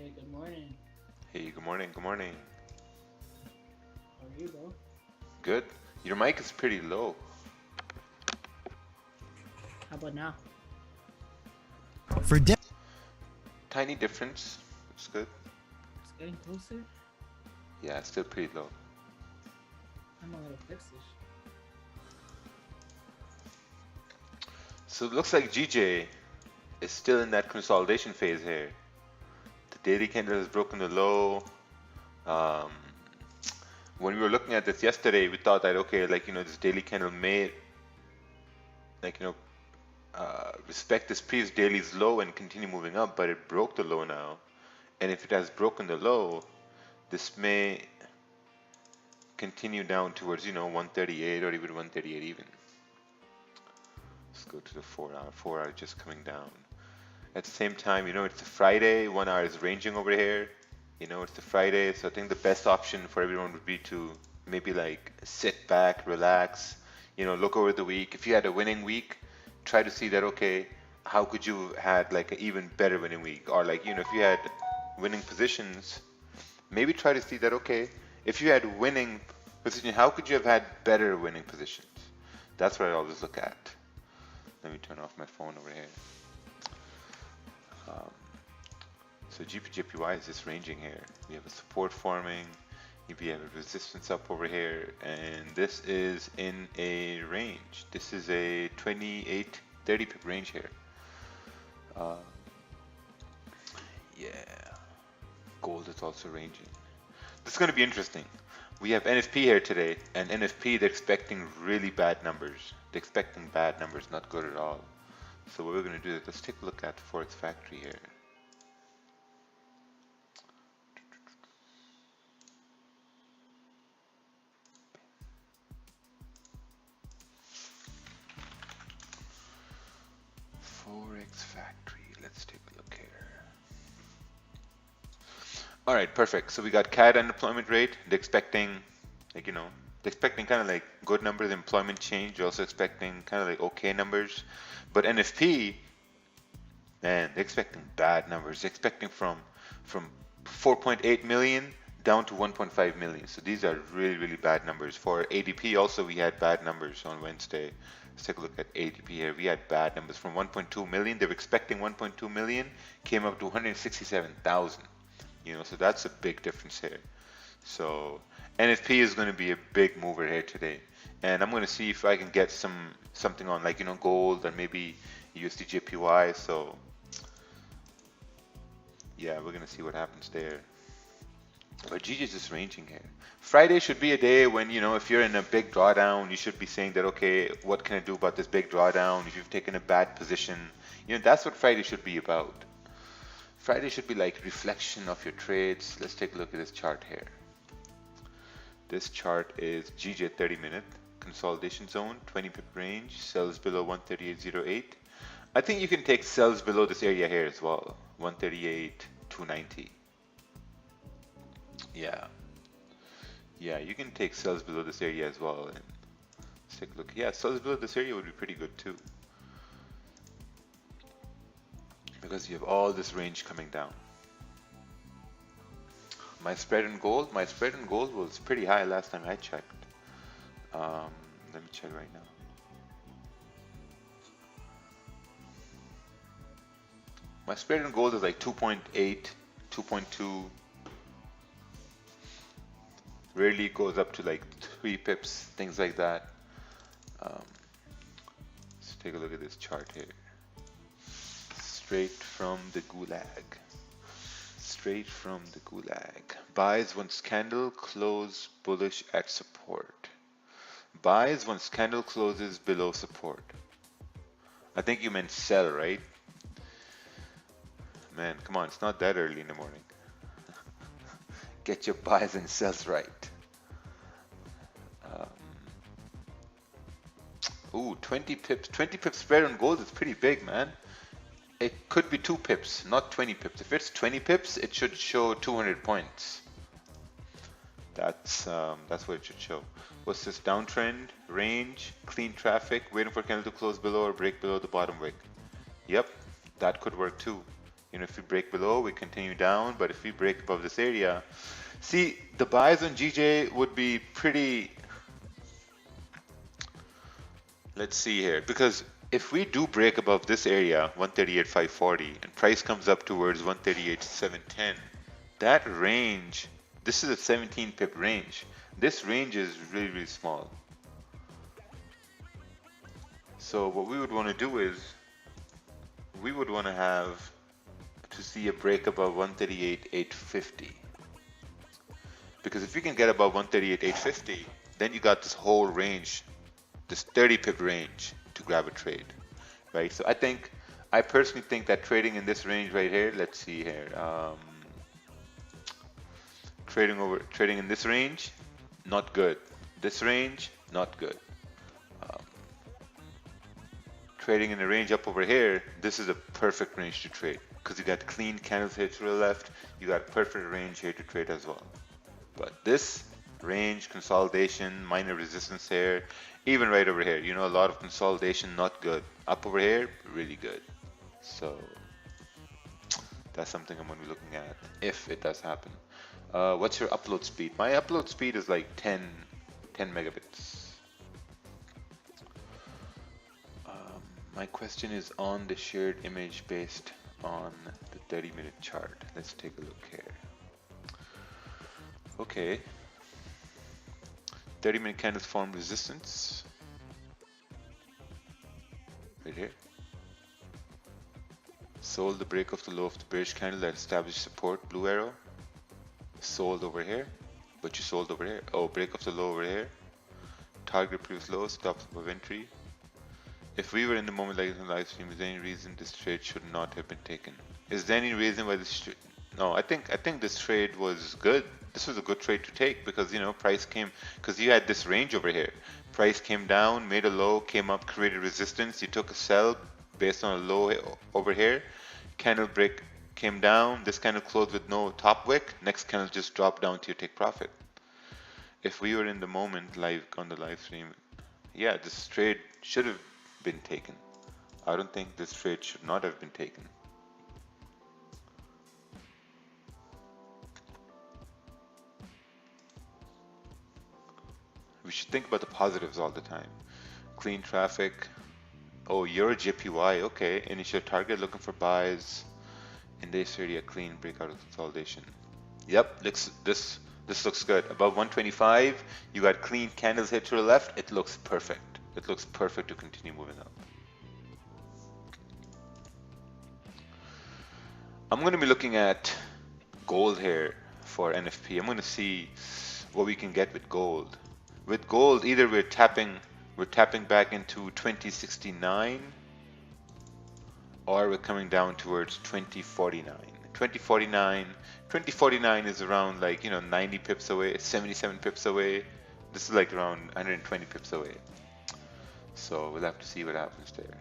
Hey, good morning. Hey, good morning, good morning. How are you, bro? Good. Your mic is pretty low. How about now? For de- Tiny difference. It's good. It's getting closer. Yeah, it's still pretty low. I'm gonna fix this. So it looks like GJ is still in that consolidation phase here. The daily candle has broken the low. Um, when we were looking at this yesterday, we thought that, okay, this daily candle may, like, respect this previous daily's low and continue moving up, but it broke the low now. And if it has broken the low, this may continue down towards, 138 or even 138 even. Let's go to the 4 hour. 4 hour just coming down. At the same time, it's a Friday. 1 hour is ranging over here. It's a Friday, so I think the best option for everyone would be to maybe like sit back, relax, look over the week. If you had a winning week, try to see that, okay, how could you have had like an even better winning week? Or like, if you had winning positions, maybe try to see that, okay, if you had winning position, how could you have had better winning positions? That's what I always look at. Let me turn off my phone over here. Um, so GPJPY is just ranging here. We have a support forming. We have a resistance up over here, and this is in a range. This is a 28, 30 pip range here. Uh, yeah, gold is also ranging. This is going to be interesting. We have NFP here today, and NFP, they're expecting really bad numbers. They're expecting bad numbers, not good at all. So what we're going to do is let's take a look at Forex Factory here. Forex Factory, let's take a look here. All right, perfect. So we got CAD unemployment rate. They're expecting, they're expecting kind of like good numbers, employment change. They're also expecting kind of like okay numbers. But NFP, man, they're expecting bad numbers. They're expecting from 4.8 million down to 1.5 million. So these are really, really bad numbers. For ADP also, we had bad numbers on Wednesday. Let's take a look at ADP here. We had bad numbers from 1.2 million. They were expecting 1.2 million, came up to 167,000. So that's a big difference here. So NFP is going to be a big mover here today, and I'm going to see if I can get something on like gold and maybe USD So yeah, we're going to see what happens there. But GG is just ranging here. Friday should be a day when if you're in a big drawdown, you should be saying that, okay, what can I do about this big drawdown? If you've taken a bad position, that's what Friday should be about. Friday should be like reflection of your trades. Let's take a look at this chart here. This chart is GJ 30-minute consolidation zone, 20 pip range, sells below 138.08. I think you can take sells below this area here as well, 138.290. Yeah, you can take sells below this area as well. And let's take a look. Yeah, sells below this area would be pretty good too, because you have all this range coming down. My spread in gold was pretty high last time I checked. Let me check right now. My spread in gold is like 2.8, 2.2. Rarely goes up to like 3 pips, things like that. Let's take a look at this chart here. Straight from the gulag. Straight from the gulag. Buys once candle close bullish at support. Buys once candle closes below support. I think you meant sell, right? Man, come on, it's not that early in the morning. Get your buys and sells right. Ooh, 20 pips. 20 pips spread on gold is pretty big, man. It could be 2 pips, not 20 pips. If it's 20 pips, it should show 200 points. That's what it should show. What's this downtrend? Range, clean traffic, waiting for candle to close below or break below the bottom wick. Yep, that could work too. If we break below, we continue down, but if we break above this area, see, the buys on GJ would be pretty, let's see here, because if we do break above this area, 138.540, and price comes up towards 138.710, that range, this is a 17 pip range. This range is really, really small. So what we would want to do is, we would want to have to see a break above 138.850. Because if you can get above 138.850, then you got this whole range, this 30 pip range to grab a trade, right? So I personally think that trading in this range right here, let's see here, trading in this range, not good. This range, not good. Trading in the range up over here, this is a perfect range to trade because you got clean candles here to the left, you got perfect range here to trade as well. But this range, consolidation, minor resistance here, even right over here, a lot of consolidation, not good. Up over here, really good. So that's something I'm going to be looking at if it does happen. What's your upload speed? My upload speed is like 10 megabits. My question is on the shared image based on the 30-minute chart. Let's take a look here. Okay. 30-minute candles form resistance. Right here. Sold the break of the low of the bearish candle that established support, blue arrow. Sold over here, but you sold over here. Oh, break of the low over here. Target previous low, stop above entry. If we were in the moment like in the live stream, is there any reason this trade should not have been taken? Is there any reason why this trade? No, I think this trade was good. This was a good trade to take because price came, because you had this range over here. Price came down, made a low, came up, created resistance. You took a sell based on a low over here. Candle break came down. This candle closed with no top wick. Next candle just dropped down to your take profit. If we were in the moment live on the live stream, yeah, this trade should have been taken. I don't think this trade should not have been taken. We should think about the positives all the time. Clean traffic. Oh, you're a JPY. Okay. Initial target looking for buys. In this area, clean breakout of consolidation. Yep. This looks good. Above 125, you got clean candles here to the left. It looks perfect. It looks perfect to continue moving up. I'm going to be looking at gold here for NFP. I'm going to see what we can get with gold. With gold, either we're tapping back into 2069 or we're coming down towards 2049. 2049 is around 90 pips away, 77 pips away. This is like around 120 pips away. So we'll have to see what happens there.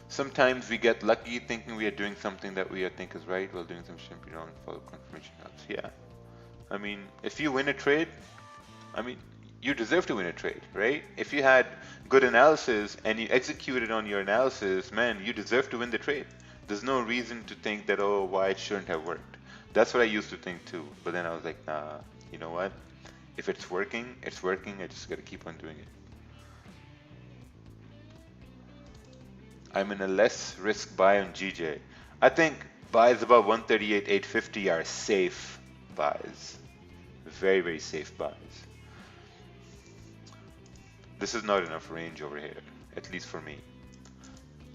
Sometimes we get lucky thinking we are doing something that we think is right while doing some simply wrong. Follow confirmation helps. Yeah. I mean, if you win a trade, you deserve to win a trade, right? If you had good analysis and you executed on your analysis, man, you deserve to win the trade. There's no reason to think that, oh, why it shouldn't have worked. That's what I used to think too. But then I was like, nah, you know what? If it's working, it's working. I just got to keep on doing it. I'm in a less risk buy on GJ. I think buys above 138.850 are safe buys. Very, very safe buys. This is not enough range over here, at least for me.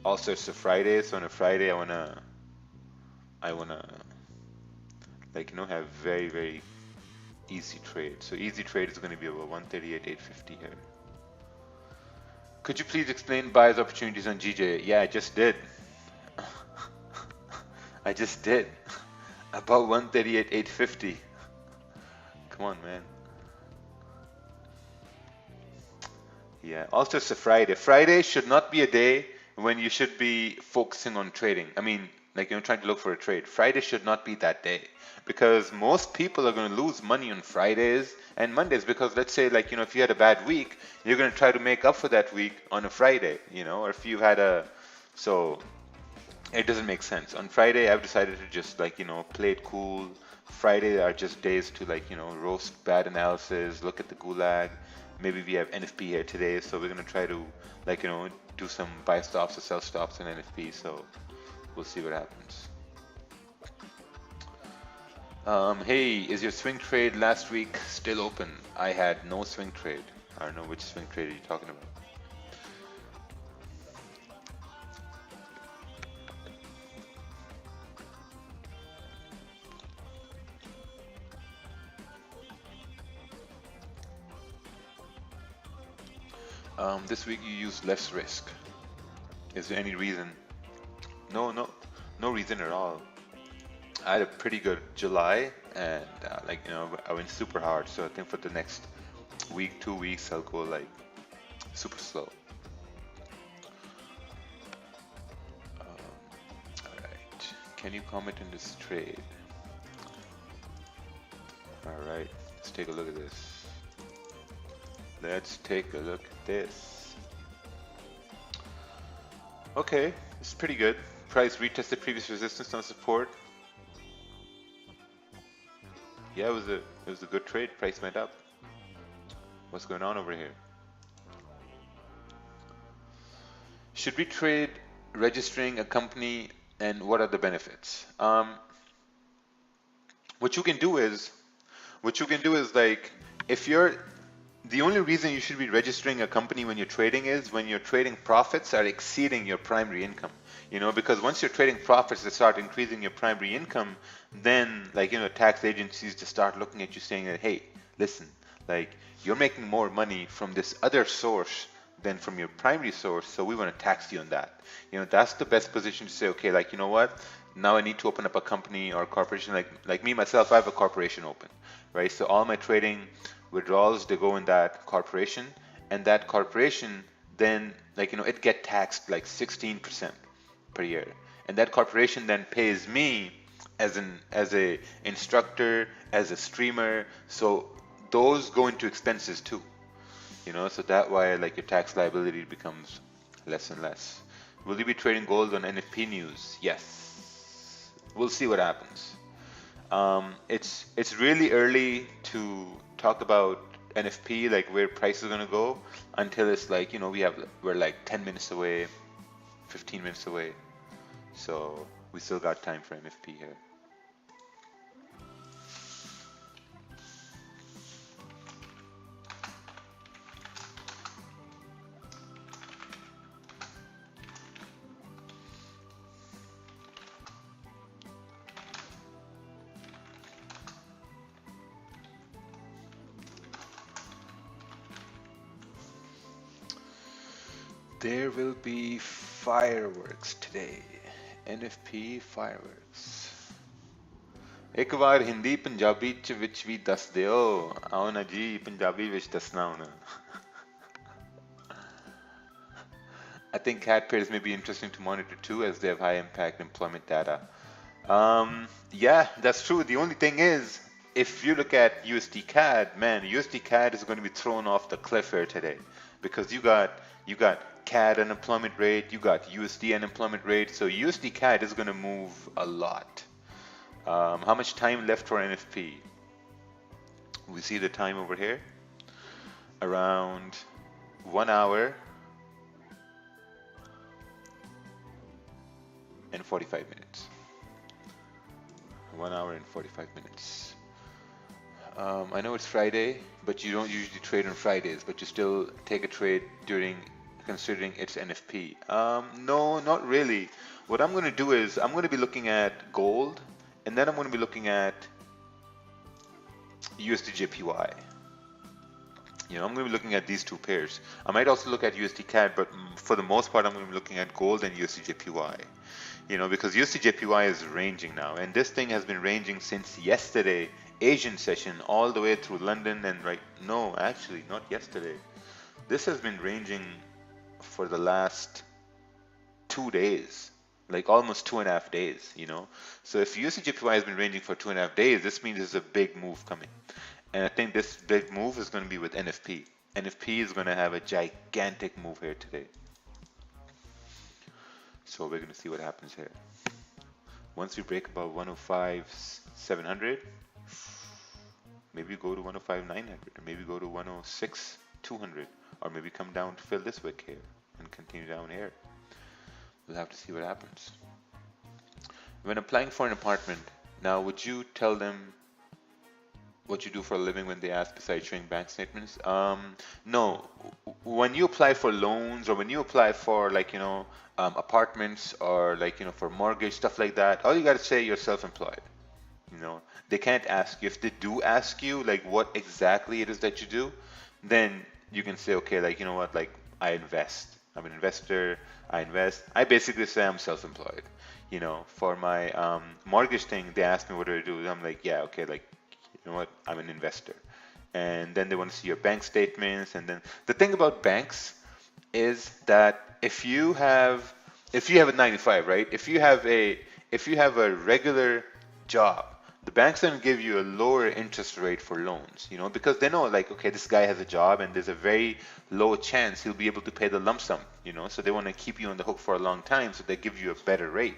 Also, it's a Friday, so on a Friday I wanna have very, very easy trade. So easy trade is gonna be about 138.850 here. Could you please explain buys opportunities on GJ? Yeah, I just did. I just did. About 138.850. Come on, man. Yeah, also it's a Friday. Friday should not be a day when you should be focusing on trading. I mean, like trying to look for a trade. Friday should not be that day because most people are going to lose money on Fridays and Mondays because let's say like if you had a bad week, you're going to try to make up for that week on a Friday, or if you had a so it doesn't make sense. On Friday, I've decided to just like play it cool. Friday are just days to like roast bad analysis, look at the gulag. Maybe we have NFP here today, so we're going to try to like do some buy stops or sell stops in NFP. So we'll see what happens. Hey, is your swing trade last week still open? I had no swing trade. I don't know which swing trade are you talking about. This week you used less risk. Is there any reason? No, no reason at all. I had a pretty good July, and I went super hard. So I think for the next week, 2 weeks, I'll go like super slow. All right. Can you comment on this trade? All right. Let's take a look at this. Let's take a look at this. Okay, it's pretty good. Price retested previous resistance on support. Yeah, it was a good trade. Price went up. What's going on over here? Should we trade registering a company, and what are the benefits? What you can do is like if you're the only reason you should be registering a company when you're trading is when your trading profits are exceeding your primary income. Because once your trading profits that start increasing your primary income, then tax agencies just start looking at you saying that, hey, listen, like you're making more money from this other source than from your primary source, so we want to tax you on that. That's the best position to say, okay, like what? Now I need to open up a company or a corporation. Like me myself, I have a corporation open, right? So all my trading withdrawals, they go in that corporation, and that corporation then it get taxed like 16% per year, and that corporation then pays me as a instructor, as a streamer, so those go into expenses too, so that way like your tax liability becomes less and less. Will you be trading gold on NFP news? Yes, we'll see what happens. It's really early to talk about NFP, like where price is gonna go, until it's like we're like 10 minutes away, 15 minutes away, so we still got time for NFP here. There will be fireworks today. NFP fireworks. एक बार हिंदी पंजाबी च विच भी दस दियो आओ ना जी पंजाबी विच दसना होना. I think CAD pairs may be interesting to monitor too as they have high impact employment data. Yeah, that's true. The only thing is, if you look at USD CAD, man, USD CAD is going to be thrown off the cliff here today because you got CAD unemployment rate, you got USD unemployment rate, so USD CAD is going to move a lot. How much time left for NFP? We see the time over here, around 1 hour and 45 minutes. 1 hour and 45 minutes. I know it's Friday, but you don't usually trade on Fridays, but you still take a trade considering it's NFP. No, not really. What I'm going to do is I'm going to be looking at gold, and then I'm going to be looking at USD/JPY. I'm going to be looking at these two pairs. I might also look at USD CAD, but for the most part, I'm going to be looking at gold and USD/JPY. Because USD/JPY is ranging now, and this thing has been ranging since yesterday, Asian session, all the way through London, and no, actually, not yesterday. This has been ranging for the last 2 days. like almost 2.5 days, So if USDJPY has been ranging for 2.5 days, this means there's a big move coming. And I think this big move is going to be with NFP. NFP is going to have a gigantic move here today. So we're going to see what happens here. Once we break above 105,700, maybe go to 105,900, or maybe go to 106,200, or maybe come down to fill this wick here and continue down here. We'll have to see what happens. When applying for an apartment, now would you tell them what you do for a living when they ask besides showing bank statements? No. When you apply for loans or when you apply for apartments or for mortgage, stuff like that, all you got to say you're self-employed. They can't ask you. If they do ask you like what exactly it is that you do, then you can say, okay, I invest. I'm an investor. I invest. I basically say I'm self-employed. For my mortgage thing, they ask me what do I do. I'm like, yeah, okay, I'm an investor. And then they want to see your bank statements. And then the thing about banks is that if you have a 9 to 5, right? If you have a regular job, the bank's going to give you a lower interest rate for loans, because they know okay, this guy has a job and there's a very low chance he'll be able to pay the lump sum, so they want to keep you on the hook for a long time, so they give you a better rate.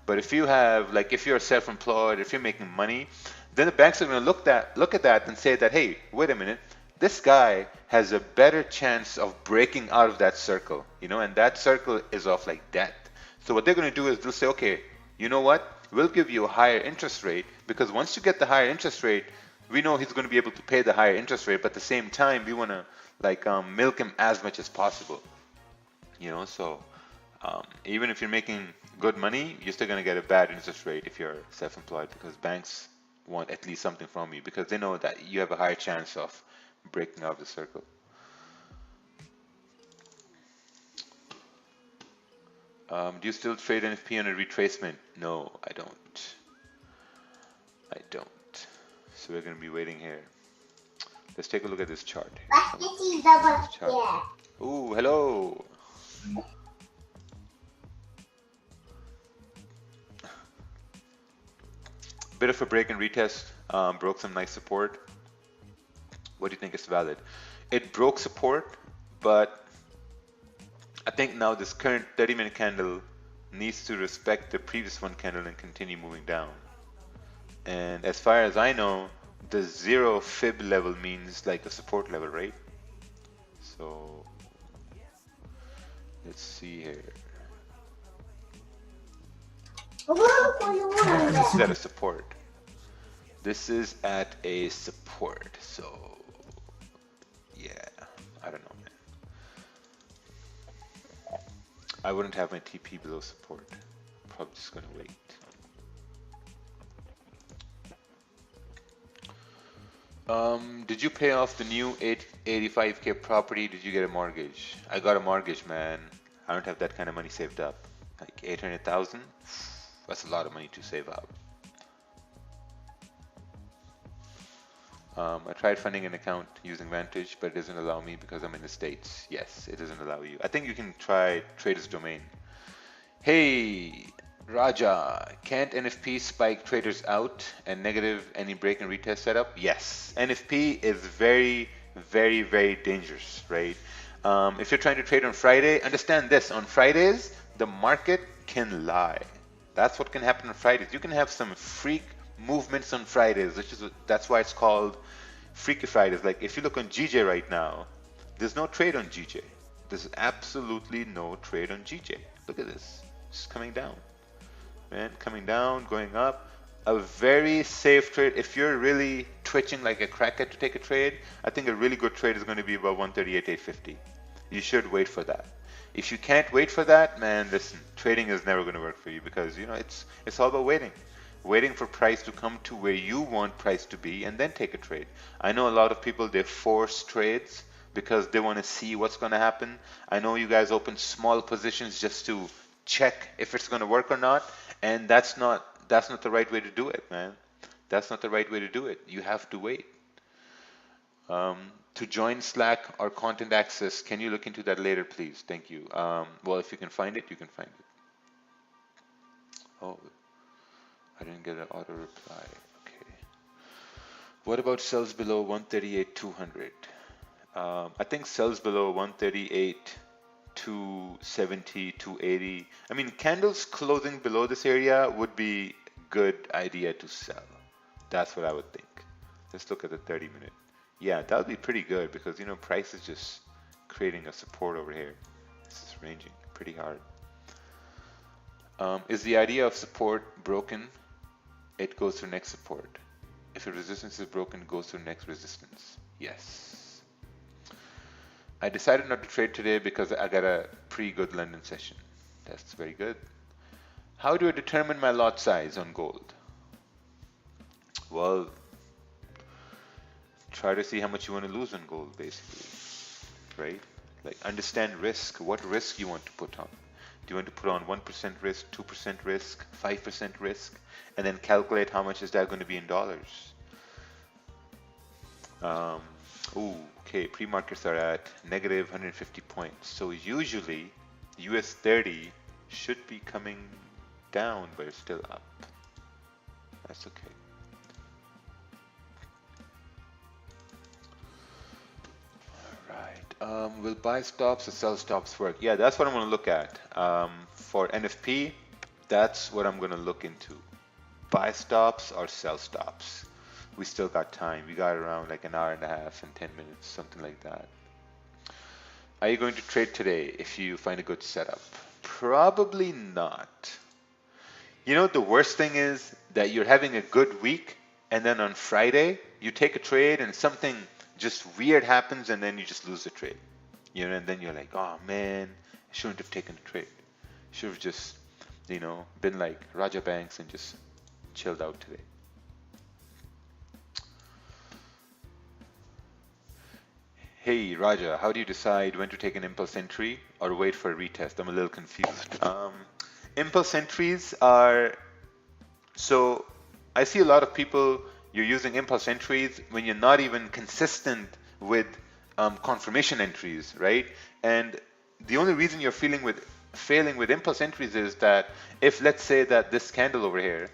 But if you have if you're self-employed, if you're making money, then the banks are going to look at that and say that, hey, wait a minute, this guy has a better chance of breaking out of that circle, and that circle is of debt. So what they're going to do is they'll say, okay, you know what? We'll give you a higher interest rate, because once you get the higher interest rate, we know he's going to be able to pay the higher interest rate, but at the same time, we want to milk him as much as possible. So even if you're making good money, you're still going to get a bad interest rate if you're self-employed, because banks want at least something from you, because they know that you have a higher chance of breaking out of the circle. Do you still trade NFP on a retracement? No, I don't. I don't. So we're going to be waiting here. Let's take a look at this chart. Ooh, hello. Bit of a break and retest. Broke some nice support. What do you think is valid? It broke support, but I think now this current 30-minute candle needs to respect the previous one candle and continue moving down. And as far as I know, the 0 fib level means a support level, right? So let's see here. This is at a support. This is at a support. So yeah, I don't know, man. I wouldn't have my TP below support. Probably just gonna wait. Did you pay off the new 85K property? Did you get a mortgage? I got a mortgage, man. I don't have that kind of money saved up. 800,000? That's a lot of money to save up. I tried funding an account using Vantage, but it doesn't allow me because I'm in the States. Yes, it doesn't allow you. I think you can try Traders Domain. Hey, Raja, can't NFP spike traders out and negative any break and retest setup? Yes, NFP is very, very, very dangerous, right? If you're trying to trade on Friday, understand this. On Fridays, the market can lie. That's what can happen on Fridays. You can have some freak movements on Fridays, that's why it's called Freaky Fridays. If you look on GJ right now, there's no trade on GJ. There's absolutely no trade on GJ. Look at this. It's coming down. Man, coming down, going up. A very safe trade. If you're really twitching like a crackhead to take a trade, I think a really good trade is going to be about 138.850. You should wait for that. If you can't wait for that, man, listen, trading is never going to work for you, because it's all about waiting for price to come to where you want price to be, and then take a trade. I know a lot of people, they force trades because they want to see what's going to happen. I know you guys open small positions just to check if it's going to work or not, and that's not the right way to do it, man. That's not the right way to do it. You have to wait. To join Slack or Content Access, can you look into that later, please? Thank you. Well, if you can find it, you can find it. Oh, I didn't get an auto reply. Okay. What about sells below 138 200? I think sells below 138 270 280. I mean, candles closing below this area would be good idea to sell. That's what I would think. Let's look at the 30-minute. Yeah, that would be pretty good because price is just creating a support over here. This is ranging pretty hard. Is the idea of support broken? It goes through next support. If the resistance is broken, it goes through next resistance. Yes. I decided not to trade today because I got a pretty good London session. That's very good. How do I determine my lot size on gold? Well, try to see how much you want to lose on gold, basically, right? Like understand risk, what risk you want to put on. Do you want to put on 1% risk, 2% risk, 5% risk, and then calculate how much is that going to be in dollars? Okay, pre-markets are at negative 150 points. So usually US 30 should be coming down, but it's still up. That's okay. Will buy stops or sell stops work? Yeah, that's what I'm going to look at. For NFP, that's what I'm going to look into. Buy stops or sell stops. We still got time. We got around like an hour and a half and 10 minutes, something like that. Are you going to trade today if you find a good setup? Probably not. The worst thing is that you're having a good week and then on Friday you take a trade and something just weird happens and then you just lose the trade. And then you're like, oh man, I shouldn't have taken the trade. Should have just, been like Raja Banks and just chilled out today. Hey Raja, how do you decide when to take an impulse entry or wait for a retest? I'm a little confused. Impulse entries are, so I see a lot of people, you're using impulse entries when you're not even consistent with confirmation entries, right? And the only reason you're failing with impulse entries is that if let's say that this candle over here,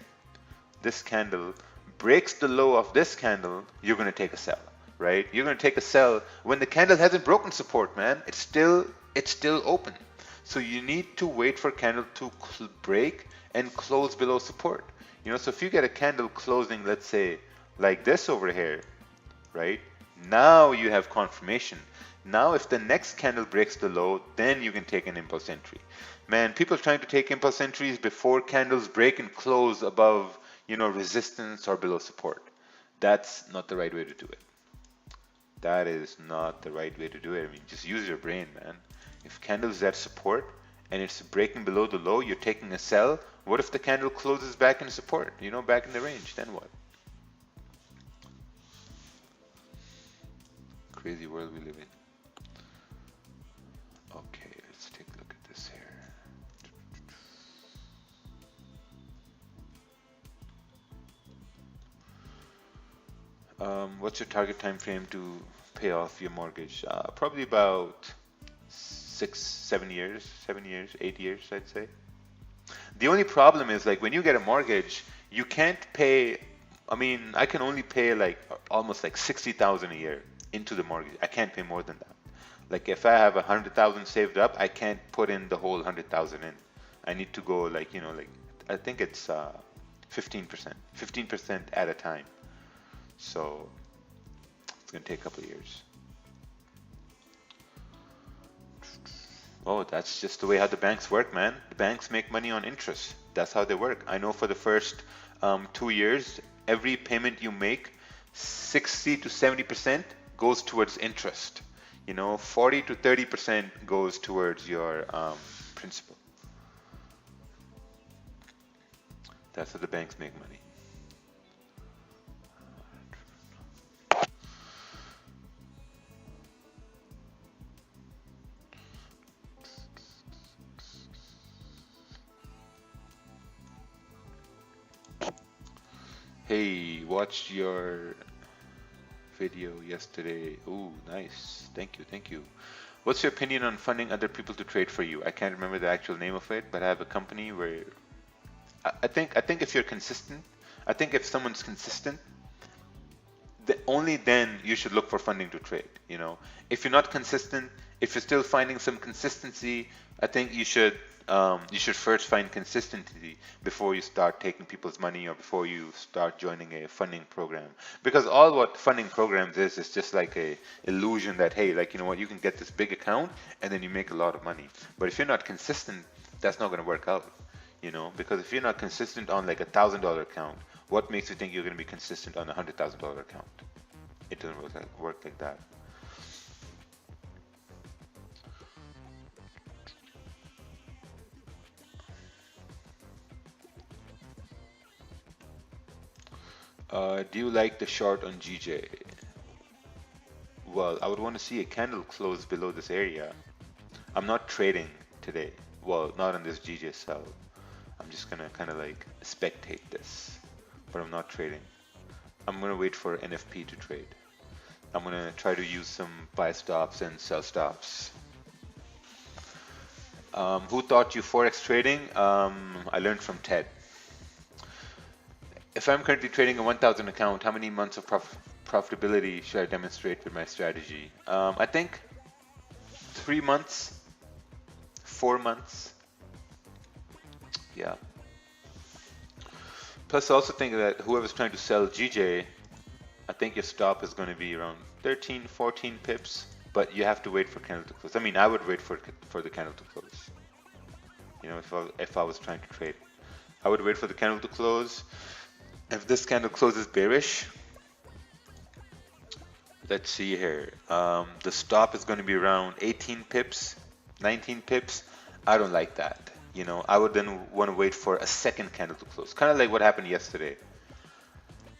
this candle breaks the low of this candle, you're going to take a sell, right? You're going to take a sell when the candle hasn't broken support, man. It's still open. So you need to wait for candle to break and close below support. So if you get a candle closing, let's say like this over here, right? Now you have confirmation. Now if the next candle breaks the low, then you can take an impulse entry. Man, people trying to take impulse entries before candles break and close above, resistance or below support. That's not the right way to do it. That is not the right way to do it. I mean, just use your brain, man. If candle is at support and it's breaking below the low, you're taking a sell. What if the candle closes back in support, back in the range? Then what? Crazy world we live in. Okay, let's take a look at this here. What's your target time frame to pay off your mortgage? Probably about 7 years, 8 years, I'd say. The only problem is like when you get a mortgage, you can't pay. I mean, I can only pay like almost like 60,000 a year into the mortgage. I can't pay more than that. Like if I have 100,000 saved up, I can't put in the whole 100,000 in. I need to go like I think it's 15% at a time. So it's gonna take a couple of years. Oh, that's just the way how the banks work, man. The banks make money on interest. That's how they work. I know for the first 2 years, every payment you make, 60 to 70% goes towards interest. 40 to 30% goes towards your principal. That's how the banks make money. Hey, watched your video yesterday. Ooh, nice. Thank you. What's your opinion on funding other people to trade for you? I can't remember the actual name of it, but I have a company where I think if you're consistent, I think if someone's consistent, only then you should look for funding to trade. If you're not consistent, if you're still finding some consistency, I think you should first find consistency before you start taking people's money or before you start joining a funding program. Because all what funding programs is just like a illusion that, hey, like, you know what, you can get this big account and then you make a lot of money. But if you're not consistent, that's not going to work out. Because if you're not consistent on like $1,000 account, what makes you think you're going to be consistent on a $100,000 account? It doesn't work like that. Do you like the short on GJ? Well, I would want to see a candle close below this area. I'm not trading today. Well, not on this GJ sell. I'm just gonna kind of like spectate this, but I'm not trading. I'm gonna wait for NFP to trade. I'm gonna try to use some buy stops and sell stops. Who taught you Forex trading? I learned from Ted. If I'm currently trading a 1,000 account, how many months of profitability should I demonstrate with my strategy? I think 3 months, 4 months. Yeah. Plus, I also think that whoever's trying to sell GJ, I think your stop is going to be around 13, 14 pips, but you have to wait for candle to close. I mean, I would wait for the candle to close. If I was trying to trade, I would wait for the candle to close. If this candle closes bearish, let's see here. The stop is going to be around 18 pips, 19 pips. I don't like that. I would then want to wait for a second candle to close. Kind of like what happened yesterday.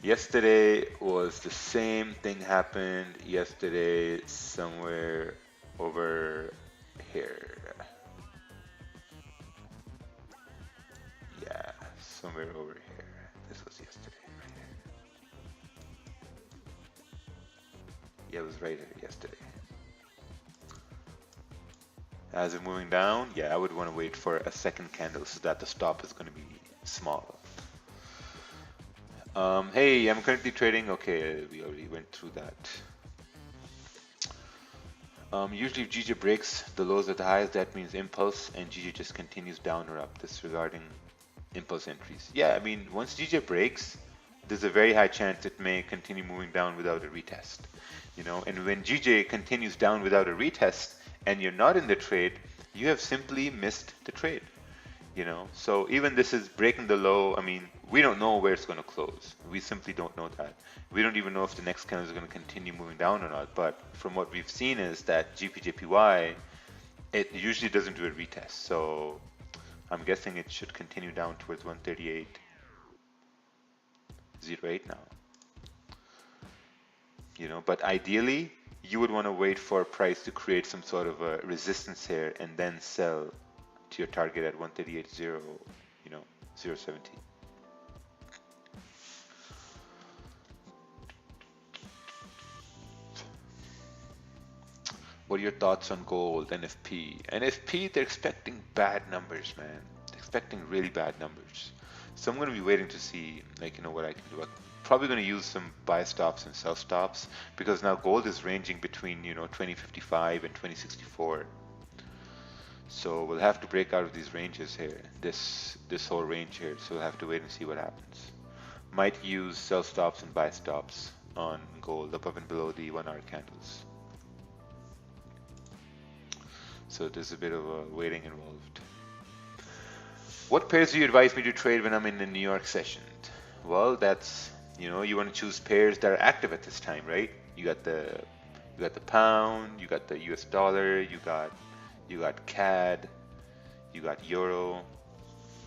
Yesterday was the same thing happened yesterday somewhere over here. Yeah, somewhere over here. This was yesterday, right here. Yeah, it was right here yesterday. As we're moving down, yeah, I would want to wait for a second candle so that the stop is going to be small. Hey, I'm currently trading. Okay, we already went through that. Usually if GJ breaks the lows at the highs, that means impulse, and GJ just continues down or up, disregarding impulse entries. Yeah, I mean, once GJ breaks, there's a very high chance it may continue moving down without a retest. And when GJ continues down without a retest and you're not in the trade, you have simply missed the trade. So even this is breaking the low. I mean, we don't know where it's going to close. We simply don't know that. We don't even know if the next candle is going to continue moving down or not. But from what we've seen is that GPJPY, it usually doesn't do a retest. So I'm guessing it should continue down towards 138.08 now. But ideally, you would want to wait for a price to create some sort of a resistance here and then sell to your target at 138.0, 0.70. What are your thoughts on gold, NFP? NFP, they're expecting bad numbers, man. They're expecting really bad numbers. So I'm going to be waiting to see, what I can do. I'm probably going to use some buy stops and sell stops because now gold is ranging between, 2055 and 2064. So we'll have to break out of these ranges here, this whole range here. So we'll have to wait and see what happens. Might use sell stops and buy stops on gold above and below the 1 hour candles. So there's a bit of a waiting involved. What pairs do you advise me to trade when I'm in the New York session? Well, that's, you want to choose pairs that are active at this time, right? You got the pound, you got the US dollar, you got CAD, you got Euro,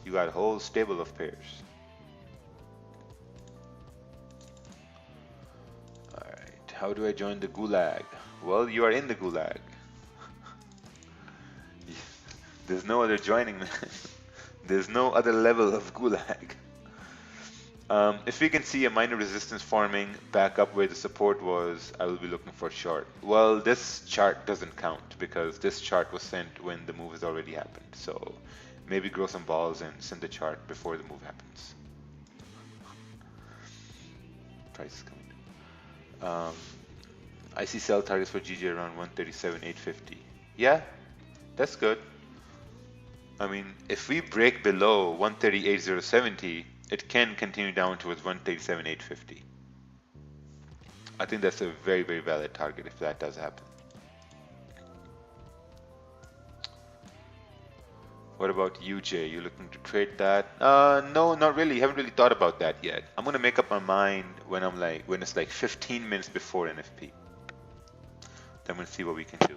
you got a whole stable of pairs. Alright, how do I join the gulag? Well, you are in the gulag. There's no other joining. There's no other level of gulag. If we can see a minor resistance forming back up where the support was, I will be looking for short. Well, this chart doesn't count because this chart was sent when the move has already happened. So maybe grow some balls and send the chart before the move happens. Price is coming. I see sell targets for GJ around 137.850. Yeah, that's good. I mean, if we break below 138.070, it can continue down towards 137.850. I think that's a very, very valid target if that does happen. What about you, Jay? You looking to trade that? No, not really. Haven't really thought about that yet. I'm gonna make up my mind when it's like 15 minutes before NFP. Then we'll see what we can do.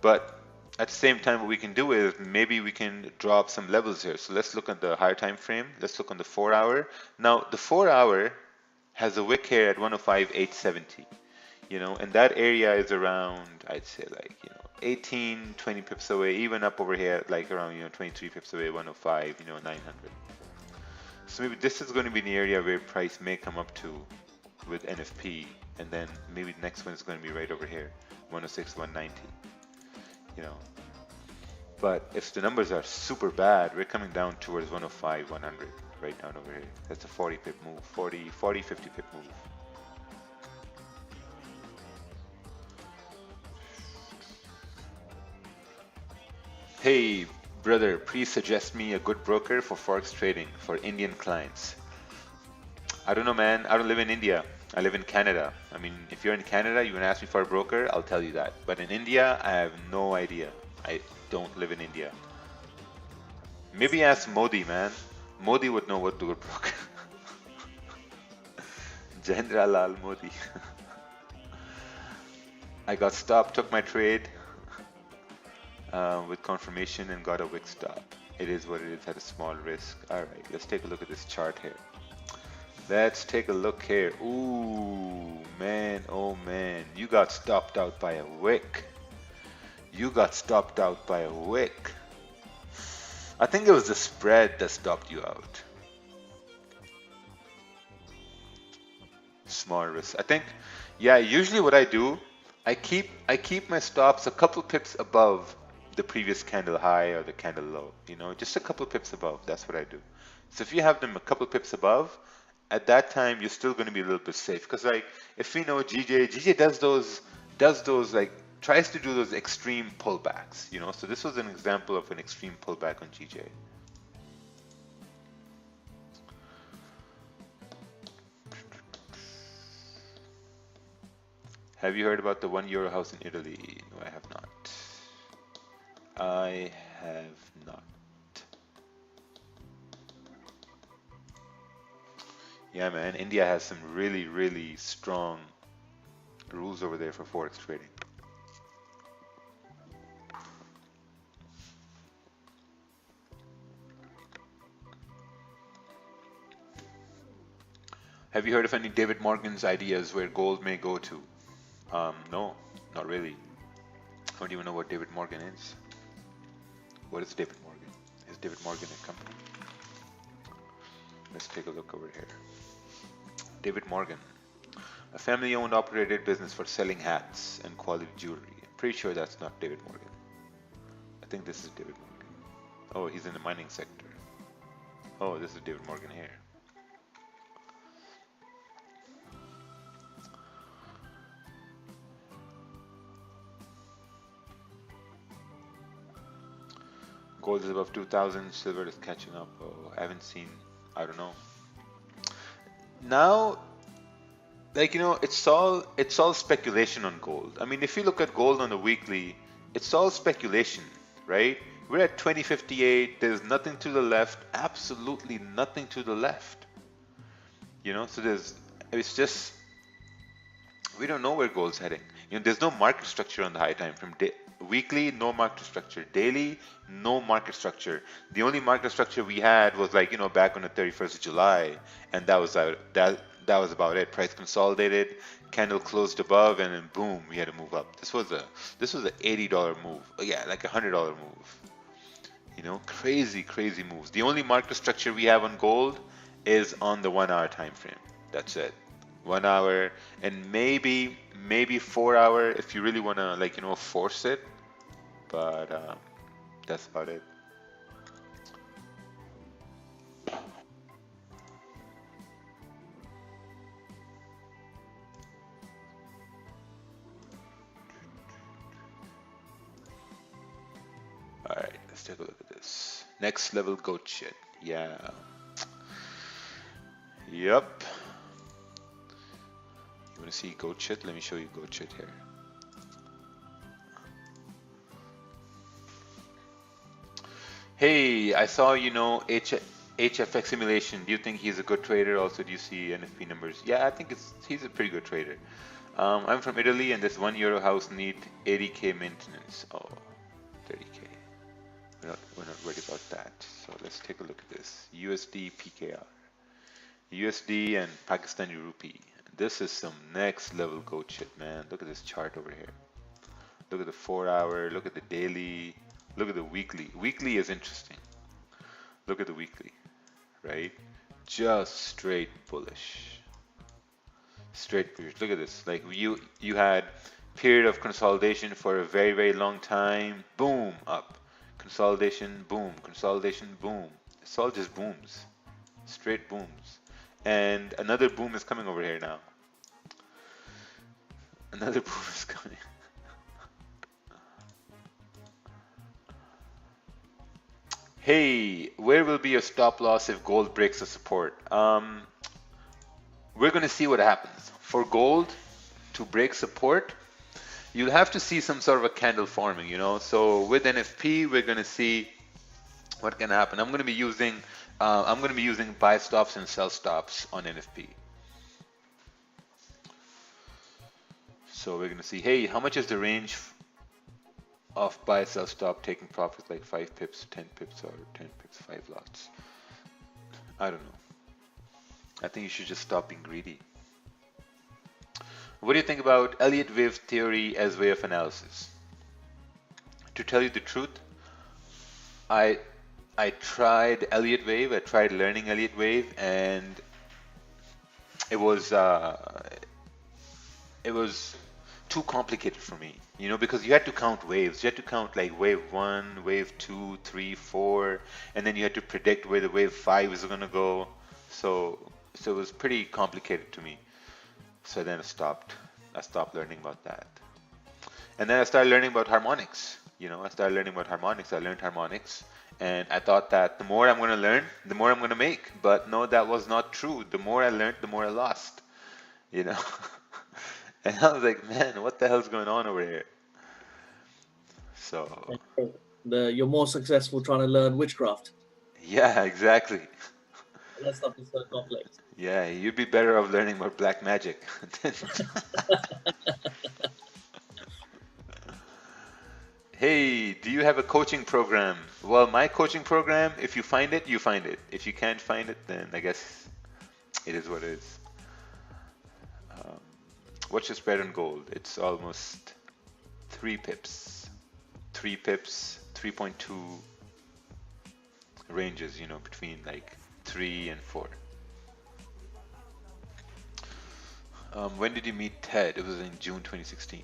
But at the same time, what we can do is maybe we can drop some levels here. So let's look at the higher time frame. Let's look on the 4 hour. Now the 4 hour has a wick here at 105.870. You know, and that area is around, I'd say, like, you know, 18, 20 pips away, even up over here, like around, you know, 23 pips away, 105, you know, 900. So maybe this is going to be the area where price may come up to with NFP, and then maybe the next one is going to be right over here, 106, 190, you know. But if the numbers are super bad, we're coming down towards 105, 100, right down over here. That's a 40 pip move, 40, 50 pip move. Hey, brother, please suggest me a good broker for Forex trading for Indian clients. I don't know, man. I don't live in India. I live in Canada. I mean, if you're in Canada, you can ask me for a broker, I'll tell you that. But in India, I have no idea. I don't live in India. Maybe ask Modi, man. Modi would know what to do a broker. Jendra Lal Modi. I got stopped, took my trade. With confirmation and got a wick stop. It is what it is at a small risk. Alright, let's take a look at this chart here. Let's take a look here. Ooh, man, oh man. You got stopped out by a wick. You got stopped out by a wick. I think it was the spread that stopped you out. Small risk. I think, yeah, usually what I do, I keep my stops a couple pips above the previous candle high or the candle low, you know, just a couple pips above. That's what I do. So if you have them a couple pips above, at that time you're still going to be a little bit safe, because like if we know GJ does those like tries to do those extreme pullbacks, you know. So this was an example of an extreme pullback on GJ. Have you heard about the €1 house in Italy? No, I have not. I have not. Yeah, man, India has some really, really strong rules over there for Forex trading. Have you heard of any David Morgan's ideas where gold may go to? No, not really. I don't even know what David Morgan is. What is David Morgan? Is David Morgan a company? Let's take a look over here. David Morgan, a family-owned operated business for selling hats and quality jewelry. I'm pretty sure that's not David Morgan. I think this is David Morgan. Oh, he's in the mining sector. Oh, this is David Morgan here. Gold is above 2,000, silver is catching up. Oh, I haven't seen, I don't know. Now, like, you know, it's all speculation on gold. I mean, if you look at gold on the weekly, it's all speculation, right? We're at 2058, there's nothing to the left, absolutely nothing to the left. You know, so it's just, we don't know where gold's heading. You know, there's no market structure on the high time frame. Weekly, no market structure. Daily, no market structure. The only market structure we had was, like, you know, back on the 31st of July, and that was about it. Price consolidated, candle closed above, and then boom, we had to move up. This was a $80 move. Yeah, like a $100 move. You know, crazy moves. The only market structure we have on gold is on the 1 hour time frame. That's it. 1 hour, and maybe 4 hour if you really want to, like, you know, force it. But that's about it. Let's take a look at this. Next level goat shit. Yeah. Yep. You want to see goat shit? Let me show you goat shit here. Hey, I saw HFX simulation. Do you think he's a good trader? Also, do you see NFP numbers? Yeah, I think he's a pretty good trader. I'm from Italy, and this €1 house need 80k maintenance. Oh, 30k. We're not worried about that. So let's take a look at this. USD PKR, USD and Pakistani rupee. This is some next level goat shit, man. Look at this chart over here. Look at the 4-hour. Look at the daily. Look at the weekly. Weekly is interesting. Look at the weekly, right? Just straight bullish. Straight bullish. Look at this. Like you had period of consolidation for a very, very long time. Boom, up. Consolidation, boom. Consolidation, boom. It's all just booms. Straight booms. And another boom is coming over here now. Another boom is coming. Hey, where will be your stop loss if gold breaks the support? We're going to see what happens. For gold to break support, you'll have to see some sort of a candle forming, you know. So with NFP, we're going to see what can happen. I'm going to be using buy stops and sell stops on NFP. So we're going to see, hey, how much is the range of buy, sell, stop, taking profits, like 5 pips, 10 pips, or 10 pips, 5 lots? I don't know. I think you should just stop being greedy. What do you think about Elliott wave theory as way of analysis? To tell you the truth, I tried Elliott wave. I tried learning Elliott wave, and it was too complicated for me, you know, because you had to count waves. You had to count like wave 1, wave 2, 3, 4, and then you had to predict where the wave 5 is going to go. So it was pretty complicated to me. So then I stopped learning about that. And then I started learning about harmonics. You know, I learned harmonics, and I thought that the more I'm going to learn, the more I'm going to make. But no, that was not true. The more I learned, the more I lost. You know. And I was like, man, what the hell's going on over here? So you're more successful trying to learn witchcraft. Yeah, exactly. That stuff is so complex. Yeah, you'd be better off learning about black magic. Hey, do you have a coaching program? Well, my coaching program, if you find it, you find it. If you can't find it, then I guess it is what it is. What's your spread on gold? It's almost 3 pips. 3 pips, 3.2 ranges, you know, between like 3 and 4. When did you meet Ted? It was in June 2016.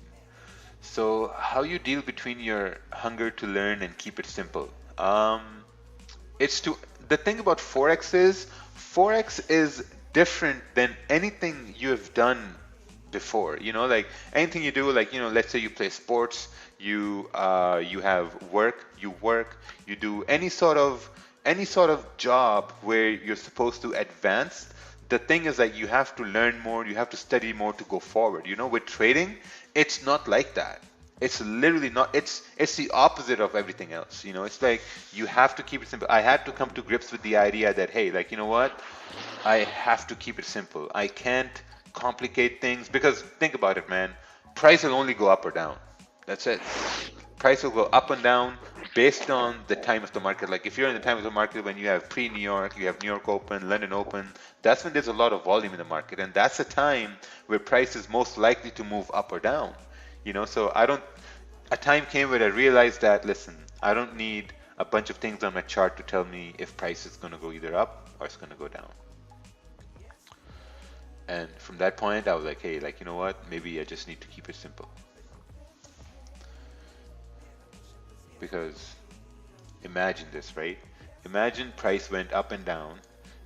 So how you deal between your hunger to learn and keep it simple? The thing about Forex is different than anything you have done before. You know, like anything you do, like, you know, let's say you play sports, you have work, you do any sort of job where you're supposed to advance. The thing is that you have to learn more, you have to study more to go forward. You know, with trading, it's not like that. It's literally not. It's the opposite of everything else. You know, it's like you have to keep it simple. I had to come to grips with the idea that, hey, like, you know what? I have to keep it simple. I can't complicate things, because think about it, man. Price will only go up or down. That's it. Price will go up and down based on the time of the market. Like if you're in the time of the market when you have pre-New York, you have New York Open, London Open, that's when there's a lot of volume in the market, and that's the time where price is most likely to move up or down. You know, so a time came where I realized that, listen, I don't need a bunch of things on my chart to tell me if price is going to go either up or it's going to go down. And from that point, I was like, hey, like, you know what? Maybe I just need to keep it simple. Because imagine this, right? Imagine price went up and down.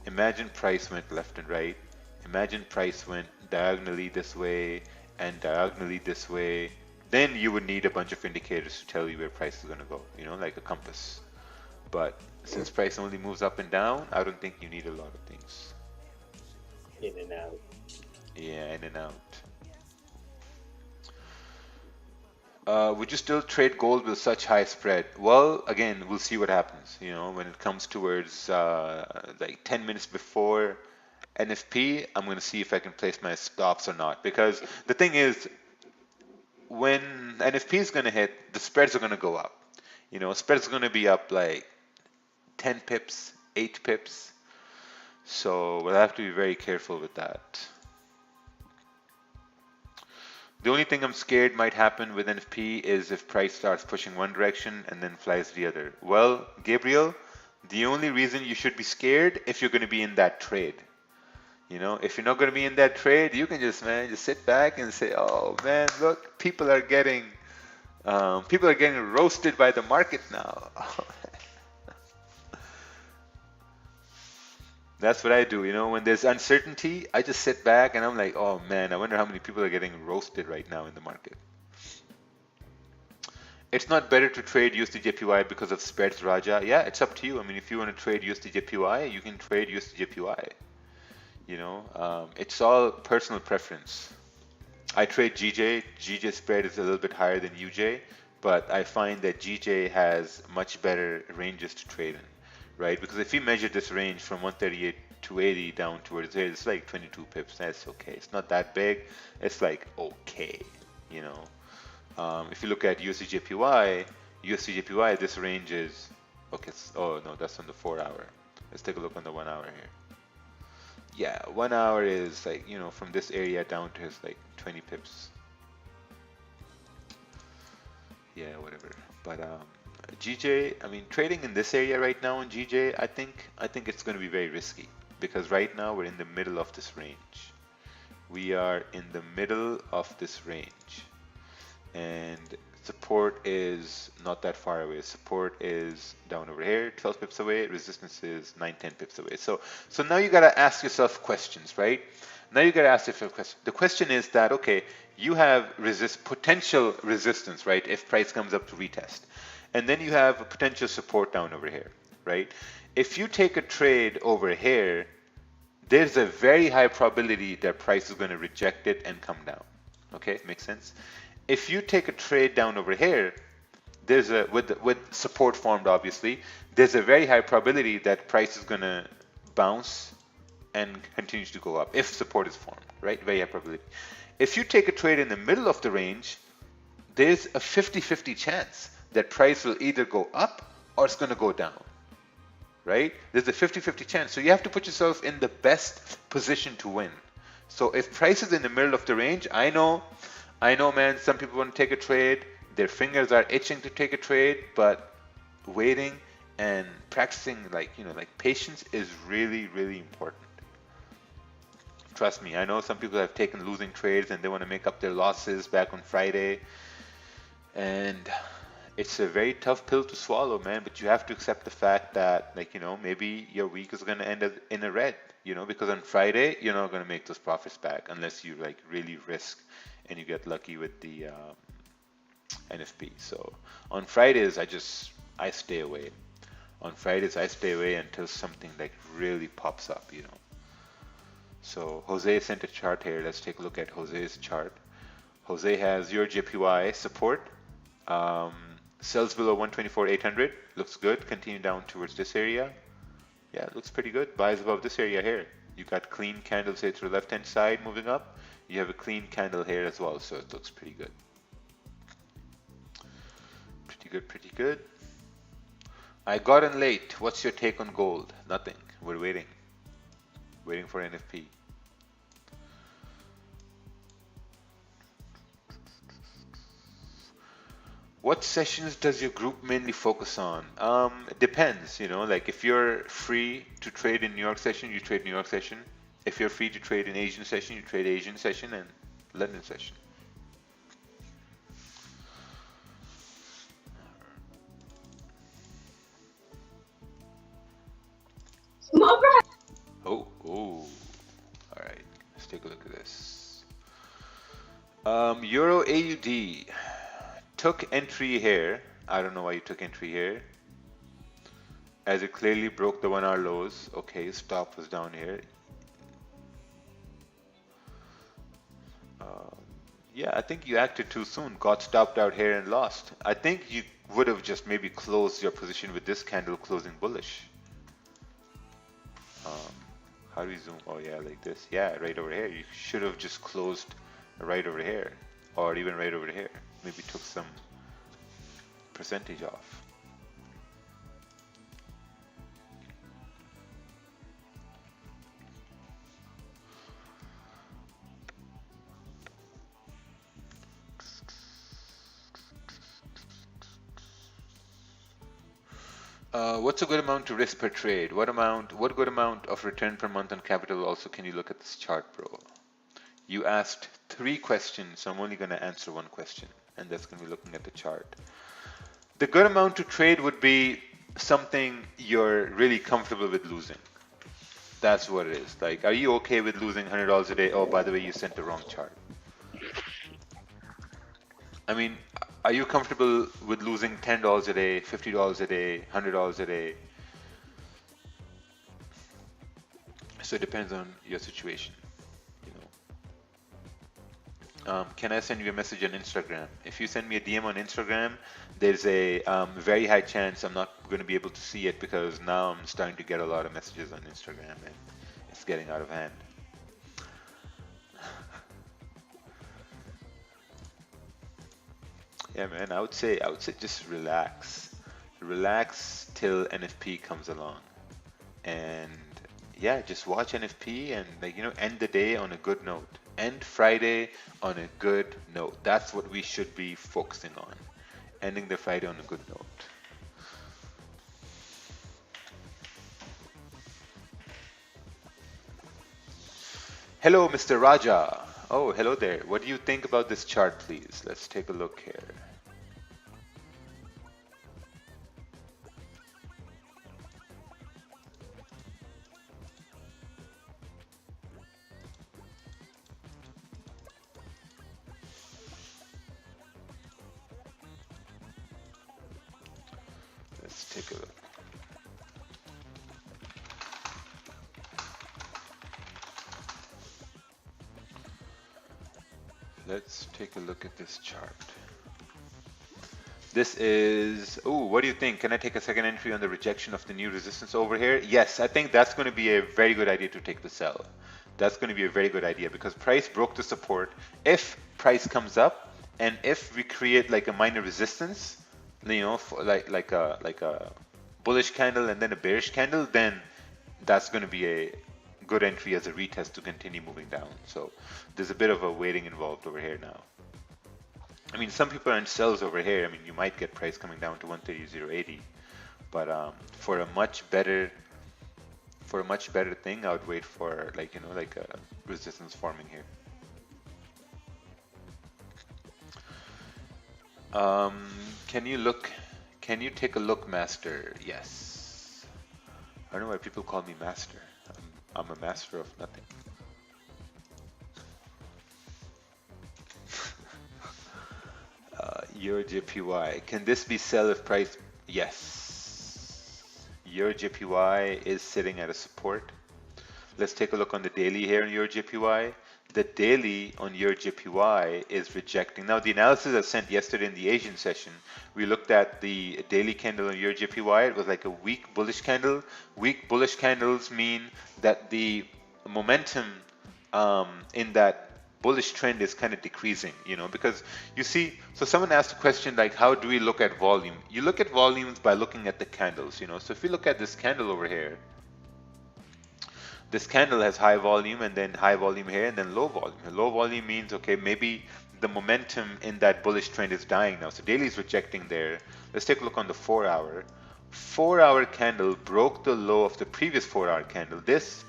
Imagine price went left and right. Imagine price went diagonally this way and diagonally this way. Then you would need a bunch of indicators to tell you where price is going to go, you know, like a compass. But since price only moves up and down, I don't think you need a lot of things. In and out. Yeah, in and out. Would you still trade gold with such high spread? Well, again, we'll see what happens. You know, when it comes towards like 10 minutes before NFP, I'm going to see if I can place my stops or not. Because the thing is, when NFP is going to hit, the spreads are going to go up. You know, spreads are going to be up like 10 pips, 8 pips. So we'll have to be very careful with that. The only thing I'm scared might happen with NFP is if price starts pushing one direction and then flies the other. Well, Gabriel, the only reason you should be scared if you're going to be in that trade. You know, if you're not going to be in that trade, you can just sit back and say, oh man, look, people are getting roasted by the market now. That's what I do, you know, when there's uncertainty, I just sit back and I'm like, oh man, I wonder how many people are getting roasted right now in the market. It's not better to trade USD/JPY because of spreads, Raja. Yeah, it's up to you. I mean, if you want to trade USD/JPY, you can trade USD/JPY. You know, it's all personal preference. I trade GJ. GJ spread is a little bit higher than UJ, but I find that GJ has much better ranges to trade in. Right, because if you measure this range from 138 to 80 down towards here, it's like 22 pips. That's okay. It's not that big. It's like okay, you know. If you look at USD/JPY, this range is okay. Oh no, that's on the 4 hour. Let's take a look on the 1 hour here. Yeah, 1 hour is like, you know, from this area down to his like 20 pips. Yeah, whatever. But GJ, I mean, trading in this area right now on GJ, I think it's going to be very risky because right now we're in the middle of this range. We are in the middle of this range, and support is not that far away. Support is down over here, 12 pips away. Resistance is 9-10 pips away. So now you got to ask yourself questions, right? Now you got to ask yourself questions. The question is that, okay, you have potential resistance, right? If price comes up to retest. And then you have a potential support down over here, right? If you take a trade over here, there's a very high probability that price is going to reject it and come down. Okay, makes sense? If you take a trade down over here, there's with support formed, obviously, there's a very high probability that price is going to bounce and continues to go up if support is formed, right? Very high probability. If you take a trade in the middle of the range, there's a 50-50 chance that price will either go up or it's going to go down, right? There's a 50-50 chance. So you have to put yourself in the best position to win. So if price is in the middle of the range, I know, man, some people want to take a trade. Their fingers are itching to take a trade, but waiting and practicing, like patience is really, really important. Trust me, I know some people have taken losing trades and they want to make up their losses back on Friday. And it's a very tough pill to swallow, man, but you have to accept the fact that, maybe your week is going to end up in a red, because on Friday, you're not going to make those profits back unless you really risk and you get lucky with the NFP. So on Fridays, I stay away. On Fridays, I stay away until something really pops up, So Jose sent a chart here. Let's take a look at Jose's chart. Jose has your JPY support. Sells below 124.800. Looks good. Continue down towards this area. Yeah, looks pretty good. Buys above this area here. You got clean candles here to the left-hand side moving up. You have a clean candle here as well, so it looks pretty good. Pretty good. I got in late. What's your take on gold? Nothing. We're waiting. Waiting for NFP. What sessions does your group mainly focus on? It depends, if you're free to trade in New York session, you trade New York session. If you're free to trade in Asian session, you trade Asian session and London session. Oh, all right. Let's take a look at this. Euro AUD. Took entry here. I don't know why you took entry here. as it clearly broke the 1 hour lows. Okay, stop was down here. Yeah, I think you acted too soon, got stopped out here and lost. I think you would have just maybe closed your position with this candle closing bullish. How do we zoom? Oh yeah, like this. Yeah, right over here. You should have just closed right over here, or even right over here. Maybe took some percentage off. What's a good amount to risk per trade? What good amount of return per month on capital also can you look at this chart, bro? You asked 3 questions, so I'm only going to answer 1 question, and that's going to be looking at the chart. The good amount to trade would be something you're really comfortable with losing. That's what it is. Like, are you okay with losing $100 a day? Oh, by the way, you sent the wrong chart. I mean, are you comfortable with losing $10 a day, $50 a day, $100 a day? So it depends on your situation, you know. Can I send you a message on Instagram? If you send me a DM on Instagram, there's a very high chance I'm not going to be able to see it, because now I'm starting to get a lot of messages on Instagram and it's getting out of hand. Yeah, man, I would say just relax. Relax till NFP comes along. And yeah, just watch NFP and, like, you know, end the day on a good note. End Friday on a good note. That's what we should be focusing on. Ending the Friday on a good note. Hello, Mr. Raja. Oh, hello there. What do you think about this chart, please? Let's take a look here. Let's take a look. Let's take a look at this chart. This is, oh, what do you think? Can I take a second entry on the rejection of the new resistance over here? Yes, I think that's going to be a very good idea to take the sell. That's going to be a very good idea, because price broke the support. If price comes up and if we create like a minor resistance, you know, like a bullish candle and then a bearish candle, then that's going to be a good entry as a retest to continue moving down. So there's a bit of a waiting involved over here now. I mean, some people are in sells over here. I mean, you might get price coming down to 130.080, but for a much better thing, I would wait for, like, you know, like a resistance forming here. Can you take a look, master? Yes. I don't know why people call me master. I'm a master of nothing. Your JPY. Can this be sell if price? Yes. Your JPY is sitting at a support. Let's take a look on the daily here in your JPY. The daily on your JPY is rejecting. Now, the analysis I sent yesterday in the Asian session, we looked at the daily candle on your JPY. It was like a weak bullish candle. Weak bullish candles mean that the momentum in that bullish trend is kind of decreasing, you know, because you see, so someone asked a question like, how do we look at volume? You look at volumes by looking at the candles, you know. So if you look at this candle over here, this candle has high volume and then high volume here and then low volume. Low volume means, okay, maybe the momentum in that bullish trend is dying now. So daily is rejecting there. Let's take a look on the 4 hour. 4 hour candle broke the low of the previous 4 hour candle. This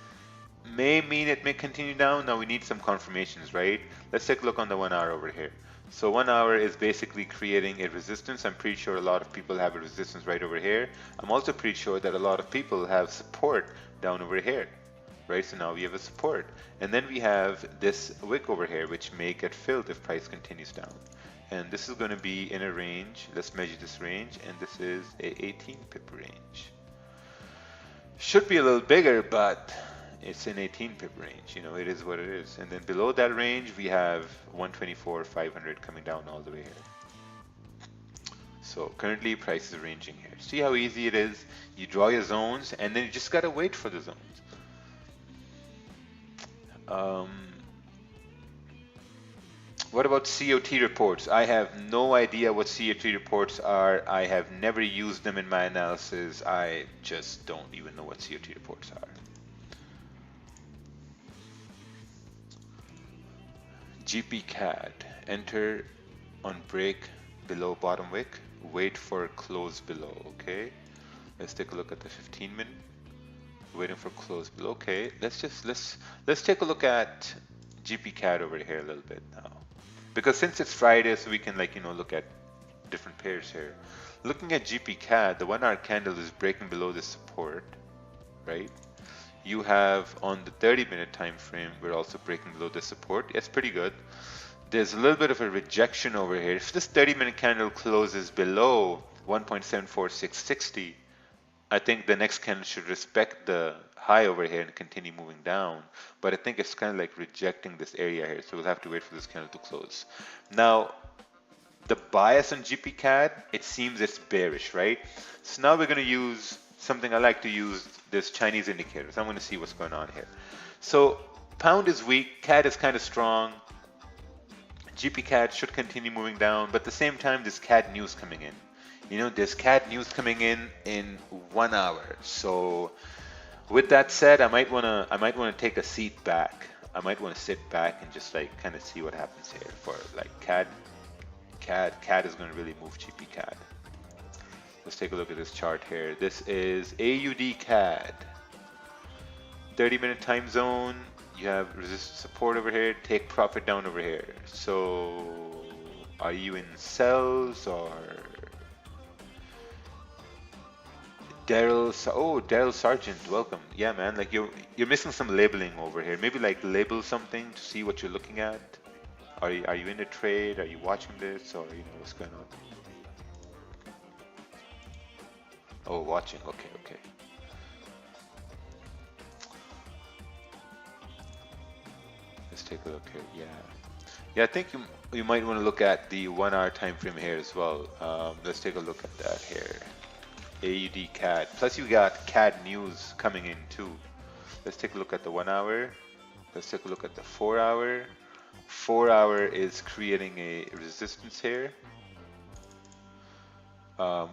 may mean it may continue down. Now we need some confirmations, right? Let's take a look on the 1 hour over here. So 1 hour is basically creating a resistance. I'm pretty sure a lot of people have a resistance right over here. I'm also pretty sure that a lot of people have support down over here, right? So now we have a support. And then we have this wick over here, which may get filled if price continues down. And this is going to be in a range. Let's measure this range. And this is a 18 pip range. Should be a little bigger, but it's in 18 pip range. You know, it is what it is. And then below that range, we have 124, 500 coming down all the way here. So currently price is ranging here. See how easy it is? You draw your zones and then you just gotta wait for the zones. What about COT reports? I have no idea what COT reports are. I have never used them in my analysis. I just don't even know what COT reports are. GP CAD. Enter on break below bottom wick. Wait for close below. Okay. Let's take a look at the 15-minute. Waiting for close below. Okay. Let's take a look at GP CAD over here a little bit now. Because since it's Friday, so we can look at different pairs here. Looking at GP CAD, the 1 hour candle is breaking below the support, right? You have on the 30-minute time frame, we're also breaking below the support. It's pretty good. There's a little bit of a rejection over here. If this 30-minute candle closes below 1.74660, I think the next candle should respect the high over here and continue moving down. But I think it's kind of like rejecting this area here. So we'll have to wait for this candle to close. Now, the bias on GP CAD, it seems it's bearish, right? So now we're going to use something I like to use, this Chinese indicator. So I'm going to see what's going on here. So pound is weak, CAD is kind of strong. GP CAD should continue moving down, but at the same time, there's CAD news coming in. You know, there's CAD news coming in 1 hour. So with that said, I might wanna take a seat back. I might want to sit back and just kind of see what happens here for CAD is going to really move GP CAD. Let's take a look at this chart here. This is AUD CAD. 30-minute time zone. You have resistance support over here. Take profit down over here. So are you in sells or Daryl? Oh, Daryl Sargent, welcome. Yeah, man. You're missing some labeling over here. Maybe label something to see what you're looking at. Are you in a trade? Are you watching this, or what's going on? Oh, watching. Okay, okay. Let's take a look here. Yeah. I think you might want to look at the 1 hour time frame here as well. Let's take a look at that here. AUD CAD. Plus you got CAD news coming in too. Let's take a look at the 1 hour. Let's take a look at the 4 hour. 4 hour is creating a resistance here.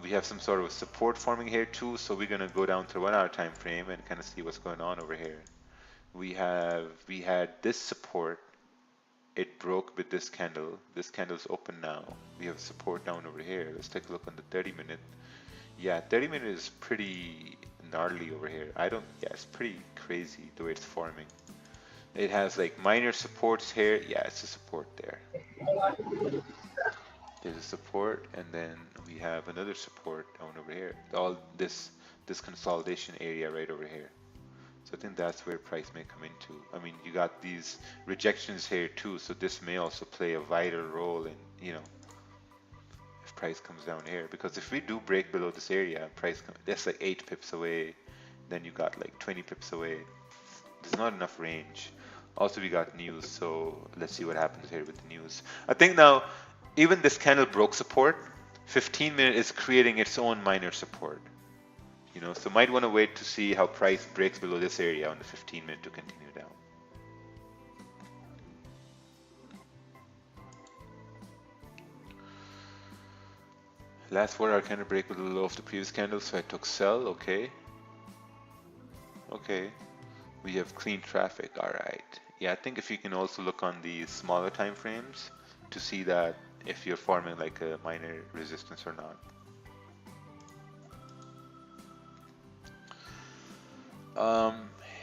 We have some sort of support forming here too, so we're gonna go down to the 1 hour time frame and kind of see what's going on over here. We had this support. It broke with this candle. This candle's open now. We have support down over here. Let's take a look on the 30-minute. Yeah, 30-minute is pretty gnarly over here. It's pretty crazy the way it's forming. It has minor supports here. Yeah, it's a support there. There's a support, and then we have another support down over here. All this consolidation area right over here. So I think that's where price may come into. I mean, you got these rejections here too, so this may also play a vital role in, if price comes down here. Because if we do break below this area, that's 8 pips away, then you got 20 pips away. There's not enough range. Also, we got news, so let's see what happens here with the news. I think now, even this candle broke support. 15-minute is creating its own minor support. So might want to wait to see how price breaks below this area on the 15-minute to continue down. Last 4 hour candle break with the low of the previous candle, so I took sell. Okay. Okay. We have clean traffic. All right. Yeah, I think if you can also look on the smaller time frames to see that if you're forming a minor resistance or not.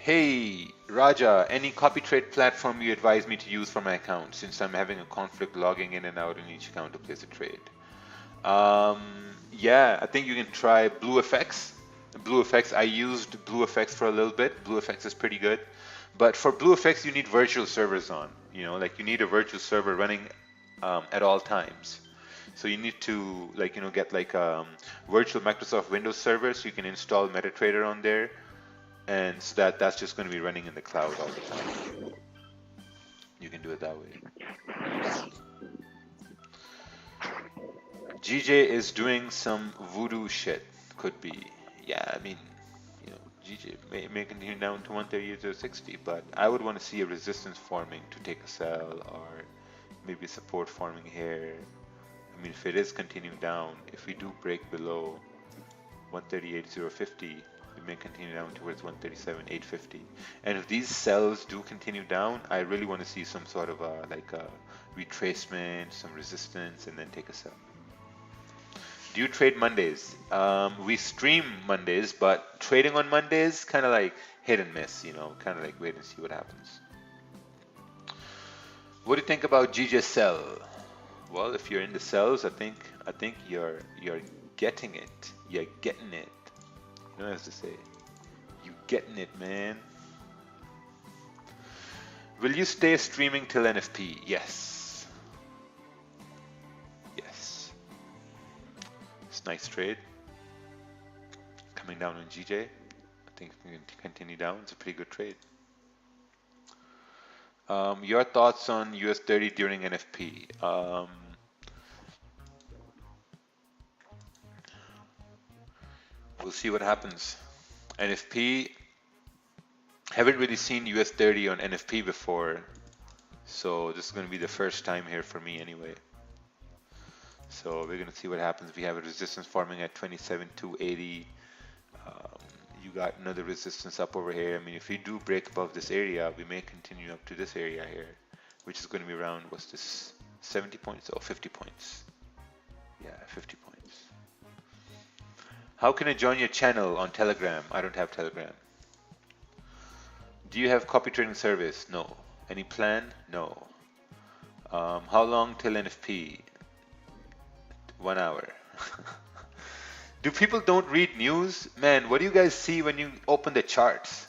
Hey Raja, any copy trade platform you advise me to use for my account since I'm having a conflict logging in and out in each account to place a trade? Yeah, I think you can try BlueFX. BlueFX, I used BlueFX for a little bit. BlueFX is pretty good, but for BlueFX you need virtual servers on. You need a virtual server running at all times. So you need to get virtual Microsoft Windows server so you can install MetaTrader on there. and so that's just going to be running in the cloud all the time. You can do it that way. GJ is doing some voodoo shit. Could be. Yeah, I mean, you know, GJ may continue down to 138 or 60, but I would want to see a resistance forming to take a sell, or maybe support forming here. I mean, if it is continuing down, if we do break below 138.050, we may continue down towards 137.850. And if these sells do continue down, I really want to see some sort of a retracement, some resistance, and then take a sell. Do you trade Mondays? We stream Mondays, but trading on Mondays kind of like hit and miss, you know, kind of like wait and see what happens. What do you think about GJ sell? Well, if you're in the cells, I think you're getting it. You're getting it. You know what I have to say? You getting it, man. Will you stay streaming till NFP? Yes. Yes. It's a nice trade. Coming down on GJ. I think we can continue down. It's a pretty good trade. Your thoughts on US 30 during NFP? We'll see what happens. NFP, haven't really seen US 30 on NFP before, so this is going to be the first time here for me anyway. So we're going to see what happens. We have a resistance forming at 27,280. You got another resistance up over here. I mean, if we do break above this area, we may continue up to this area here, which is going to be around, what's this, 70 points? Oh, 50 points. Yeah, 50 points. How can I join your channel on Telegram? I don't have Telegram. Do you have copy trading service? No. Any plan? No. How long till NFP? 1 hour. Do people don't read news? Man, what do you guys see when you open the charts?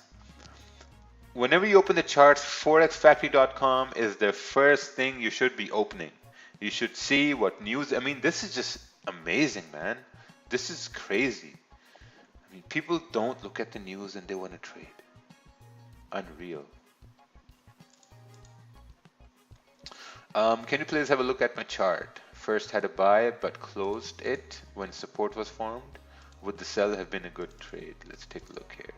Whenever you open the charts, forexfactory.com is the first thing you should be opening. You should see what news. I mean, this is just amazing, man. This is crazy. I mean, people don't look at the news and they want to trade. Unreal. Can you please have a look at my chart? First had a buy but closed it when support was formed. Would the sell have been a good trade? Let's take a look here.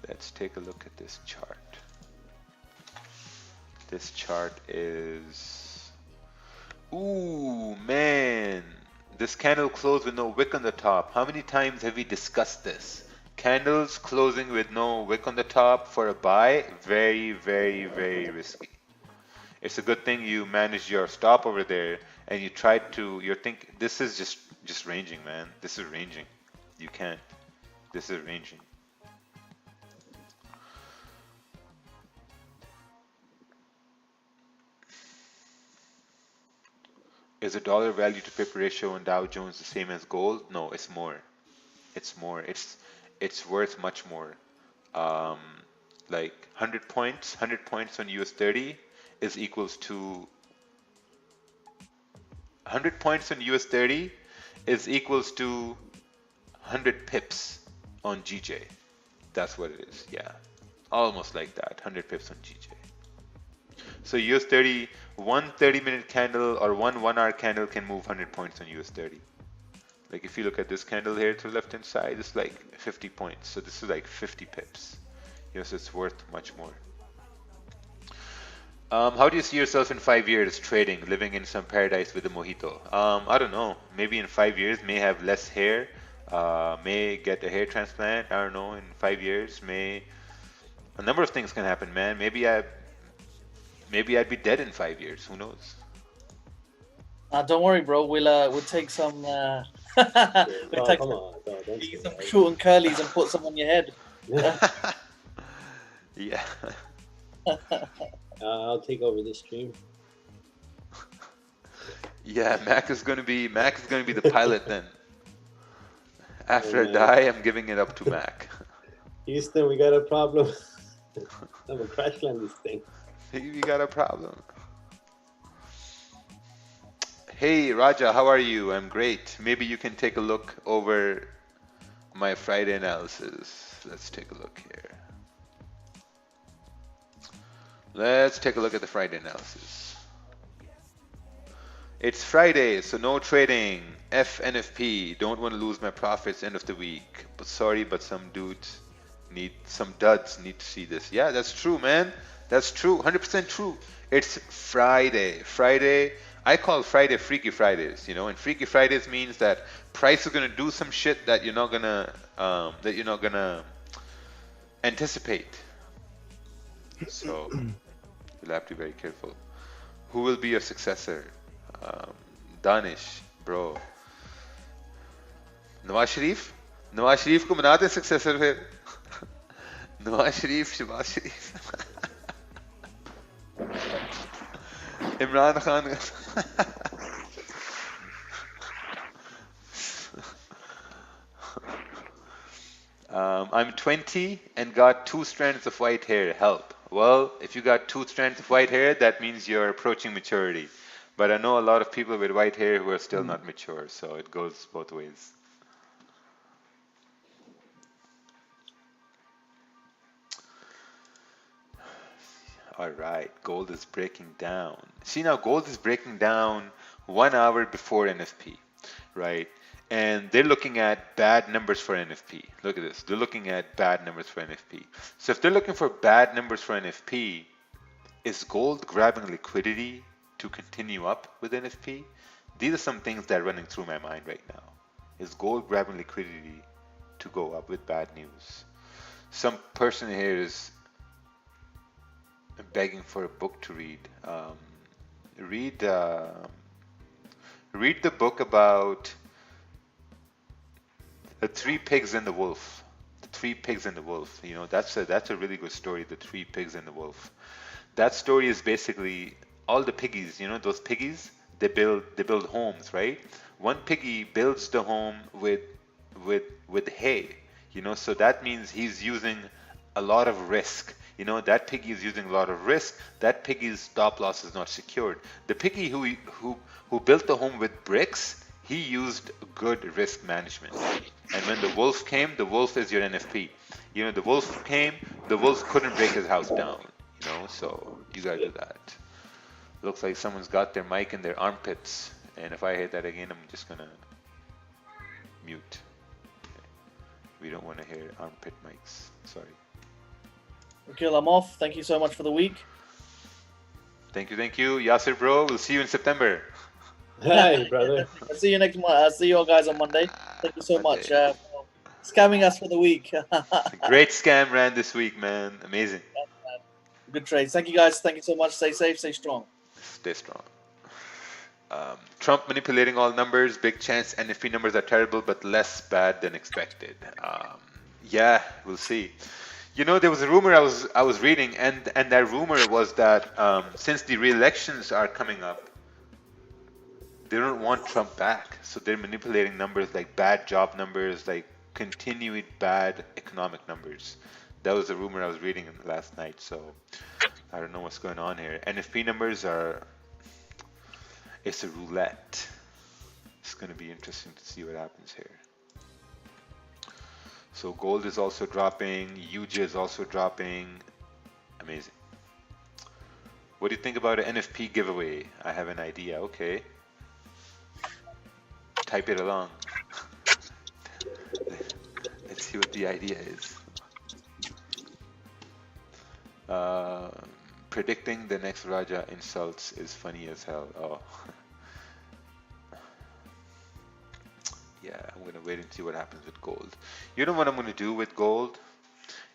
Let's take a look at this chart. This chart is... Ooh, man. This candle closed with no wick on the top. How many times have we discussed this? Candles closing with no wick on the top for a buy, very, very, very risky. It's a good thing you manage your stop over there and you try to, you're thinking, this is just ranging, man. This is ranging. You can't. This is ranging. Is the dollar value to paper ratio on Dow Jones the same as gold? No, it's more. It's more. It's worth much more. Like 100 points on US 30 is equals to 100 points on US 30 is equals to 100 pips on GJ. That's what it is. Yeah, almost like that. 100 pips on GJ. So US 30, one 30-minute candle or one 1-hour candle can move 100 points on US 30. Like if you look at this candle here to the left hand side, it's like 50 points. So this is like 50 pips. Yes, it's worth much more. How do you see yourself in 5 years trading, living in some paradise with a mojito? I don't know. Maybe in 5 years, may have less hair, may get a hair transplant. I don't know. In 5 years, a number of things can happen, man. Maybe I'd be dead in 5 years. Who knows? Don't worry, bro. We'll take some. We'll take Come on, don't some short and curlies and put some on your head. Yeah. I'll take over this stream. Yeah, Mac is gonna be the pilot then. After I die, I'm giving it up to Mac. Houston, we got a problem. I'm gonna crash land this thing. We got a problem. Hey Raja, how are you? I'm great. Maybe you can take a look over my Friday analysis. Let's take a look here. Let's take a look at the Friday analysis. It's Friday, so no trading. NFP. Don't want to lose my profits end of the week. But sorry, but some dudes some duds need to see this. Yeah, that's true, man. That's true. 100% true. It's Friday. Friday. I call Friday Freaky Fridays, you know, and Freaky Fridays means that price is gonna do some shit that you're not gonna anticipate. So you'll have to be very careful. Who will be your successor? Danish, bro. Nawaz Sharif को बना दे successor फिर नवाज शरीफ शहबाज शरीफ Imran Khan I'm 20 and got 2 strands of white hair. Help. Well, if you got 2 strands of white hair, that means you're approaching maturity. But I know a lot of people with white hair who are still not mature, so it goes both ways. All right, gold is breaking down. See now, gold is breaking down 1 hour before NFP, right? And they're looking at bad numbers for NFP. Look at this. They're looking at bad numbers for NFP. So if they're looking for bad numbers for NFP, is gold grabbing liquidity to continue up with NFP? These are some things that are running through my mind right now. Is gold grabbing liquidity to go up with bad news? Some person here is begging for a book to read. Read the book about the 3 pigs and the wolf. The 3 pigs and the wolf. You know, that's a really good story. The 3 pigs and the wolf. That story is basically all the piggies. You know, those piggies. They build homes, right? One piggy builds the home with hay. You know, so that means he's using a lot of risk. You know, that piggy is using a lot of risk. That piggy's stop loss is not secured. The piggy who built the home with bricks, he used good risk management. And when the wolf came, the wolf is your NFP. You know, the wolf came, the wolf couldn't break his house down. You know, so you gotta do that. Looks like someone's got their mic in their armpits. And if I hit that again, I'm just gonna mute. We don't want to hear armpit mics. Sorry. Rakeel, I'm off. Thank you so much for the week. Thank you. Yasir, bro. We'll see you in September. Hi, brother. I'll see you next month. I'll see you all guys on Monday. Thank you so much for scamming us for the week. Great scam ran this week, man. Amazing. Good trades. Thank you, guys. Thank you so much. Stay safe. Stay strong. Stay strong. Trump manipulating all numbers. Big chance NFP numbers are terrible, but less bad than expected. Yeah, we'll see. You know, there was a rumor I was reading, and that rumor was that since the re-elections are coming up, they don't want Trump back, so they're manipulating numbers like bad job numbers, like continued bad economic numbers. That was a rumor I was reading last night, so I don't know what's going on here. NFP numbers it's a roulette. It's going to be interesting to see what happens here. So gold is also dropping, UJ is also dropping. Amazing. What do you think about an NFP giveaway? I have an idea. Okay. Type it along. Let's see what the idea is. Predicting the next Raja insults is funny as hell. Oh. Yeah, I'm going to wait and see what happens with gold. You know what I'm going to do with gold?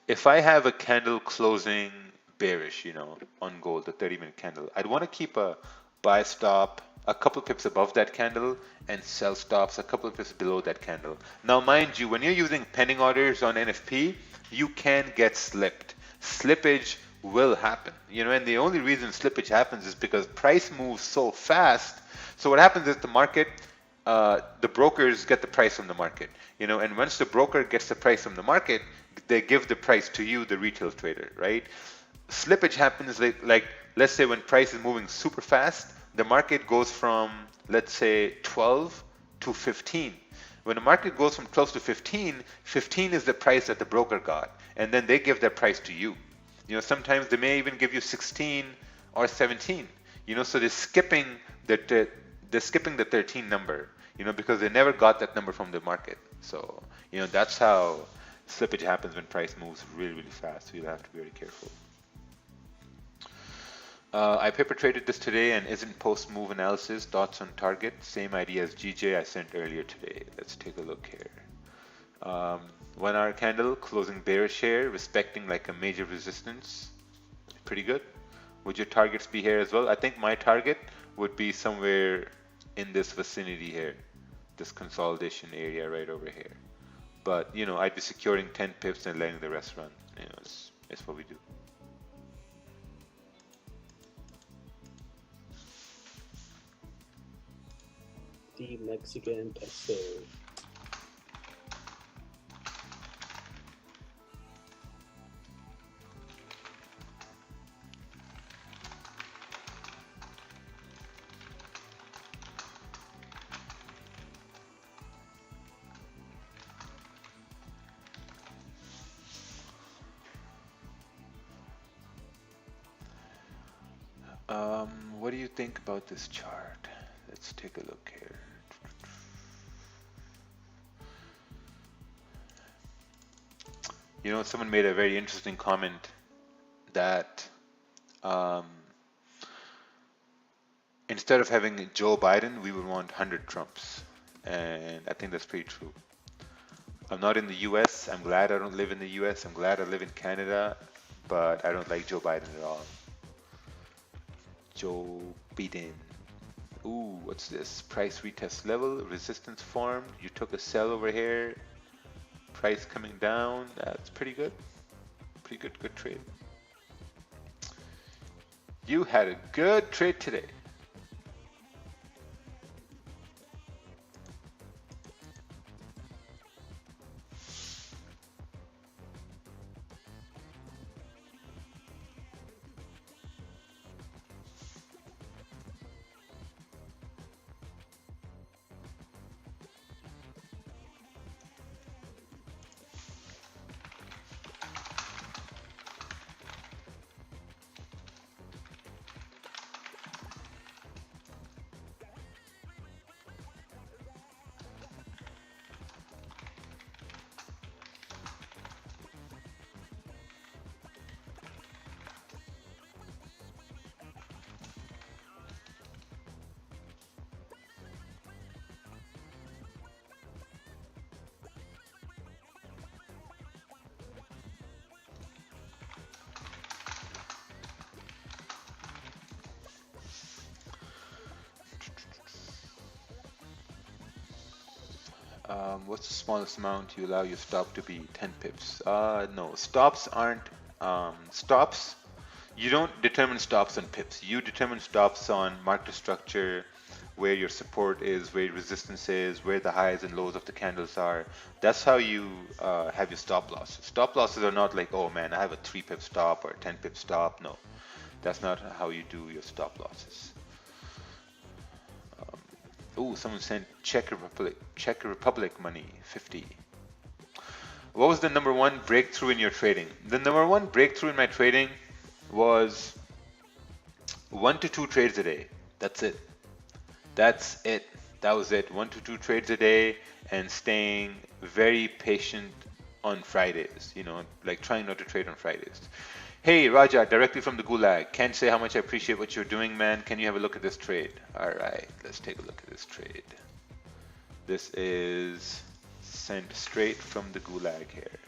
If I have a candle closing bearish, you know, on gold, a 30-minute candle, I'd want to keep a buy stop a couple pips above that candle and sell stops a couple of pips below that candle. Now, mind you, when you're using pending orders on NFP, you can get slipped. Slippage will happen, you know, and the only reason slippage happens is because price moves so fast. So what happens is the market, the brokers get the price from the market, you know, and once the broker gets the price from the market, they give the price to you, the retail trader, right? Slippage happens like let's say when price is moving super fast, the market goes from, let's say, 12 to 15. When the market goes from 12 to 15, 15 is the price that the broker got, and then they give that price to you. You know, sometimes they may even give you 16 or 17. You know, so they're skipping the 13 number. You know, because they never got that number from the market. So you know that's how slippage happens when price moves really, really fast. So you'll have to be very careful. I paper traded this today and isn't post move analysis. Thoughts on target? Same idea as GJ I sent earlier today. Let's take a look here. 1 hour candle closing bearish here, respecting like a major resistance. Pretty good. Would your targets be here as well? I think my target would be somewhere in this vicinity here, this consolidation area right over here. But you know, I'd be securing 10 pips and letting the rest run. You know, it's what we do. The Mexican peso. What do you think about this chart? Let's take a look here. You know, someone made a very interesting comment that instead of having Joe Biden, we would want 100 Trumps. And I think that's pretty true. I'm not in the US. I'm glad I don't live in the US. I'm glad I live in Canada, but I don't like Joe Biden at all. Joe Biden. Ooh, what's this? Price retest level, resistance formed. You took a sell over here. Price coming down. That's pretty good. Pretty good, good trade. You had a good trade today. What's the smallest amount you allow your stop to be? 10 pips. No, stops aren't stops. You don't determine stops on pips. You determine stops on market structure, where your support is, where your resistance is, where the highs and lows of the candles are. That's how you have your stop losses. Stop losses are not like, oh man, I have a 3 pip stop or a 10 pip stop. No, that's not how you do your stop losses. Oh, someone sent Czech Republic money, 50. What was the number one breakthrough in your trading? The number one breakthrough in my trading was 1 to 2 trades a day. That's it. That's it. That was it. 1 to 2 trades a day and staying very patient on Fridays. You know, like trying not to trade on Fridays. Hey, Raja, directly from the Gulag. Can't say how much I appreciate what you're doing, man. Can you have a look at this trade? All right, let's take a look at this trade. This is sent straight from the Gulag here.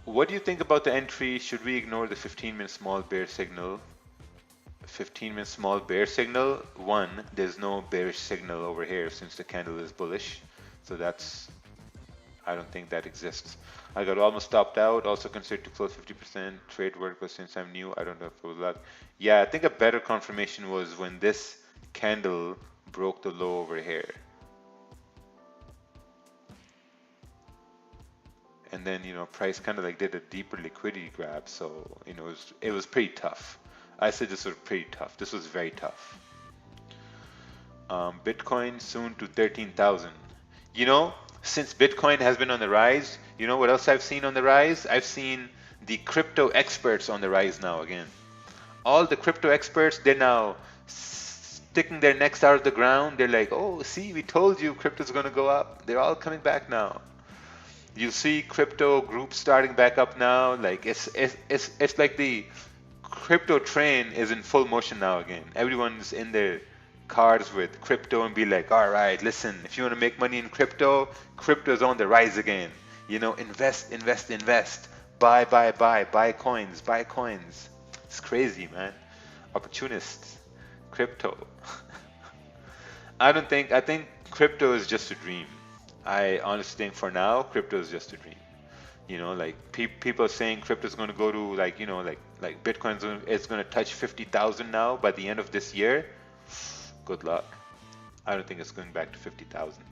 What do you think about the entry? Should we ignore the 15-minute small bear signal? 15-minute small bear signal. One, there's no bearish signal over here since the candle is bullish. So that's, I don't think that exists. I got almost stopped out, also considered to close 50%. Trade work was since I'm new. I don't know if it was luck. Yeah, I think a better confirmation was when this candle broke the low over here. And then, you know, price kind of like did a deeper liquidity grab. So, you know, it was pretty tough. I said this was pretty tough. This was very tough. Bitcoin soon to 13,000. You know, since Bitcoin has been on the rise, you know what else I've seen on the rise? I've seen the crypto experts on the rise now again. All the crypto experts, they're now sticking their necks out of the ground. They're like, oh, see, we told you crypto's going to go up. They're all coming back now. You see crypto groups starting back up now. Like it's like the crypto train is in full motion now again. Everyone's in their cars with crypto and be like, all right, listen, if you want to make money in crypto, crypto's on the rise again. You know, invest, invest, invest. Buy, buy, buy, buy coins, buy coins. It's crazy, man. Opportunists, crypto. I think crypto is just a dream. I honestly think for now, crypto is just a dream. You know, like people are saying crypto is going to go to like, you know, like Bitcoin is going to touch 50,000 now by the end of this year. Good luck. I don't think it's going back to 50,000.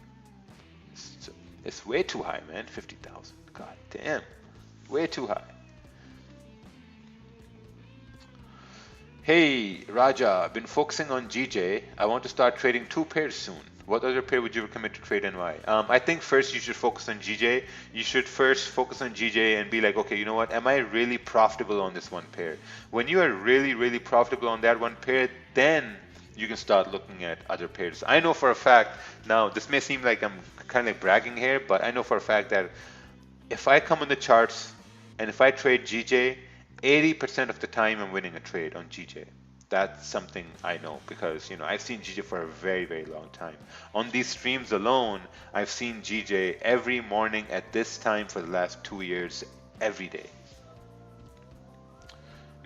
It's way too high, man. 50,000. God damn. Way too high. Hey, Raja, been focusing on GJ. I want to start trading 2 pairs soon. What other pair would you recommend to trade and why? I think first you should focus on GJ. You should first focus on GJ and be like, okay, you know what? Am I really profitable on this one pair? When you are really, really profitable on that one pair, then you can start looking at other pairs. I know for a fact, now this may seem like I'm kind of bragging here, but I know for a fact that if I come on the charts and if I trade GJ, 80% of the time I'm winning a trade on GJ. That's something I know because, you know, I've seen GJ for a very, very long time. On these streams alone, I've seen GJ every morning at this time for the last 2 years, every day.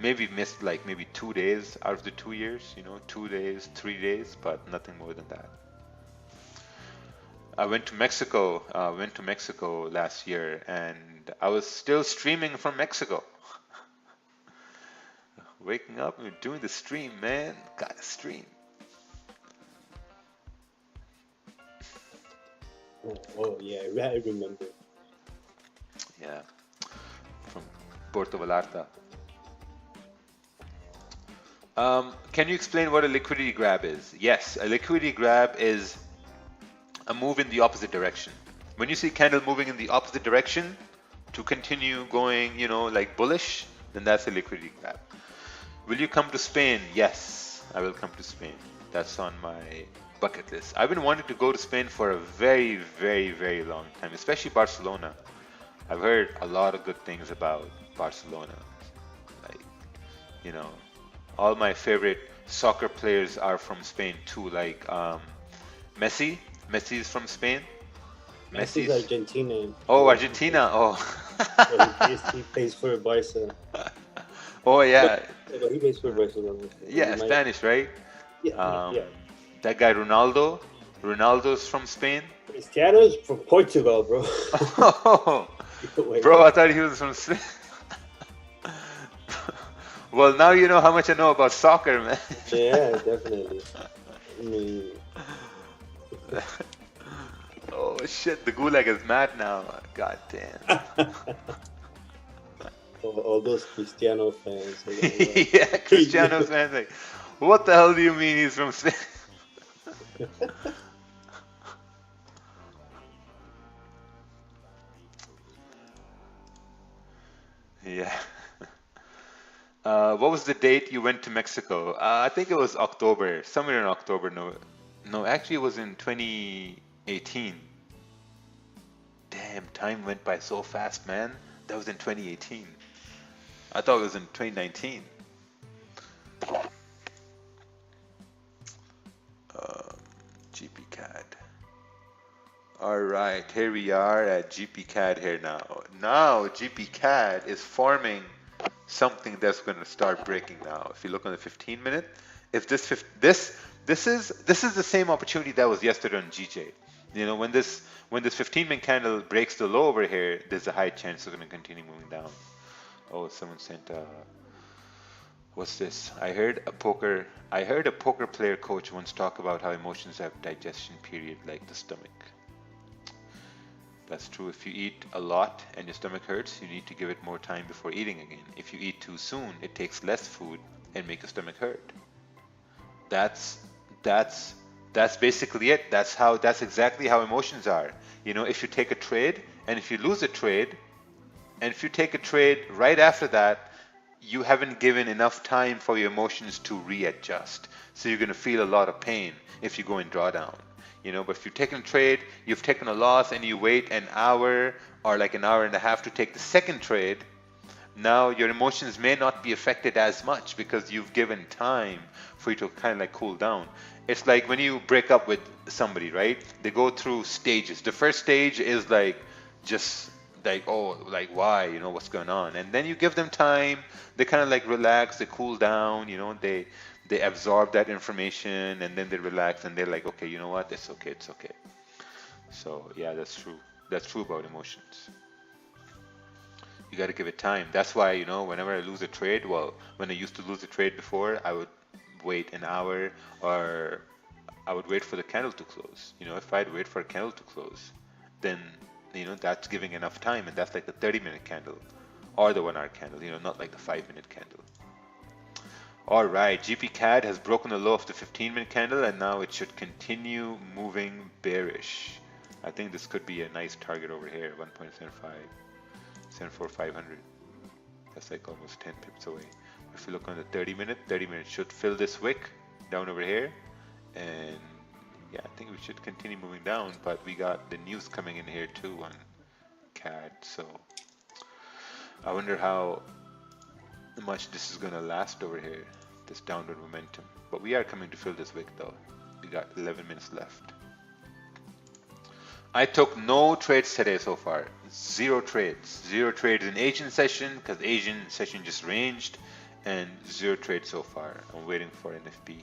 Maybe missed like maybe 2 days out of the 2 years, you know, 2 days, 3 days, but nothing more than that. I went to Mexico last year and I was still streaming from Mexico. Waking up and doing the stream, man. Gotta stream. Oh yeah, I remember. Yeah. From Puerto Vallarta. Can you explain what a liquidity grab is? Yes, a liquidity grab is a move in the opposite direction. When you see candle moving in the opposite direction to continue going, you know, like bullish, then that's a liquidity grab. Will you come to Spain? Yes, I will come to Spain. That's on my bucket list. I've been wanting to go to Spain for a very, very, very long time, especially Barcelona. I've heard a lot of good things about Barcelona. Like, you know, all my favorite soccer players are from Spain too, like Messi. Messi is from Spain. Messi's Argentina. Oh, Argentina. Oh. He plays for Barca. Oh yeah. But he plays for Barcelona. Yeah, Spanish, right? Yeah, yeah. That guy Ronaldo. Ronaldo's from Spain. Cristiano's from Portugal, bro. Oh, bro, I thought he was from Spain. Well, now you know how much I know about soccer, man. Yeah, definitely. I mean... Oh shit, the gulag is mad now. God damn. all those Cristiano fans. Yeah, Cristiano fans like, what the hell do you mean he's from Spain? Yeah. What was the date you went to Mexico? I think it was October, somewhere in October. No, actually it was in 2018. Damn, time went by so fast, man. That was in 2018. I thought it was in 2019. GPCAD. Alright, here we are at GPCAD here now. Now GPCAD is forming something that's going to start breaking now. If you look on the 15 minute, if this is the same opportunity that was yesterday on GJ. You know, when this 15-minute candle breaks the low over here, there's a high chance it's going to continue moving down. Oh, someone sent what's this? I heard a poker player coach once talk about how emotions have digestion period like the stomach. That's true. If you eat a lot and your stomach hurts, you need to give it more time before eating again. If you eat too soon, it takes less food and make your stomach hurt. That's That's basically it. That's exactly how emotions are. You know, if you take a trade and if you lose a trade, and if you take a trade right after that, you haven't given enough time for your emotions to readjust. So you're going to feel a lot of pain if you go in drawdown. You know, but if you've taken a trade, you've taken a loss, and you wait an hour or like an hour and a half to take the second trade, now your emotions may not be affected as much because you've given time for you to kind of like cool down. It's like when you break up with somebody, right? They go through stages. The first stage is like just like, oh, like why, you know, what's going on? And then you give them time, they kind of like relax, they cool down, you know, they absorb that information, and then they relax, and they're like, okay, you know what, it's okay, it's okay. So yeah, that's true. That's true about emotions. You got to give it time. That's why, you know, whenever I lose a trade, well, when I used to lose a trade before, I would wait an hour, or I would wait for the candle to close. You know, if I'd wait for a candle to close, then, you know, that's giving enough time, and that's like the 30-minute candle or the 1 hour candle, you know, not like the 5-minute candle. All right, GP has broken the low of the 15-minute candle, and now it should continue moving bearish. I think this could be a nice target over here, 1.75. 74500. That's like almost 10 pips away. If you look on the 30-minute, 30-minute should fill this wick down over here, and yeah, I think we should continue moving down, but we got the news coming in here too on CAD, so I wonder how much this is gonna last over here, this downward momentum. But we are coming to fill this wick though. We got 11 minutes left. I took no trades today so far. Zero trades. Zero trades in Asian session because Asian session just ranged, and zero trades so far. I'm waiting for NFP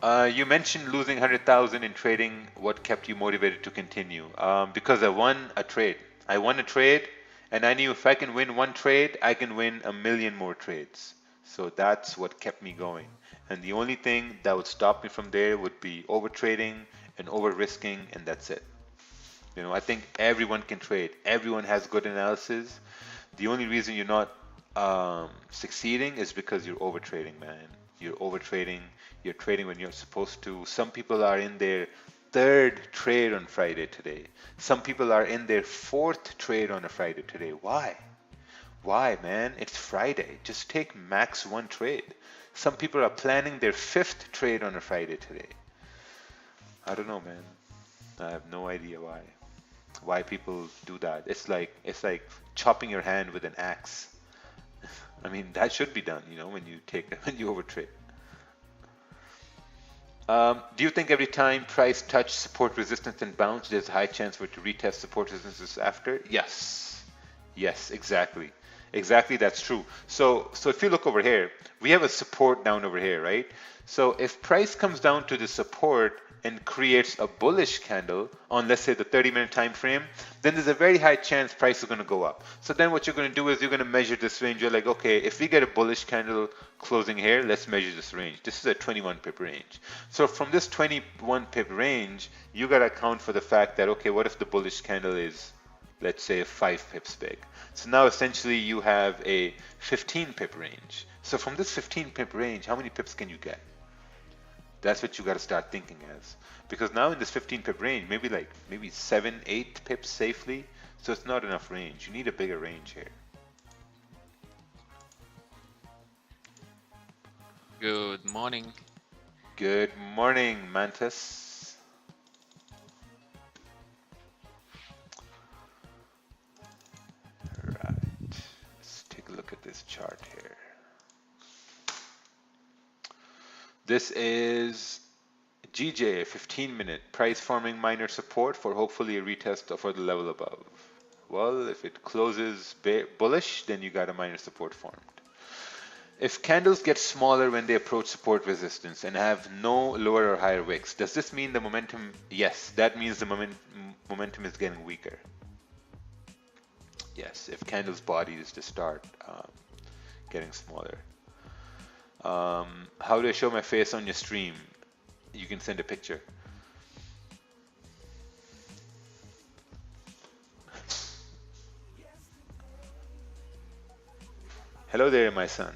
here. You mentioned losing 100,000 in trading. What kept you motivated to continue? Because I won a trade. I won a trade, and I knew if I can win one trade, I can win a million more trades. So that's what kept me going. And the only thing that would stop me from there would be over trading and over risking, and that's it. You know, I think everyone can trade. Everyone has good analysis. The only reason you're not succeeding is because you're over trading, man. You're over trading. You're trading when you're supposed to. Some people are in their third trade on Friday today. Some people are in their fourth trade on a Friday today. Why? Why, man? It's Friday. Just take max one trade. Some people are planning their fifth trade on a Friday today. I don't know, man. I have no idea why people do that. It's like chopping your hand with an axe. I mean, that should be done, you know, when you overtrade. Do you think every time price touch support resistance and bounce, there's a high chance for it to retest support resistances after? Yes. Yes, exactly. Exactly, that's true. So if you look over here, we have a support down over here, right? So if price comes down to the support and creates a bullish candle on, let's say, the 30-minute time frame, then there's a very high chance price is going to go up. So then what you're going to do is you're going to measure this range. You're like, okay, if we get a bullish candle closing here, let's measure this range. This is a 21 pip range. So from this 21 pip range, you got to account for the fact that, okay, what if the bullish candle is, let's say, 5 pips big? So now essentially you have a 15 pip range. So from this 15 pip range, how many pips can you get? That's what you got to start thinking as. Because now in this 15 pip range, maybe 7, 8 pips safely. So it's not enough range. You need a bigger range here. Good morning. Good morning, Mantis. Right. Let's take a look at this chart here. This is GJ, 15-minute price forming minor support for hopefully a retest for the level above. Well, if it closes bullish, then you got a minor support formed. If candles get smaller when they approach support resistance and have no lower or higher wicks, does this mean the momentum? Yes, that means the momentum is getting weaker. Yes, if candles' bodies just start getting smaller. How do I show my face on your stream? You can send a picture. Hello there, my son.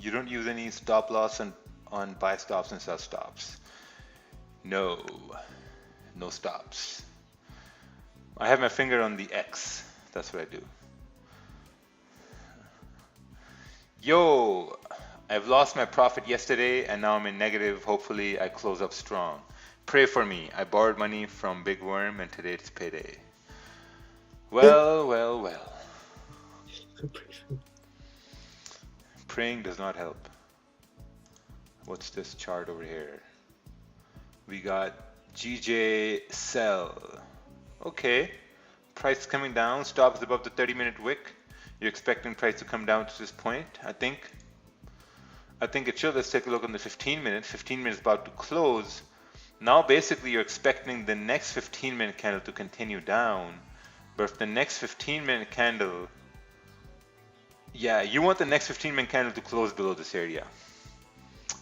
You don't use any stop loss on buy stops and sell stops. No, no stops. I have my finger on the X. That's what I do. Yo, I've lost my profit yesterday and now I'm in negative. Hopefully I close up strong. Pray for me. I borrowed money from Big Worm and today it's payday. Well, well, well. Praying does not help. What's this chart over here? We got GJ sell. Okay. Price coming down. Stops above the 30-minute wick. You're expecting price to come down to this point, I think. I think it should. Let's take a look on the 15 minute. 15 minutes about to close. Now basically you're expecting the next 15-minute candle to continue down. But if the next 15-minute candle, yeah, you want the next 15-minute candle to close below this area.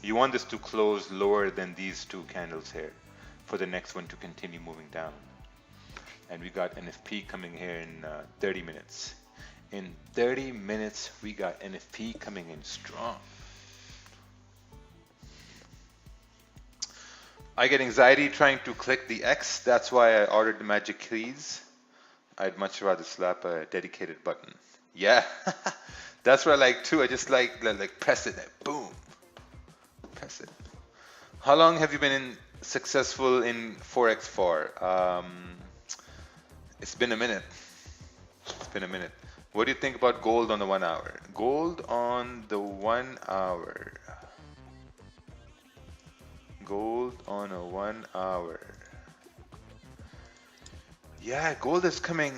You want this to close lower than these two candles here for the next one to continue moving down. And we got NFP coming here in 30 minutes. In 30 minutes, we got NFP coming in strong. I get anxiety trying to click the X. That's why I ordered the magic keys. I'd much rather slap a dedicated button. Yeah, that's what I like too. I just like press it, boom, press it. How long have you been successful in Forex for? It's been a minute. It's been a minute. What do you think about gold on the 1 hour? Gold on the 1 hour. Gold on a 1 hour. Yeah, gold is coming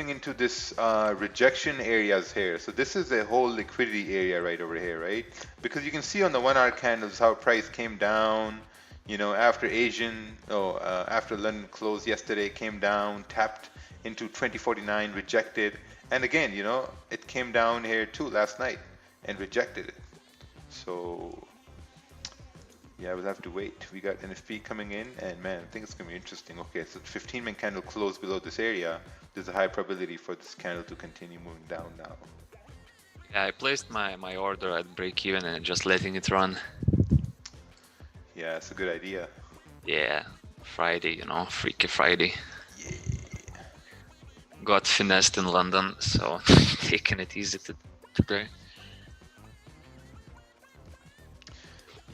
into this rejection areas here. So this is a whole liquidity area right over here, right? Because you can see on the 1 hour candles how price came down, you know, after after London closed yesterday, came down, tapped into 2049, rejected, and again, you know, it came down here too last night and rejected it. So yeah, we'll have to wait. We got NFP coming in, and man, I think it's gonna be interesting. Okay, so 15-minute candle closed below this area. There's a high probability for this candle to continue moving down now. Yeah, I placed my order at break even and just letting it run. Yeah, it's a good idea. Yeah, Friday, you know, Freaky Friday. Yeah. Got finessed in London, so taking it easy today.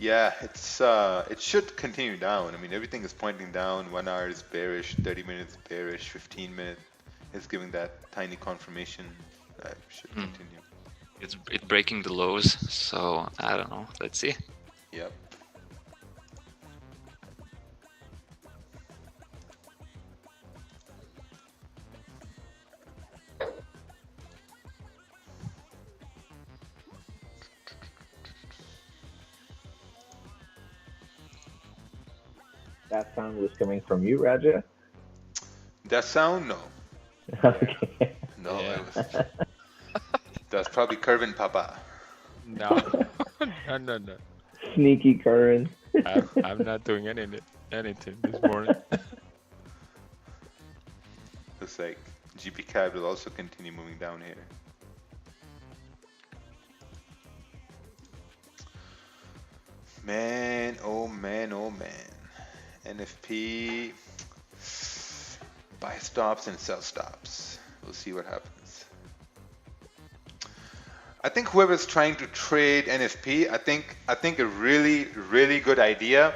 Yeah, it should continue down. I mean, everything is pointing down. 1 hour is bearish, 30 minutes bearish, 15 minutes is giving that tiny confirmation that should continue. It's breaking the lows, so I don't know. Let's see. Yep. That sound was coming from you, Raja? That sound? No. Okay. No, Yeah. it was, that's probably Kervin Papa. No, no. Sneaky Curran. I'm not doing anything this morning. Looks like GP CAD will also continue moving down here. Man, oh man, oh man. NFP, buy stops and sell stops. We'll see what happens. I think whoever's trying to trade NFP, I think a really good idea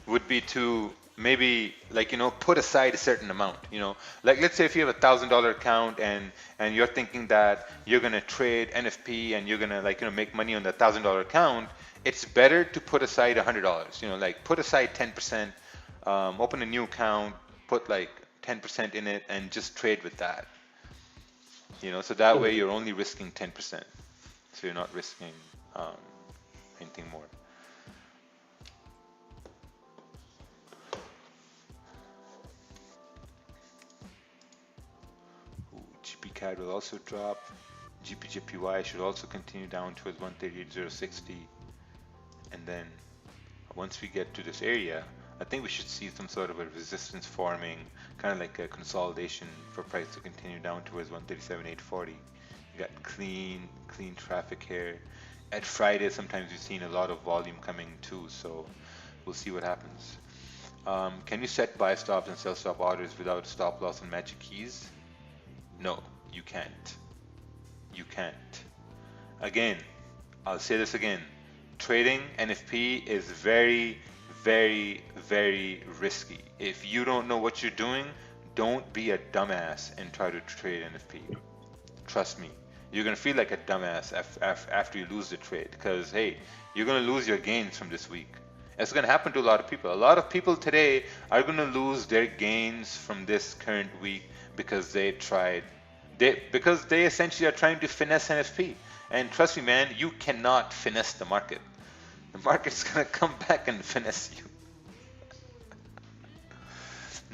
would be to maybe, like, you know, put aside a certain amount, you know, like let's say if you have $1,000 account and you're thinking that you're gonna trade NFP and you're gonna, like, you know, make money on the $1,000 account, it's better to put aside $100, you know, like put aside 10%, open a new account, put like 10% in it and just trade with that, you know, so that way you're only risking 10%, so you're not risking anything more. GP CAD will also drop. GPJPY should also continue down towards 138.060, and then once we get to this area, I think we should see some sort of a resistance forming, kind of like a consolidation for price to continue down towards 137.840. You got clean traffic here. At Friday, sometimes you've seen a lot of volume coming too, so we'll see what happens. Can you set buy stops and sell stop orders without stop loss and magic keys? No, you can't. You can't. Again, I'll say this again. Trading NFP is very risky. If you don't know what you're doing, don't be a dumbass and try to trade NFP. Trust me, you're gonna feel like a dumbass after you lose the trade, because hey, you're gonna lose your gains from this week. It's gonna happen to a lot of people. A lot of people today are gonna lose their gains from this current week because they essentially are trying to finesse NFP. And trust me, man, you cannot finesse the market. The market's gonna come back and finesse you.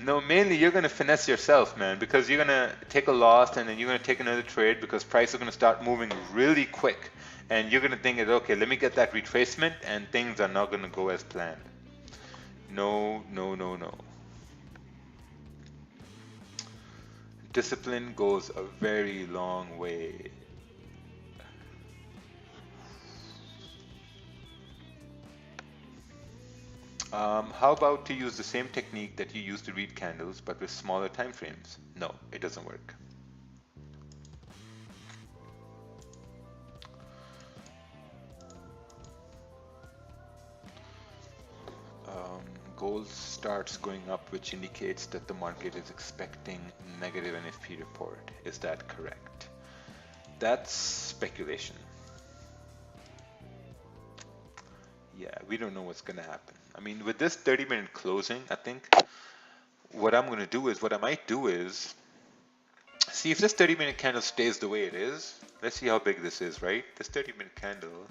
No, mainly you're gonna finesse yourself, man, because you're gonna take a loss and then you're gonna take another trade because price is gonna start moving really quick, and you're gonna think that okay, let me get that retracement, and things are not gonna go as planned. No, no, no, no. Discipline goes a very long way. How about to use the same technique that you use to read candles, but with smaller time frames? No, it doesn't work. Gold starts going up, which indicates that the market is expecting negative NFP report. Is that correct? That's speculation. Yeah, we don't know what's going to happen. I mean, with this 30-minute closing, I think what I might do is, see if this 30-minute candle stays the way it is. Let's see how big this is, right? This 30-minute candle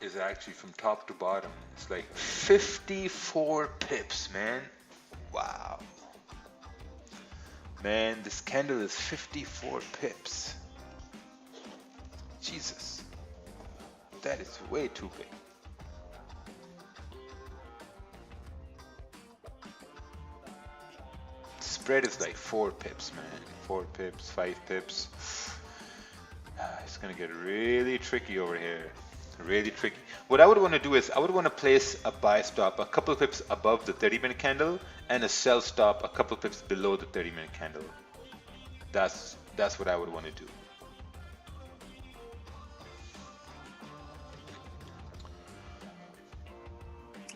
is actually from top to bottom. It's like 54 pips, man. Wow. Man, this candle is 54 pips. Jesus. That is way too big. Spread is like 4 pips, man. 4 pips, 5 pips. It's gonna get really tricky over here. Really tricky. What I would want to do is I would want to place a buy stop a couple of pips above the 30-minute candle and a sell stop a couple of pips below the 30-minute candle. That's what I would want to do.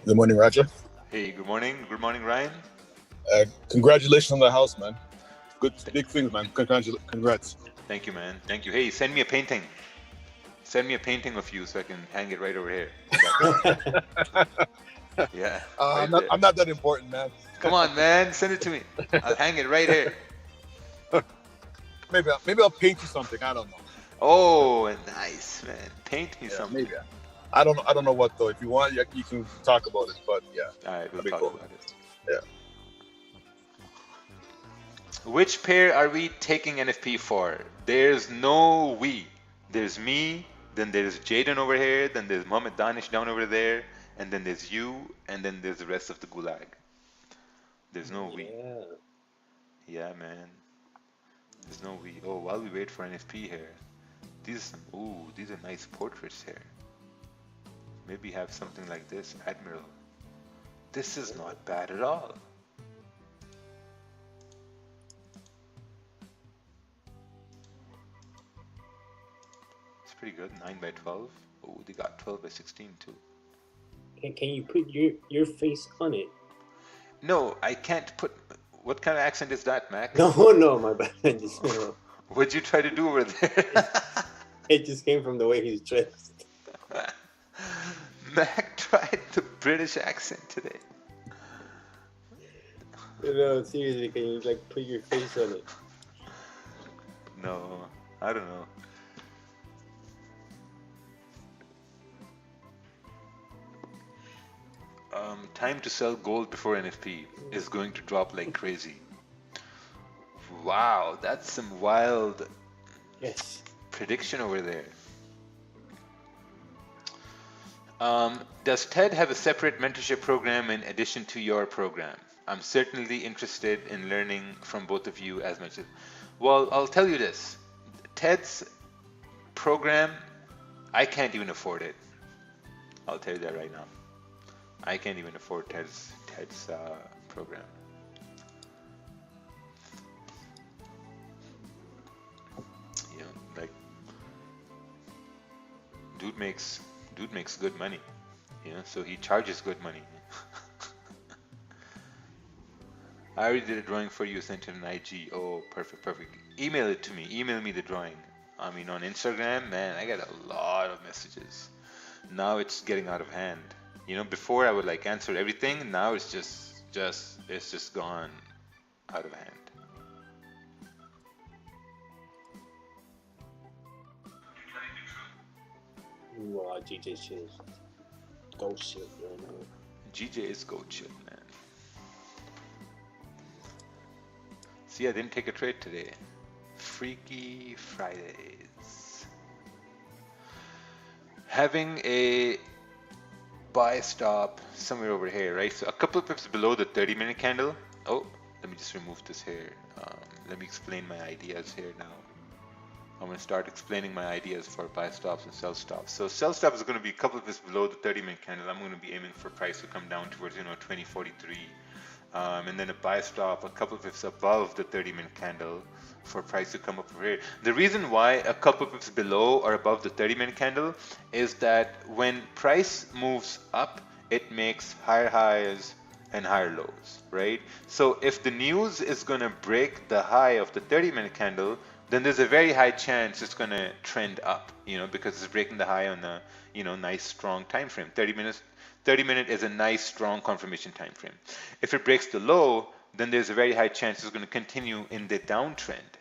Good morning, Roger. Hey, good morning. Good morning, Ryan. Congratulations on the house, man. Good, big things, man. Congrats. Thank you, man. Thank you. Hey, send me a painting. Send me a painting of you so I can hang it right over here. Yeah. Right I'm not that important, man. Come on, man. Send it to me. I'll hang it right here. Maybe I'll paint you something. I don't know. Oh, nice, man. Paint me something. Maybe. I don't know what though. If you want, you can talk about it. But yeah. All right, we'll talk about it. Yeah. Which pair are we taking NFP for? There's no we. There's me. Then there's Jaden over here, then there's Mohammed Danish down over there, and then there's you, and then there's the rest of the gulag. There's no we. Yeah, man. There's no we. Oh, while we wait for NFP here, these are nice portraits here. Maybe have something like this, Admiral. This is not bad at all. Pretty good. 9 by 12. Oh, they got 12 by 16 too. Can you put your face on it? No, I can't put. What kind of accent is that, Mac? No, my bad. What'd you try to do over there? It just came from the way he's dressed. Mac tried the British accent today. No, seriously, can you like put your face on it? No, I don't know. Time to sell gold before NFP is going to drop like crazy. Wow, that's some wild prediction over there. Does TED have a separate mentorship program in addition to your program? I'm certainly interested in learning from both of you as much as... Well, I'll tell you this. TED's program, I can't even afford it. I'll tell you that right now. I can't even afford TED's program. You know, like dude makes good money, you know, so he charges good money. I already did a drawing for you, sent it an IG. Oh, perfect. Email it to me. Email me the drawing. I mean, on Instagram, man, I get a lot of messages. Now it's getting out of hand. You know, before I would like answer everything. Now it's just gone out of hand. Wow, GJ shit. Go shit right now. GJ is goat shit, man. See, I didn't take a trade today. Freaky Fridays. Having a buy stop somewhere over here, right? So a couple of pips below the 30-minute candle. Oh, let me just remove this here. Let me explain my ideas here now. I'm going to start explaining my ideas for buy stops and sell stops. So sell stop is going to be a couple of pips below the 30-minute candle. I'm going to be aiming for price to come down towards 2043. And then a buy stop a couple of pips above the 30-minute candle for price to come up over here. The reason why a couple of pips below or above the 30-minute candle is that when price moves up, it makes higher highs and higher lows, right? So if the news is going to break the high of the 30-minute candle, then there's a very high chance it's going to trend up, because it's breaking the high on a, nice strong time frame. 30-minute is a nice strong confirmation time frame. If it breaks the low, then there's a very high chance it's going to continue in the downtrend,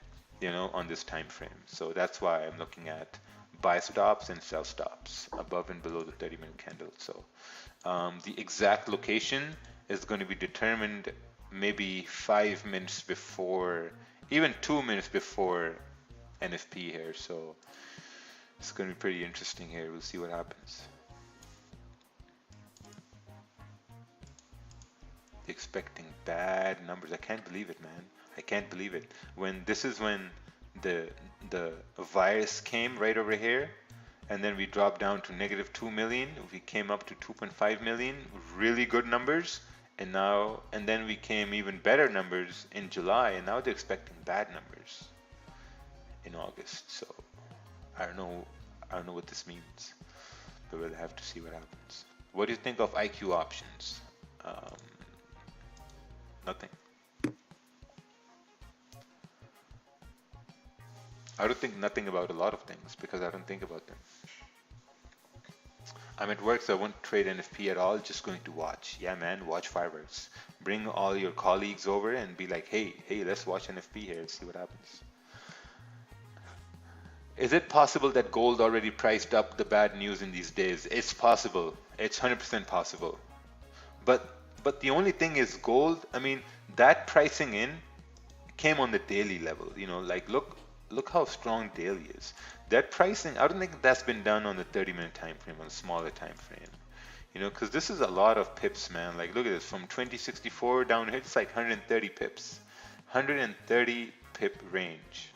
on this time frame. So that's why I'm looking at buy stops and sell stops above and below the 30-minute candle. So the exact location is going to be determined maybe 5 minutes before, even 2 minutes before NFP here. So it's going to be pretty interesting here. We'll see what happens. Expecting bad numbers. I can't believe it, man. I can't believe it. When the virus came right over here, and then we dropped down to -2 million. We came up to 2.5 million. Really good numbers. And then we came even better numbers in July, and now they're expecting bad numbers in August. So I don't know what this means, but we'll have to see what happens. What do you think of IQ options? Nothing. I don't think nothing about a lot of things because I don't think about them. I'm at work, so I won't trade NFP at all, just going to watch. Yeah, man, watch fireworks. Bring all your colleagues over and be like, hey, let's watch NFP here and see what happens. Is it possible that gold already priced up the bad news in these days? It's possible. It's 100% possible. But the only thing is gold, I mean, that pricing in came on the daily level. Like look how strong daily is. That pricing, I don't think that's been done on the 30-minute time frame, on a smaller time frame. Because this is a lot of pips, man. Like look at this, from 2064 down here, it's like 130 pips. 130 pip range.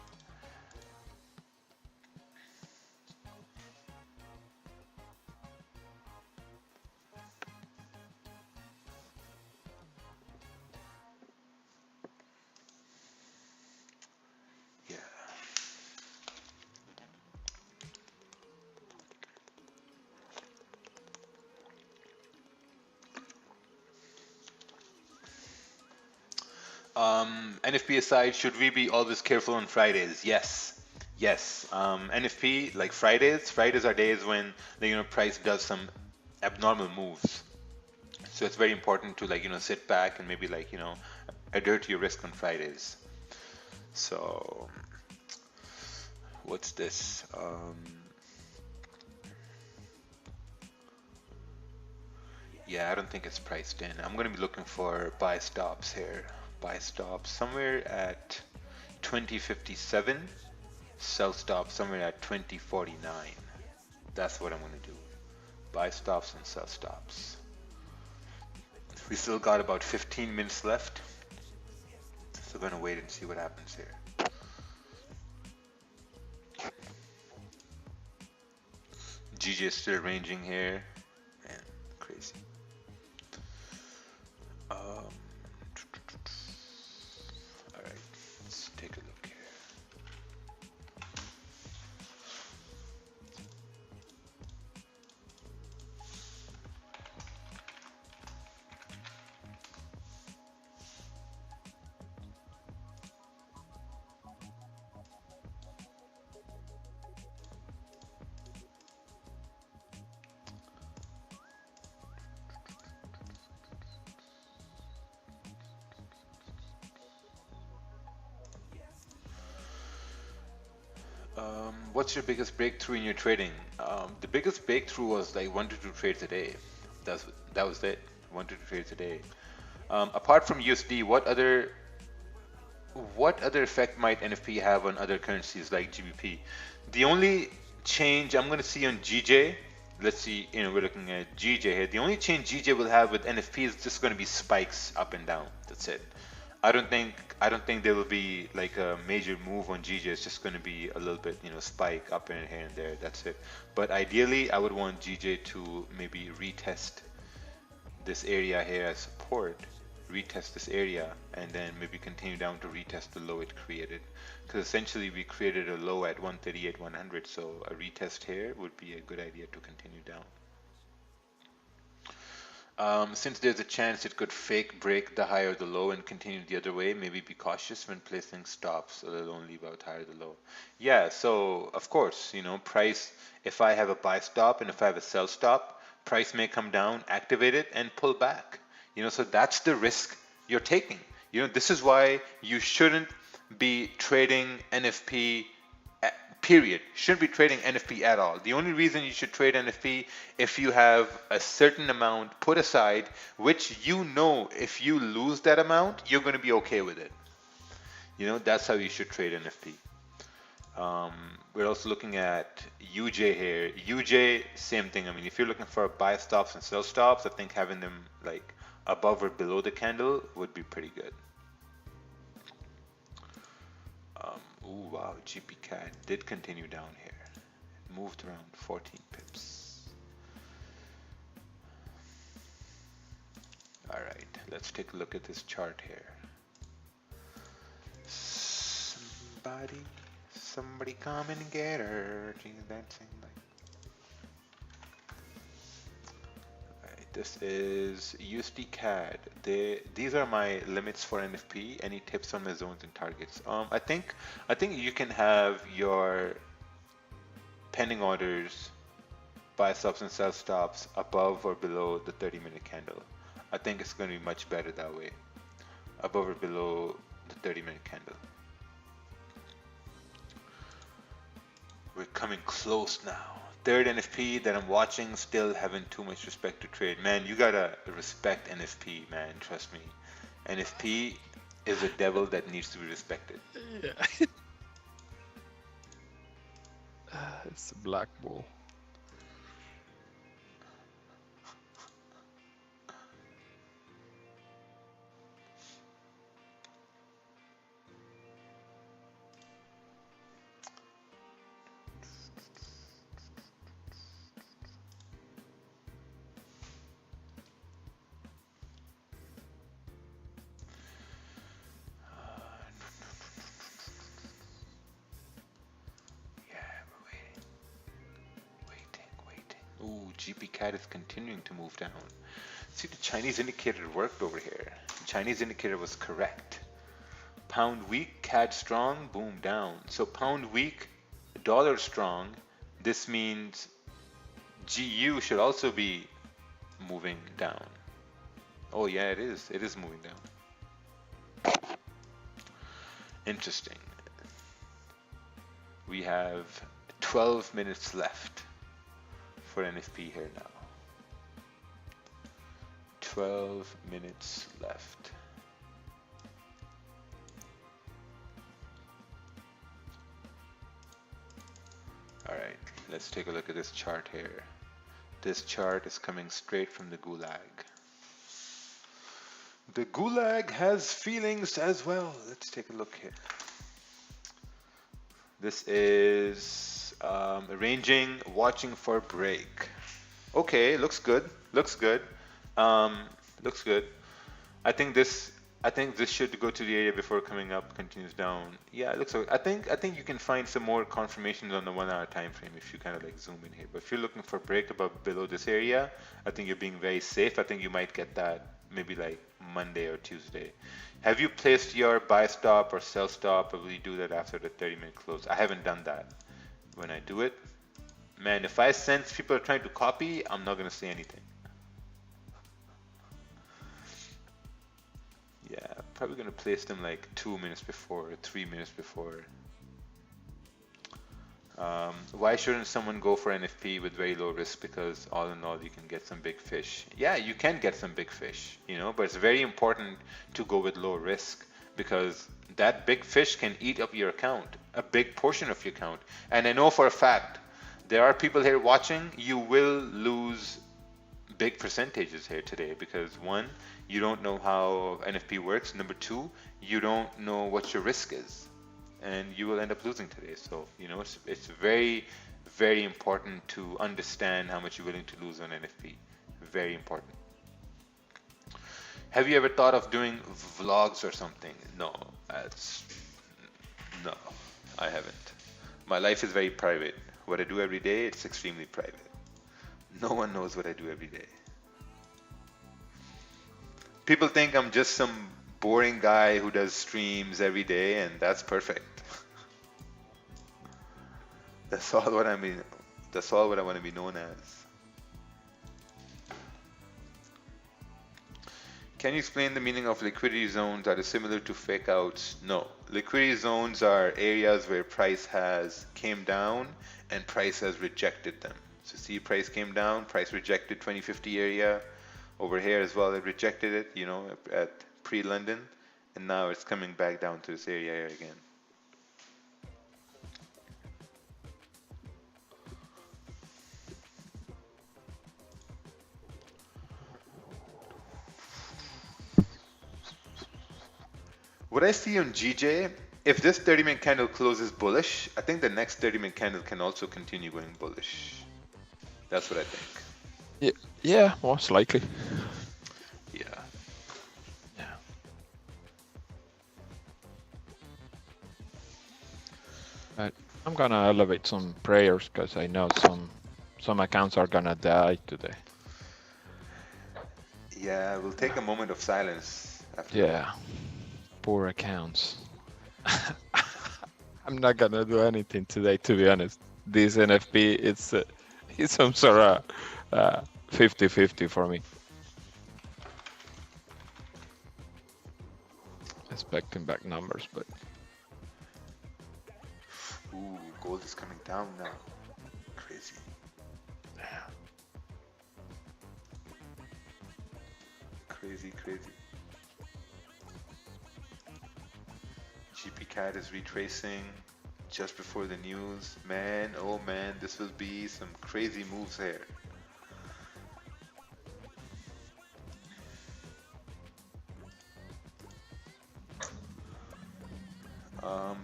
NFP aside, should we be always careful on Fridays? Yes. NFP, like Fridays are days when the price does some abnormal moves. So it's very important to sit back and maybe adhere to your risk on Fridays. So what's this? Yeah, I don't think it's priced in. I'm going to be looking for buy stops here. Buy stops somewhere at 2057. Sell stops somewhere at 2049. That's what I'm going to do. Buy stops and sell stops. We still got about 15 minutes left. So we're going to wait and see what happens here. GJ is still ranging here. Man, crazy. Alright, let's take a look here. What's your biggest breakthrough in your trading? The biggest breakthrough was like 1 to 2 trades a day. That was it. 1 to 2 trades a day. Apart from USD, what other effect might NFP have on other currencies like GBP? The only change I'm going to see on GJ, let's see, we're looking at GJ here. The only change GJ will have with NFP is just going to be spikes up and down. That's it. I don't think there will be like a major move on GJ. It's just going to be a little bit, spike up and here and there. That's it. But ideally, I would want GJ to maybe retest this area here as support, retest this area, and then maybe continue down to retest the low it created. Because essentially we created a low at 138.100, so a retest here would be a good idea to continue down. Since there's a chance it could fake break the high or the low and continue the other way, maybe be cautious when placing stops, so they'll only leave out higher the low. Yeah, so of course, price, if I have a buy stop and if I have a sell stop, price may come down, activate it, and pull back. So that's the risk you're taking. This is why you shouldn't be trading NFP, period. Shouldn't be trading NFP at all. The only reason you should trade NFP if you have a certain amount put aside, which if you lose that amount, you're going to be okay with it. That's how you should trade NFP. We're also looking at UJ here. UJ, same thing. I mean, if you're looking for buy stops and sell stops, I think having them like above or below the candle would be pretty good. Ooh, wow, GPCAD did continue down here. It moved around 14 pips. All right, let's take a look at this chart here. Somebody come and get her. She's dancing like. Alright, this is USD CAD. These are my limits for NFP. Any tips on my zones and targets? I think you can have your pending orders, buy stops and sell stops above or below the 30-minute candle. I think it's going to be much better that way. Above or below the 30-minute candle. We're coming close now. Third NFP that I'm watching, still having too much respect to trade. Man, you gotta respect NFP, man. Trust me. NFP is a devil that needs to be respected. Yeah. It's a black bull. GPCAD is continuing to move down. See, the Chinese indicator worked over here. The Chinese indicator was correct. Pound weak, CAD strong, boom, down. So pound weak, dollar strong. This means GU should also be moving down. Oh yeah, it is. It is moving down. Interesting. We have 12 minutes left for NFP here now. 12 minutes left. All right, let's take a look at this chart here. This chart is coming straight from the Gulag. The Gulag has feelings as well. Let's take a look here. This is arranging, watching for break. Okay, looks good. Looks good. Looks good. I think this should go to the area before coming up, continues down. Yeah, it looks like, I think you can find some more confirmations on the 1 hour time frame if you kind of like zoom in here. But if you're looking for break above below this area, I think you're being very safe. I think you might get that maybe like Monday or Tuesday. Have you placed your buy stop or sell stop, or will you do that after the 30-minute close? I haven't done that. When I do it, man, if I sense people are trying to copy, I'm not gonna say anything. Yeah, probably gonna place them like 2 minutes before, 3 minutes before. Why shouldn't someone go for NFP with very low risk? Because all in all, you can get some big fish. Yeah, you can get some big fish, you know, but it's very important to go with low risk because that big fish can eat up your account, a big portion of your account. And I know for a fact, there are people here watching, you will lose big percentages here today because one, you don't know how NFP works. Number two, you don't know what your risk is. And you will end up losing today. So, you know, it's very, very important to understand how much you're willing to lose on NFP. Very important. Have you ever thought of doing vlogs or something? No, no, I haven't. My life is very private. What I do every day, it's extremely private. No one knows what I do every day. People think I'm just some boring guy who does streams every day, and that's perfect. That's all what I mean. That's all what I want to be known as. Can you explain the meaning of liquidity zones? Are they similar to fake outs? No. Liquidity zones are areas where price has came down and price has rejected them. So see, price came down, price rejected 2050 area. Over here as well, it rejected it, you know, at pre-London. And now it's coming back down to this area here again. What I see on GJ, if this 30-minute candle closes bullish, I think the next 30-minute candle can also continue going bullish. That's what I think. Yeah, most likely. Yeah. I'm gonna elevate some prayers because I know some accounts are gonna die today. Yeah, we'll take a moment of silence after Yeah, poor accounts. I'm not gonna do anything today, to be honest. This NFP, it's some sort of 50-50 for me. Expecting back numbers, but Ooh, gold is coming down now. Crazy. Crazy, crazy. GP CAD is retracing just before the news. Man, oh man, this will be some crazy moves here.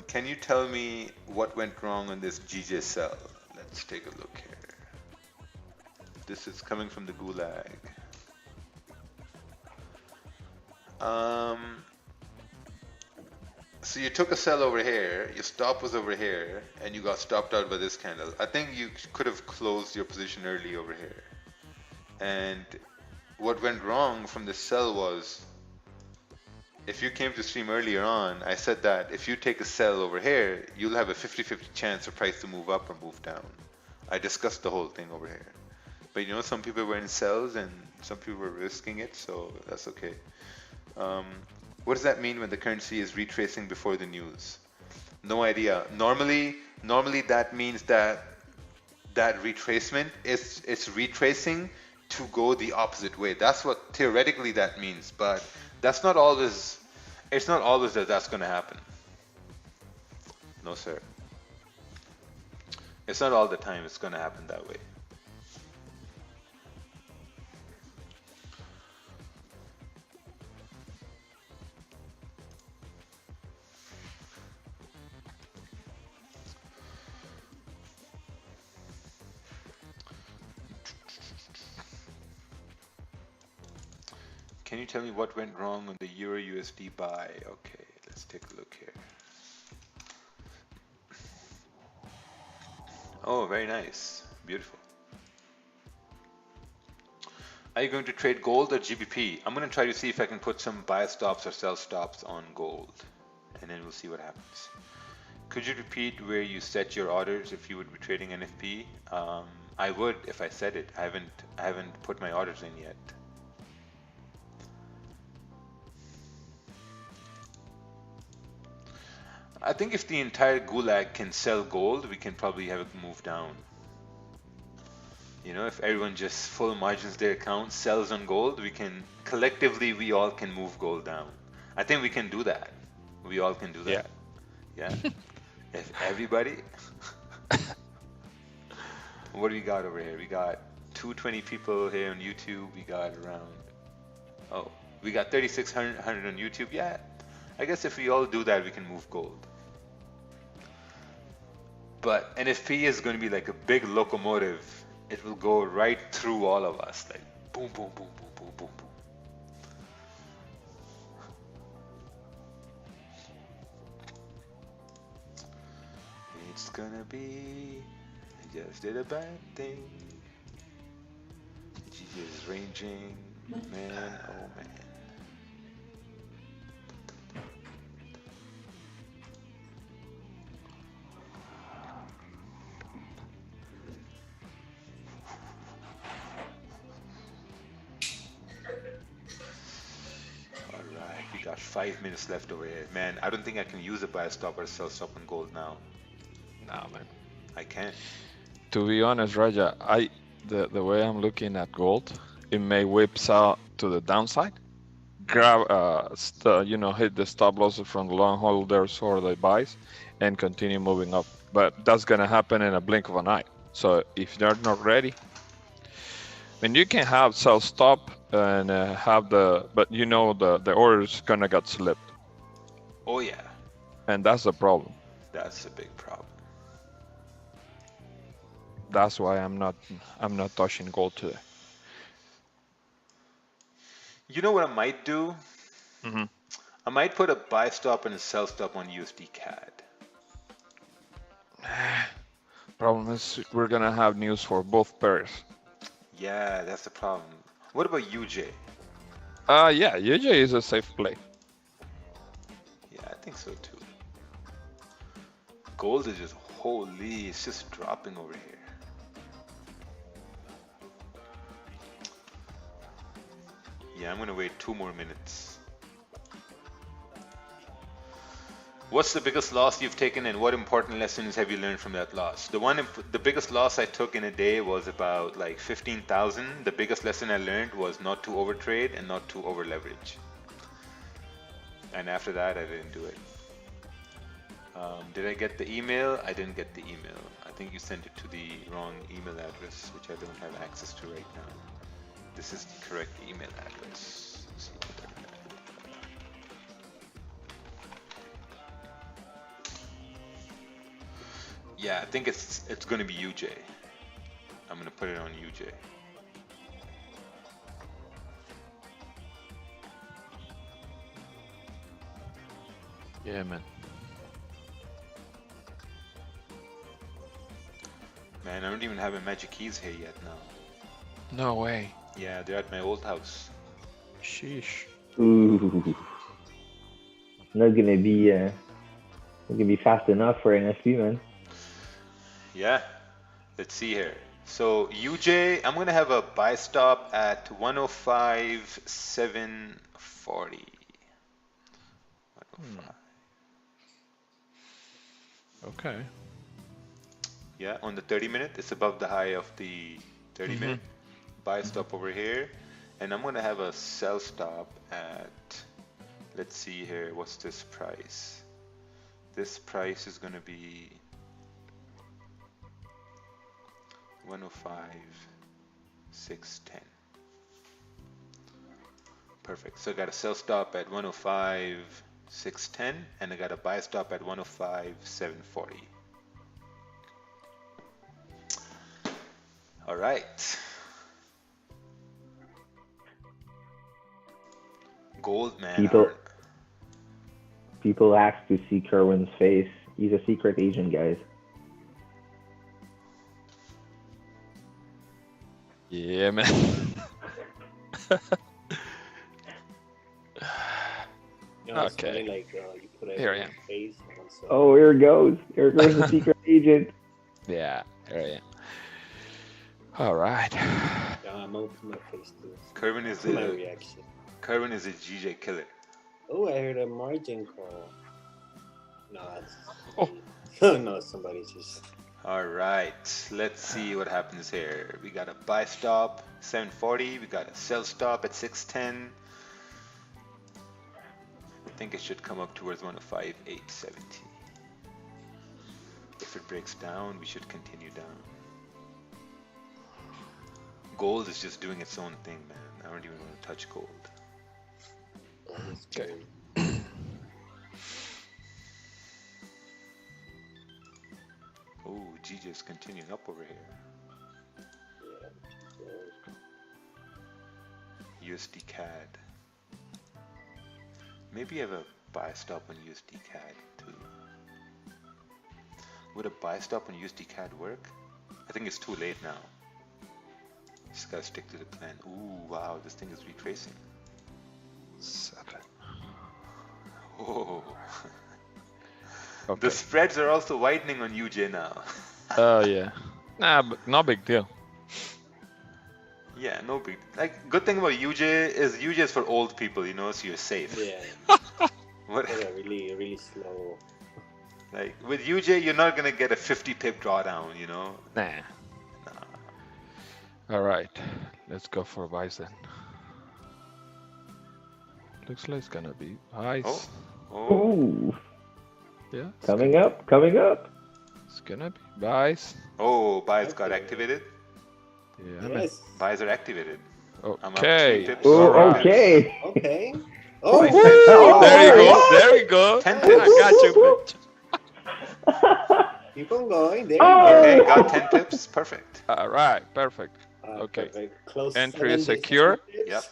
Can you tell me what went wrong on this GJ cell? Let's take a look here. This is coming from the Gulag. So you took a sell over here, your stop was over here, and you got stopped out by this candle. I think you could have closed your position early over here. And what went wrong from this sell was, if you came to stream earlier on, I said that if you take a sell over here, you'll have a 50-50 chance of price to move up or move down. I discussed the whole thing over here. But you know, some people were in sells and some people were risking it, so that's okay. What does that mean when the currency is retracing before the news? No idea. Normally that means that retracement is retracing to go the opposite way. That's what theoretically that means, but that's not always. It's not always that that's going to happen. No, sir. It's not all the time it's going to happen that way. Can you tell me what went wrong on the Euro USD buy? Okay, let's take a look here. Oh, very nice. Beautiful. Are you going to trade gold or GBP? I'm going to try to see if I can put some buy stops or sell stops on gold, and then we'll see what happens. Could you repeat where you set your orders if you would be trading NFP? I would if I said it. I haven't put my orders in yet. I think if the entire gulag can sell gold, we can probably have it move down. You know, if everyone just full margins their account, sells on gold, we can collectively, we all can move gold down. I think we can do that. We all can do that. Yeah. If everybody. What do we got over here? We got 220 people here on YouTube. We got around, oh, we got 3,600 on YouTube. Yeah, I guess if we all do that, we can move gold. But NFP is going to be like a big locomotive. It will go right through all of us, like boom, boom, boom, boom, boom, boom, boom. It's gonna be, I just did a bad thing. GG is ranging, man, oh man. Alright, we got 5 minutes left over here. Man, I don't think I can use a buy stop or a sell stop on gold now. Nah, man. I can't. To be honest, Raja, the way I'm looking at gold, it may whips out to the downside, grab hit the stop losses from the long holders or the buys, and continue moving up. But that's gonna happen in a blink of an eye. So if they're not ready, I mean, you can have sell stop and have but the order's gonna get slipped, Oh yeah, and that's the problem. that's a big problem. That's why I'm not touching gold today. You know what I might do? Mm-hmm. I might put a buy stop and a sell stop on USD CAD. Problem is we're gonna have news for both pairs. Yeah, that's the problem. What about UJ? Yeah, UJ is a safe play. Yeah, I think so too. Gold is just, holy, it's just dropping over here. Yeah, I'm gonna wait 2 more minutes. What's the biggest loss you've taken and what important lessons have you learned from that loss? The biggest loss I took in a day was about like 15,000. The biggest lesson I learned was not to overtrade and not to over leverage. And after that, I didn't do it. Did I get the email? I didn't get the email. I think you sent it to the wrong email address, which I don't have access to right now. This is the correct email address. Let's see. Yeah, I think it's going to be UJ. I'm going to put it on UJ. Yeah, man. Man, I don't even have a magic keys here yet now. No way. Yeah, they're at my old house. Sheesh. Ooh. Not gonna be fast enough for NFP, man. Yeah, let's see here. So UJ, I'm gonna have a buy stop at 105.740. 105. Okay. Yeah, on the 30 minute, it's above the high of the 30 minute. Buy stop over here, and I'm gonna have a sell stop at, let's see here, what's this price? This price is gonna be 105.610. Perfect. So I got a sell stop at 105.610, and I got a buy stop at 105.740. All right. Gold, man. People ask to see Kerwin's face. He's a secret agent, guys. Yeah, man. Okay. Like, you put Here I am. face Oh, here it goes. Here goes the secret agent. Yeah, here I am. All right. Yeah, I'm open my face too. Kerwin is My a reaction. Kerwin is a GJ killer. Oh, I heard a margin call. No, that's. Oh. No, somebody's just. All right, let's see what happens here. We got a buy stop 740. We got a sell stop at 610. I think it should come up towards 105.870. If it breaks down, we should continue down. Gold is just doing its own thing, man. I don't even want to touch gold. Okay. Oh, GJ's continuing up over here. USD CAD. Maybe I have a buy stop on USD CAD too. Would a buy stop on USD CAD work? I think it's too late now. Just gotta stick to the plan. Ooh, wow, this thing is retracing. 7. Oh. Okay. The spreads are also widening on UJ now. Oh yeah. Nah, but no big deal. Yeah, no big. Like, good thing about UJ is for old people, you know, so you're safe. Yeah. What? Yeah, really slow. Like with UJ, you're not gonna get a 50 pip drawdown, you know. Nah. All right, let's go for buys then. Looks like it's gonna be buys. Oh. Ooh, Yeah. coming up, coming up. It's gonna be buys. Oh, buys got activated. Yeah. Man. Yes. Buys are activated. I'm up Okay. 3 pips. Oh, Alright. okay. Okay. Oh, Oh, Oh, There you go. yeah. There you go. 10 I pips. got you, bitch. keep on going. There Oh. Okay, you go. got 10 pips. Perfect. All right. Perfect. Okay. Perfect. Close Entry 7 is days secure. Yep.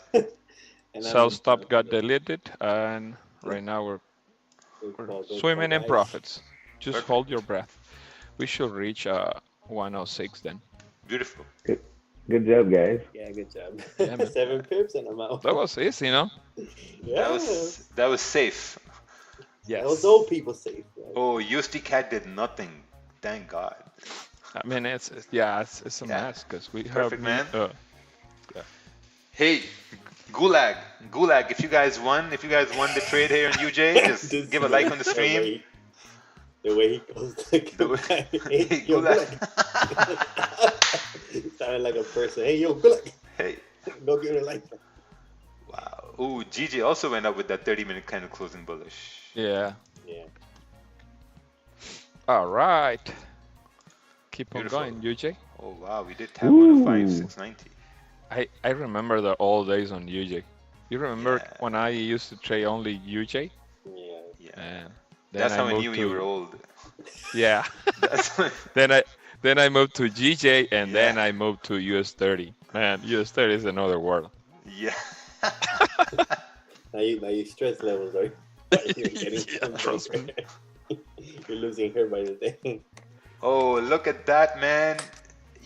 And Sell stop got deleted, and right now we're swimming in profits. Just Perfect. hold your breath. We should reach 106 then. Beautiful. Good job, guys. Yeah, good job. Yeah, man. 7 pips and I'm out. That was easy, no? Yeah. That was safe. Yes. That was old people safe. Right? Oh, USD CAD did nothing. Thank God. I mean, it's a mess because we Perfect, have man. Hey, Gulag, if you guys won the trade here on UJ, just give a like on the stream. The way he goes hey, yo, Gulag. Sounded like a person. Hey, yo, Gulag. Hey. Go give it a like. Wow. Ooh, GJ also went up with that 30-minute kind of closing bullish. Yeah. Yeah. All right. Keep Beautiful. on going, UJ. Oh wow, we did tap on a 5,690. I remember the old days on UJ. You remember Yeah. when I used to trade only UJ? Yeah. Yeah. And That's how I moved knew to, you were old. Yeah. That's when, then I moved to GJ, and Yeah. then I moved to US30. Man, US30 is another world. yeah. Now you stress levels are you're getting Yeah, trust me. You're losing hair by the day. Oh, look at that, man.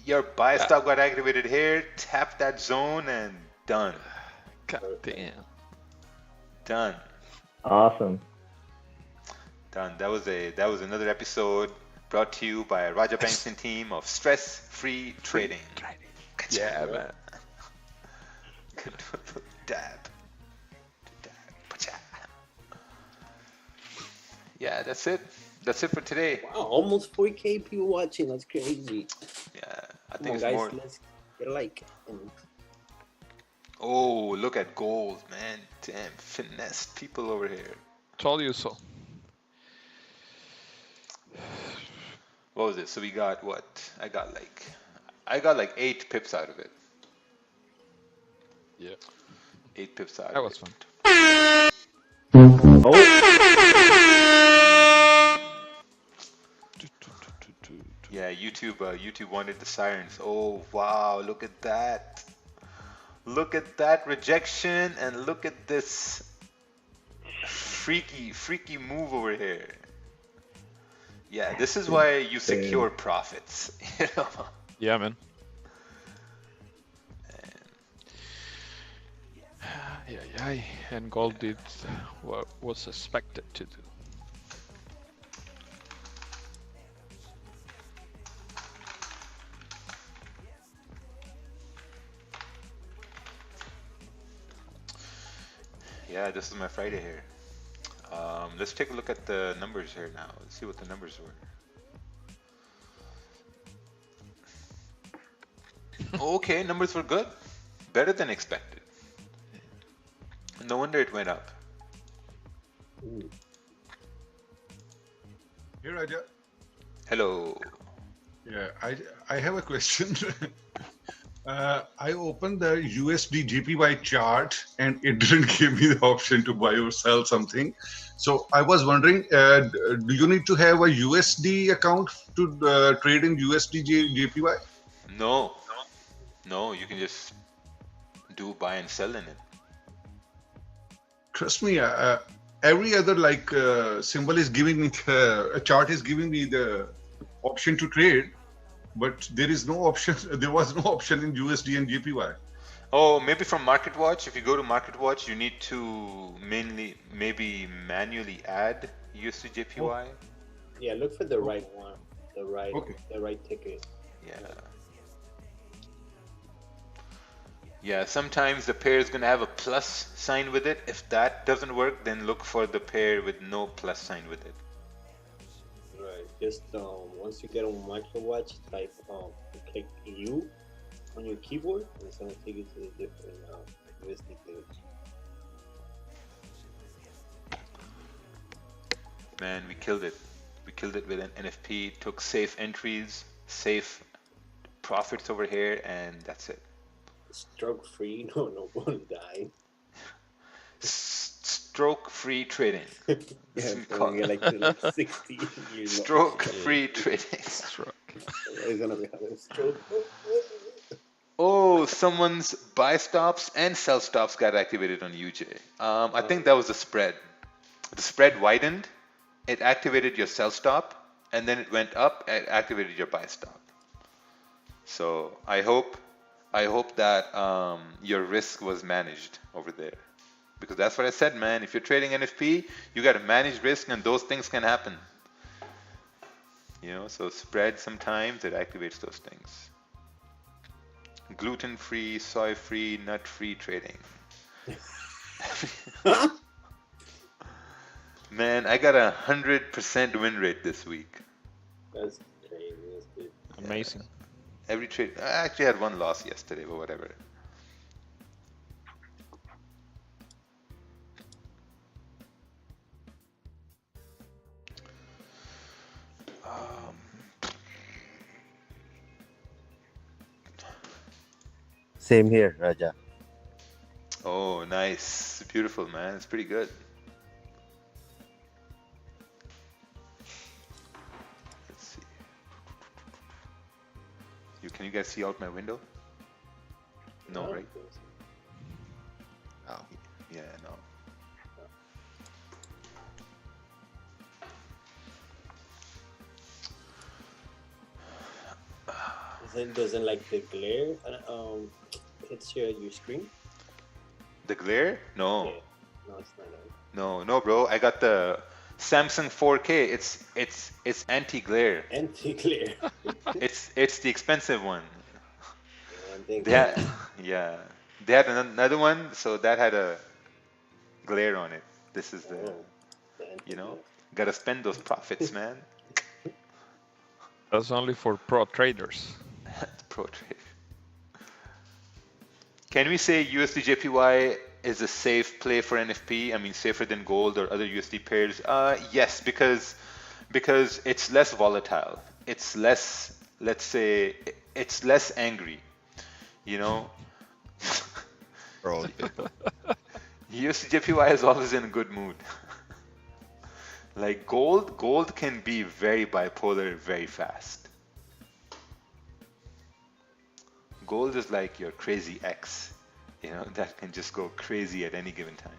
Your buy stop got activated here. Tap that zone and done. God damn. Done. Awesome. Done. That was another episode brought to you by Raja Bankston team of stress-free trading. Yeah, man. Dab. Pacha. Yeah, that's it. That's it for today. Wow, almost 4K people watching. That's crazy. Yeah, I Come think on, it's guys, more. let's get a like. And Oh, look at gold, man. Damn, finessed people over here. Told you so. What was it? So we got what? I got like 8 pips out of it. Yeah. 8 pips out That of was it. fun. Oh, Yeah, YouTube wanted the sirens. Oh wow, look at that. Look at that rejection and look at this freaky move over here. Yeah, this is why you secure profits. You know? Yeah, man. Yeah. And gold did what was expected to do. Yeah, this is my Friday here. Let's take a look at the numbers here now. Let's see what the numbers were. Okay, numbers were good. Better than expected. No wonder it went up. Hey Raja. Hello. Yeah, I have a question. I opened the USD JPY chart and it didn't give me the option to buy or sell something. So I was wondering, do you need to have a USD account to trade in USD JPY? No. No, you can just do buy and sell in it. Trust me, every other symbol is giving me a chart is giving me the option to trade, but there is no option. There was no option in USD and JPY. Oh, maybe from MarketWatch. If you go to MarketWatch, you need to maybe manually add USD JPY. Yeah, look for the right one, the right ticket. Yeah. Yeah, sometimes the pair is going to have a plus sign with it. If that doesn't work, then look for the pair with no plus sign with it. Right. Just once you get on MicroWatch, type click U on your keyboard, and it's gonna take you to the different USD page. Man, we killed it. We killed it with an NFP. Took safe entries, safe profits over here, and that's it. Stroke free, no one died. Stroke free trading. Yeah, so you get like 60 years. Stroke free trading. It's gonna be having a stroke. Oh, someone's buy stops and sell stops got activated on UJ. I think that was the spread. The spread widened, it activated your sell stop, and then it went up and activated your buy stop. So I hope that your risk was managed over there. Because that's what I said, man. If you're trading NFP, you got to manage risk, and those things can happen. You know, so spread sometimes it activates those things. Gluten-free, soy-free, nut-free trading. Man, I got 100% win rate this week. That's crazy. That's good. Amazing. Every trade. I actually had one loss yesterday, but whatever. Same here, Raja. Oh, nice. Beautiful, man. It's pretty good. Let's see. Can you guys see out my window? No, right? Oh, yeah, no. Doesn't like the glare hits your screen? The glare? No. Yeah. No, it's not. No, bro. I got the Samsung 4K. It's anti-glare. Anti-glare. it's the expensive one. Yeah, They had another one, so that had a glare on it. This is the gotta spend those profits, man. That's only for pro traders. Pro trade. Can we say USD JPY is a safe play for NFP? I mean, safer than gold or other USD pairs? Yes, because it's less volatile. It's less, let's say, it's less angry. You know, USD JPY is always in a good mood. Like gold can be very bipolar very fast. Gold is like your crazy ex, you know, that can just go crazy at any given time.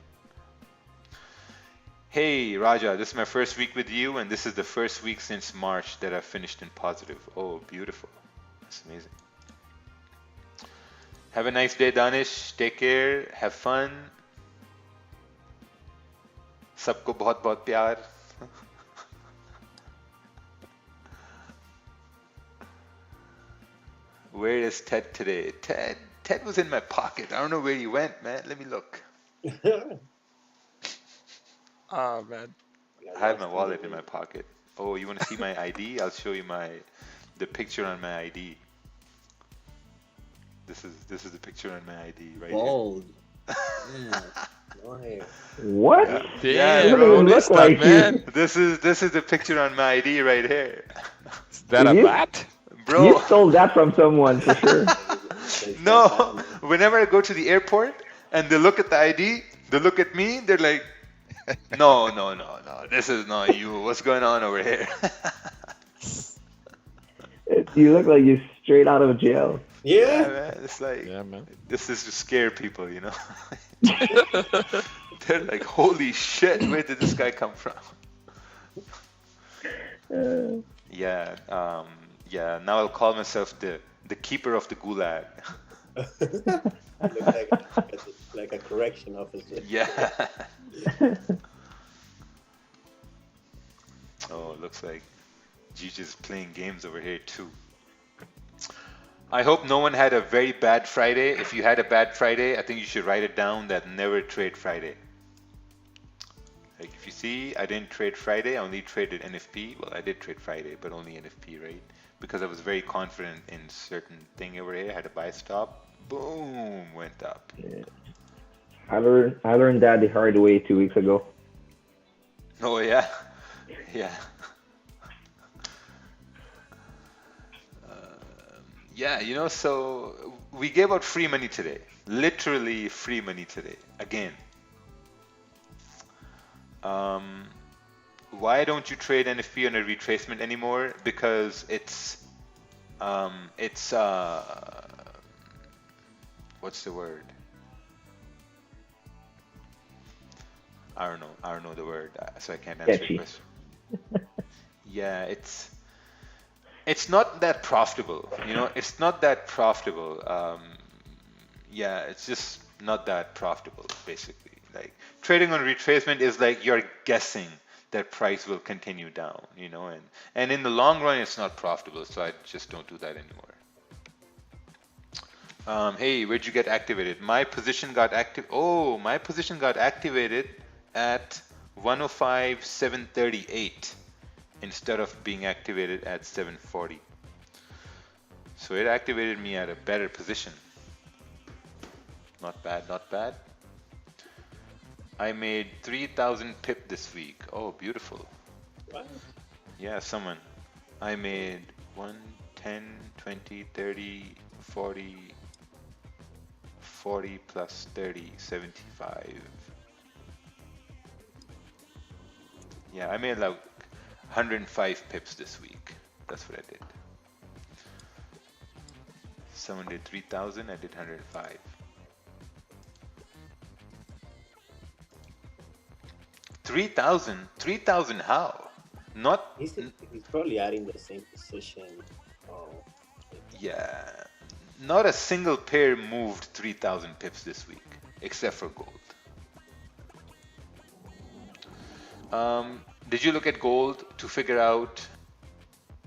Hey Raja, this is my first week with you, and this is the first week since March that I've finished in positive. Oh, beautiful. That's amazing. Have a nice day, Danish. Take care. Have fun. Sabko bahut bahut pyar. Where is Ted today? Ted was in my pocket. I don't know where he went, man. Let me look. Oh man. I had my wallet in my pocket. Oh, you want to see my ID? I'll show you the picture on my ID. This is the picture on my ID right Bold. Yeah. No hair. What? here. Damn, You don't bro, even this look like that man. This is the picture on my ID right here. Is that a You- bat? Bro, You stole that from someone for sure. no. Whenever I go to the airport and they look at the ID, they look at me, they're like, no, this is not you. What's going on over here? You look like you're straight out of jail. Yeah, man. It's like, Yeah, man. this is to scare people, you know? They're like, holy shit, where did this guy come from? Yeah, now I'll call myself the keeper of the gulag. Look like a correction officer. Yeah. Oh, looks like Gigi's playing games over here too. I hope no one had a very bad Friday. If you had a bad Friday, I think you should write it down that never trade Friday. Like if you see, I didn't trade Friday, I only traded NFP. Well, I did trade Friday, but only NFP, right? Because I was very confident in certain thing over here. I had a buy stop. Boom, went up. Yeah. I learned that the hard way 2 weeks ago. Oh yeah, yeah. Yeah, you know, so we gave out free money today. Literally free money today. Again. Why don't you trade NFP on a retracement anymore? Because it's what's the word? I don't know the word, so I can't answer Sketchy. your question. Yeah, it's not that profitable, you know. It's not that profitable. Yeah, it's just not that profitable, basically. Like trading on retracement is like you're guessing that price will continue down, you know, and in the long run, it's not profitable. So I just don't do that anymore. Hey, where'd you get activated? My position got active. Oh, my position got activated at 105,738 instead of being activated at 740. So it activated me at a better position. Not bad, not bad. I made 3,000 pip this week. Oh, beautiful. What? Yeah, someone. I made 1, 10, 20, 30, 40, 40 plus 30, 75. Yeah, I made like 105 pips this week. That's what I did. Someone did 3,000, I did 105. 3,000 how? Not. He's probably adding the same position. Oh. Yeah. Not a single pair moved 3,000 pips this week, except for gold. Did you look at gold to figure out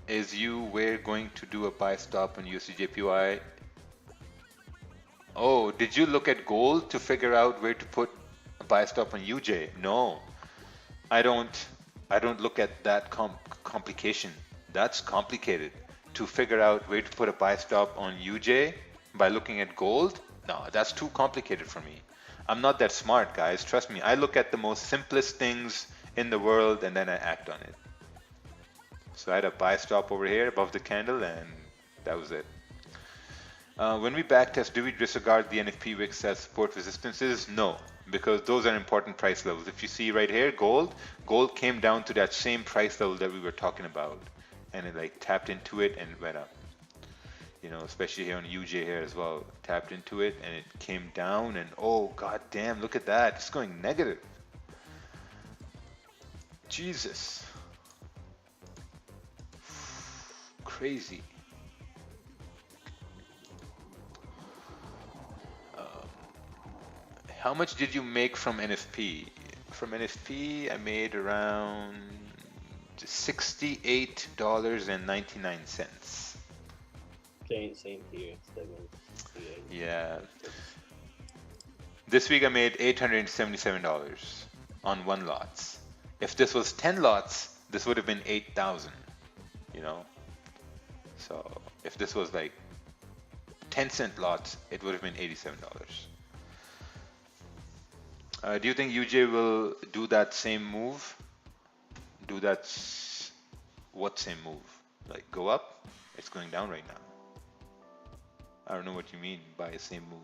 is you were going to do a buy stop on USDJPY? Oh, did you look at gold to figure out where to put a buy stop on UJ? No, I don't look at that complication. That's complicated. To figure out where to put a buy stop on UJ by looking at gold? No, that's too complicated for me. I'm not that smart, guys. Trust me. I look at the most simplest things in the world and then I act on it. So I had a buy stop over here above the candle and that was it. When we backtest, do we disregard the NFP wicks as support resistances? No, because those are important price levels. If you see right here, gold came down to that same price level that we were talking about. And it like tapped into it and went up. You know, especially here on UJ here as well. Tapped into it and it came down and oh god damn, look at that. It's going negative. Jesus. Crazy. How much did you make from NFP? From NFP, I made around $68.99. Same here. 768. Yeah. This week I made $877. on 1 lots. If this was 10 lots, this would have been 8,000, you know? So if this was like 10-cent lots, it would have been $87. Do you think UJ will do that same move? Do that, what same move? Like go up? It's going down right now. I don't know what you mean by a same move.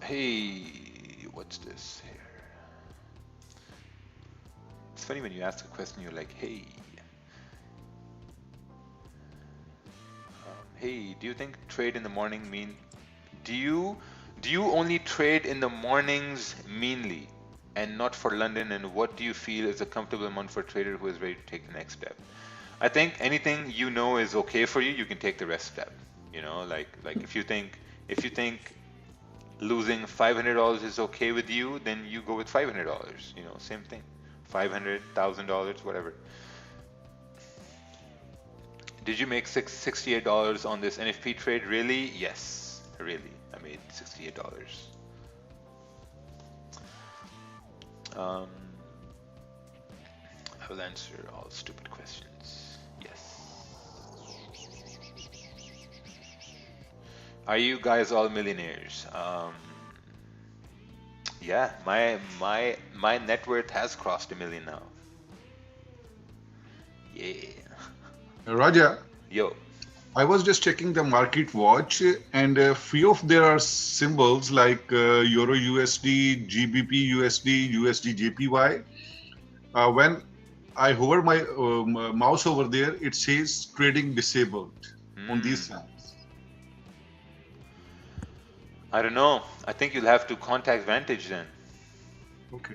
Hey, what's this here? It's funny when you ask a question, you're like, hey. Hey, do you think trade in the morning mean? Do you only trade in the mornings meanly and not for London? And what do you feel is a comfortable amount for a trader who is ready to take the next step? I think anything you know is okay for you, you can take the rest step. You know, like if you think losing $500 is okay with you, then you go with $500. You know, same thing. $500, $1,000, whatever. Did you make $68 on this NFP trade? Really? Yes, really. I made $68. I will answer all stupid questions. Yes. Are you guys all millionaires? Yeah, my net worth has crossed $1 million now. Yeah. Raja, Yo. I was just checking the market watch, and a few of there are symbols like Euro USD, GBP USD, USD JPY. When I hover my mouse over there, it says trading disabled on these signs. I don't know. I think you'll have to contact Vantage then. Okay.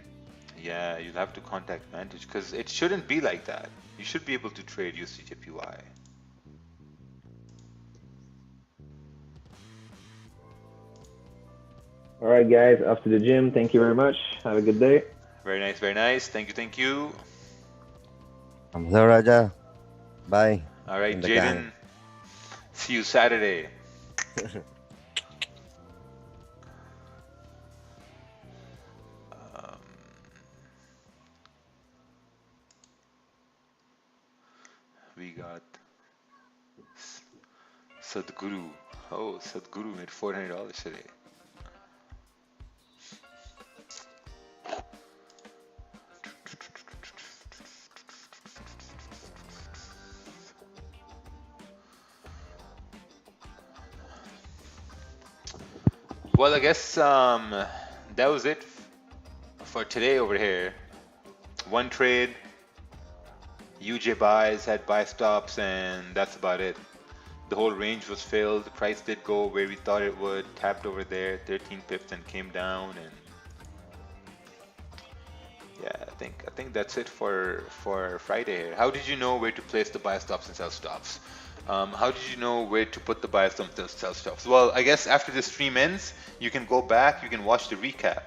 Yeah, you'll have to contact Vantage because it shouldn't be like that. You should be able to trade USD JPY. All right, guys, off to the gym. Thank you very much. Have a good day. Very nice, very nice. Thank you, thank you. Hello, Raja. Bye. All right, In the Jaden. gang. See you Saturday. We got Sadhguru. Oh, Sadhguru made $400 today. Well, I guess that was it for today over here. One trade, UJ buys, had buy stops, and that's about it. The whole range was filled. The price did go where we thought it would. Tapped over there, 13 pips, and came down. And yeah, I think that's it for Friday here. How did you know where to place the buy stops and sell stops? How did you know where to put the buy stops and sell stops? Well, I guess after the stream ends, you can go back, you can watch the recap,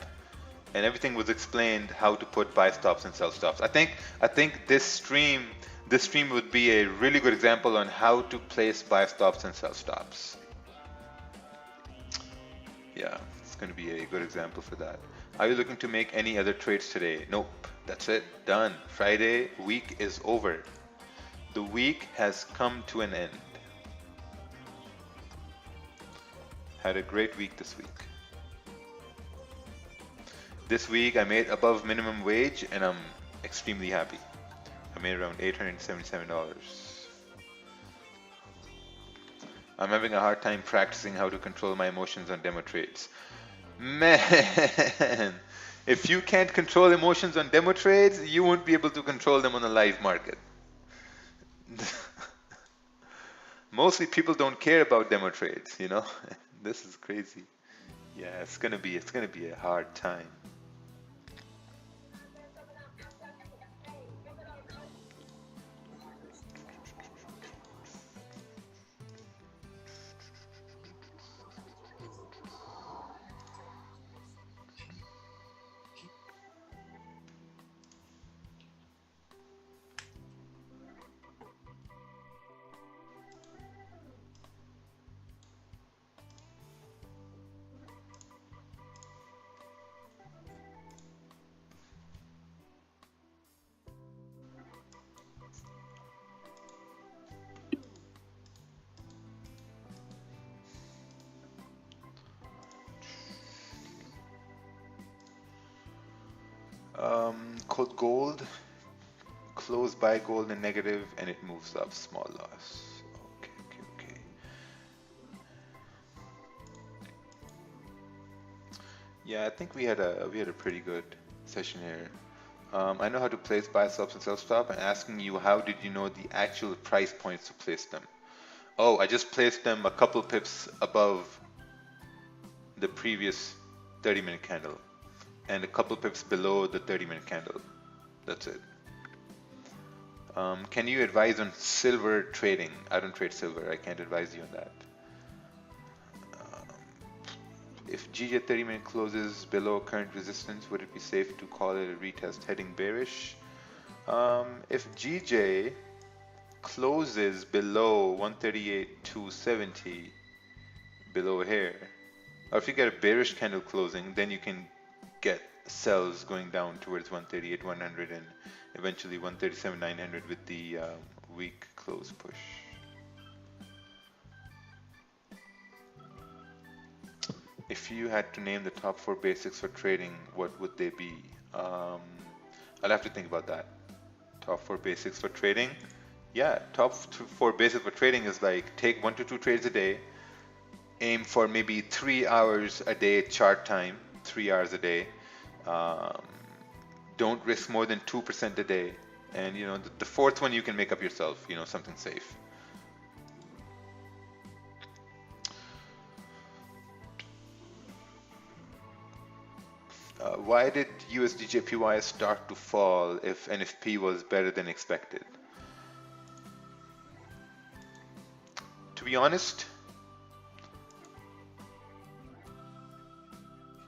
and everything was explained how to put buy stops and sell stops. I think this stream would be a really good example on how to place buy stops and sell stops. Yeah, it's going to be a good example for that. Are you looking to make any other trades today? Nope, that's it, done. Friday week is over. The week has come to an end. Had a great week this week. This week I made above minimum wage and I'm extremely happy. I made around $877. I'm having a hard time practicing how to control my emotions on demo trades. Man, if you can't control emotions on demo trades, you won't be able to control them on the live market. Mostly people don't care about demo trades, you know. This is crazy. Yeah, it's gonna be a hard time. gold, close buy gold in negative, and it moves up, small loss. Okay. Yeah, I think we had a pretty good session here. I know how to place buy stops and sell stop, and asking you how did you know the actual price points to place them? Oh, I just placed them a couple pips above the previous 30-minute candle and a couple pips below the 30-minute candle. That's it. Can you advise on silver trading? I don't trade silver. I can't advise you on that. If GJ 30-minute closes below current resistance, would it be safe to call it a retest heading bearish? If GJ closes below 138.270, below here, or if you get a bearish candle closing, then you can get sells going down towards 138.100 and eventually 137.900 with the weak close push. If you had to name the top 4 basics for trading, what would they be? I'll have to think about that. Top 4 basics for trading? Yeah, top 4 basics for trading is like take 1 to 2 trades a day, aim for maybe 3 hours a day chart time, 3 hours a day. Don't risk more than 2% a day. And you know, the 4th one you can make up yourself, you know, something safe. Why did USDJPY start to fall if NFP was better than expected? To be honest,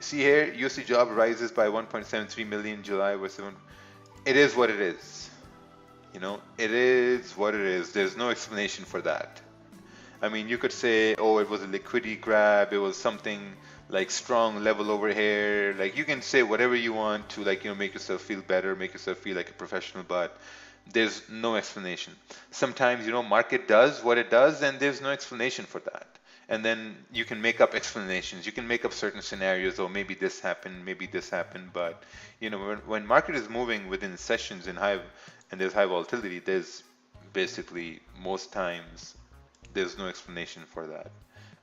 see here, USD job rises by 1.73 million July versus it is what it is. You know, it is what it is. There's no explanation for that. I mean, you could say, oh, it was a liquidity grab, it was something like strong level over here. Like you can say whatever you want to, like, you know, make yourself feel better, make yourself feel like a professional, but there's no explanation. Sometimes, you know, market does what it does and there's no explanation for that. And then you can make up explanations. You can make up certain scenarios, or maybe this happened, but you know, when market is moving within sessions and there's high volatility, there's basically most times there's no explanation for that.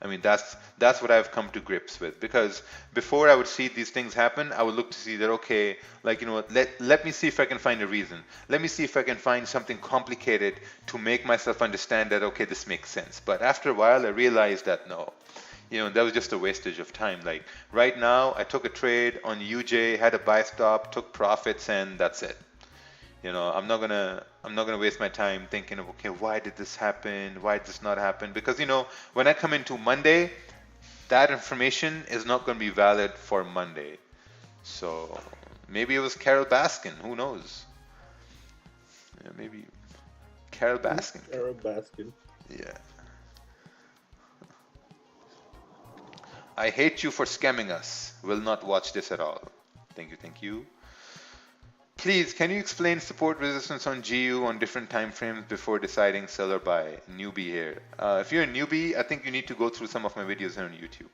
I mean, that's what I've come to grips with, because before I would see these things happen, I would look to see that, okay, like, you know, let me see if I can find a reason. Let me see if I can find something complicated to make myself understand that, okay, this makes sense. But after a while, I realized that no, you know, that was just a wastage of time. Like right now, I took a trade on UJ, had a buy stop, took profits, and that's it. You know, I'm not gonna waste my time thinking of, okay, why did this happen? Why did this not happen? Because, you know, when I come into Monday, that information is not going to be valid for Monday. So maybe it was Carol Baskin. Who knows? Yeah, maybe Carol Baskin. Carol Baskin. Yeah. I hate you for scamming us. Will not watch this at all. Thank you. Thank you. Please, can you explain support resistance on GU on different time frames before deciding sell or buy? Newbie here. If you're a newbie, I think you need to go through some of my videos here on YouTube.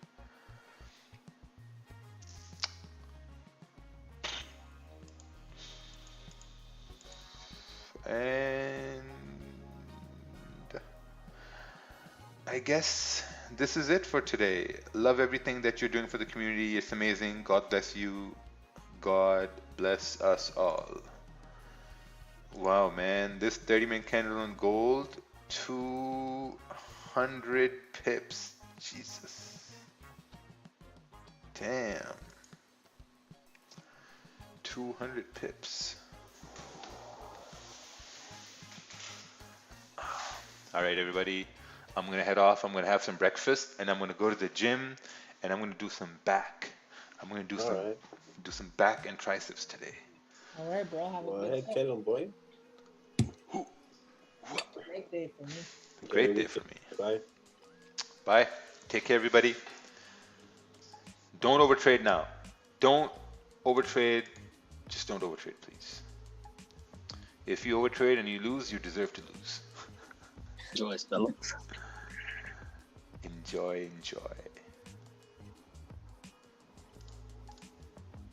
And I guess this is it for today. Love everything that you're doing for the community. It's amazing. God bless you. God bless us all. Wow, man, this 30-minute candle on gold, 200 pips. Jesus. Damn. 200 pips. All right, everybody. I'm going to head off. I'm going to have some breakfast, and I'm going to go to the gym, and I'm going to do some back. I'm going to do do some back and triceps today. All right, bro. Have a Go good ahead, day. tell him, boy. Great day for me. Great day for me. Bye. Bye. Take care, everybody. Don't overtrade now. Don't overtrade. Just don't overtrade, please. If you overtrade and you lose, you deserve to lose. Enjoy, fellas. Enjoy.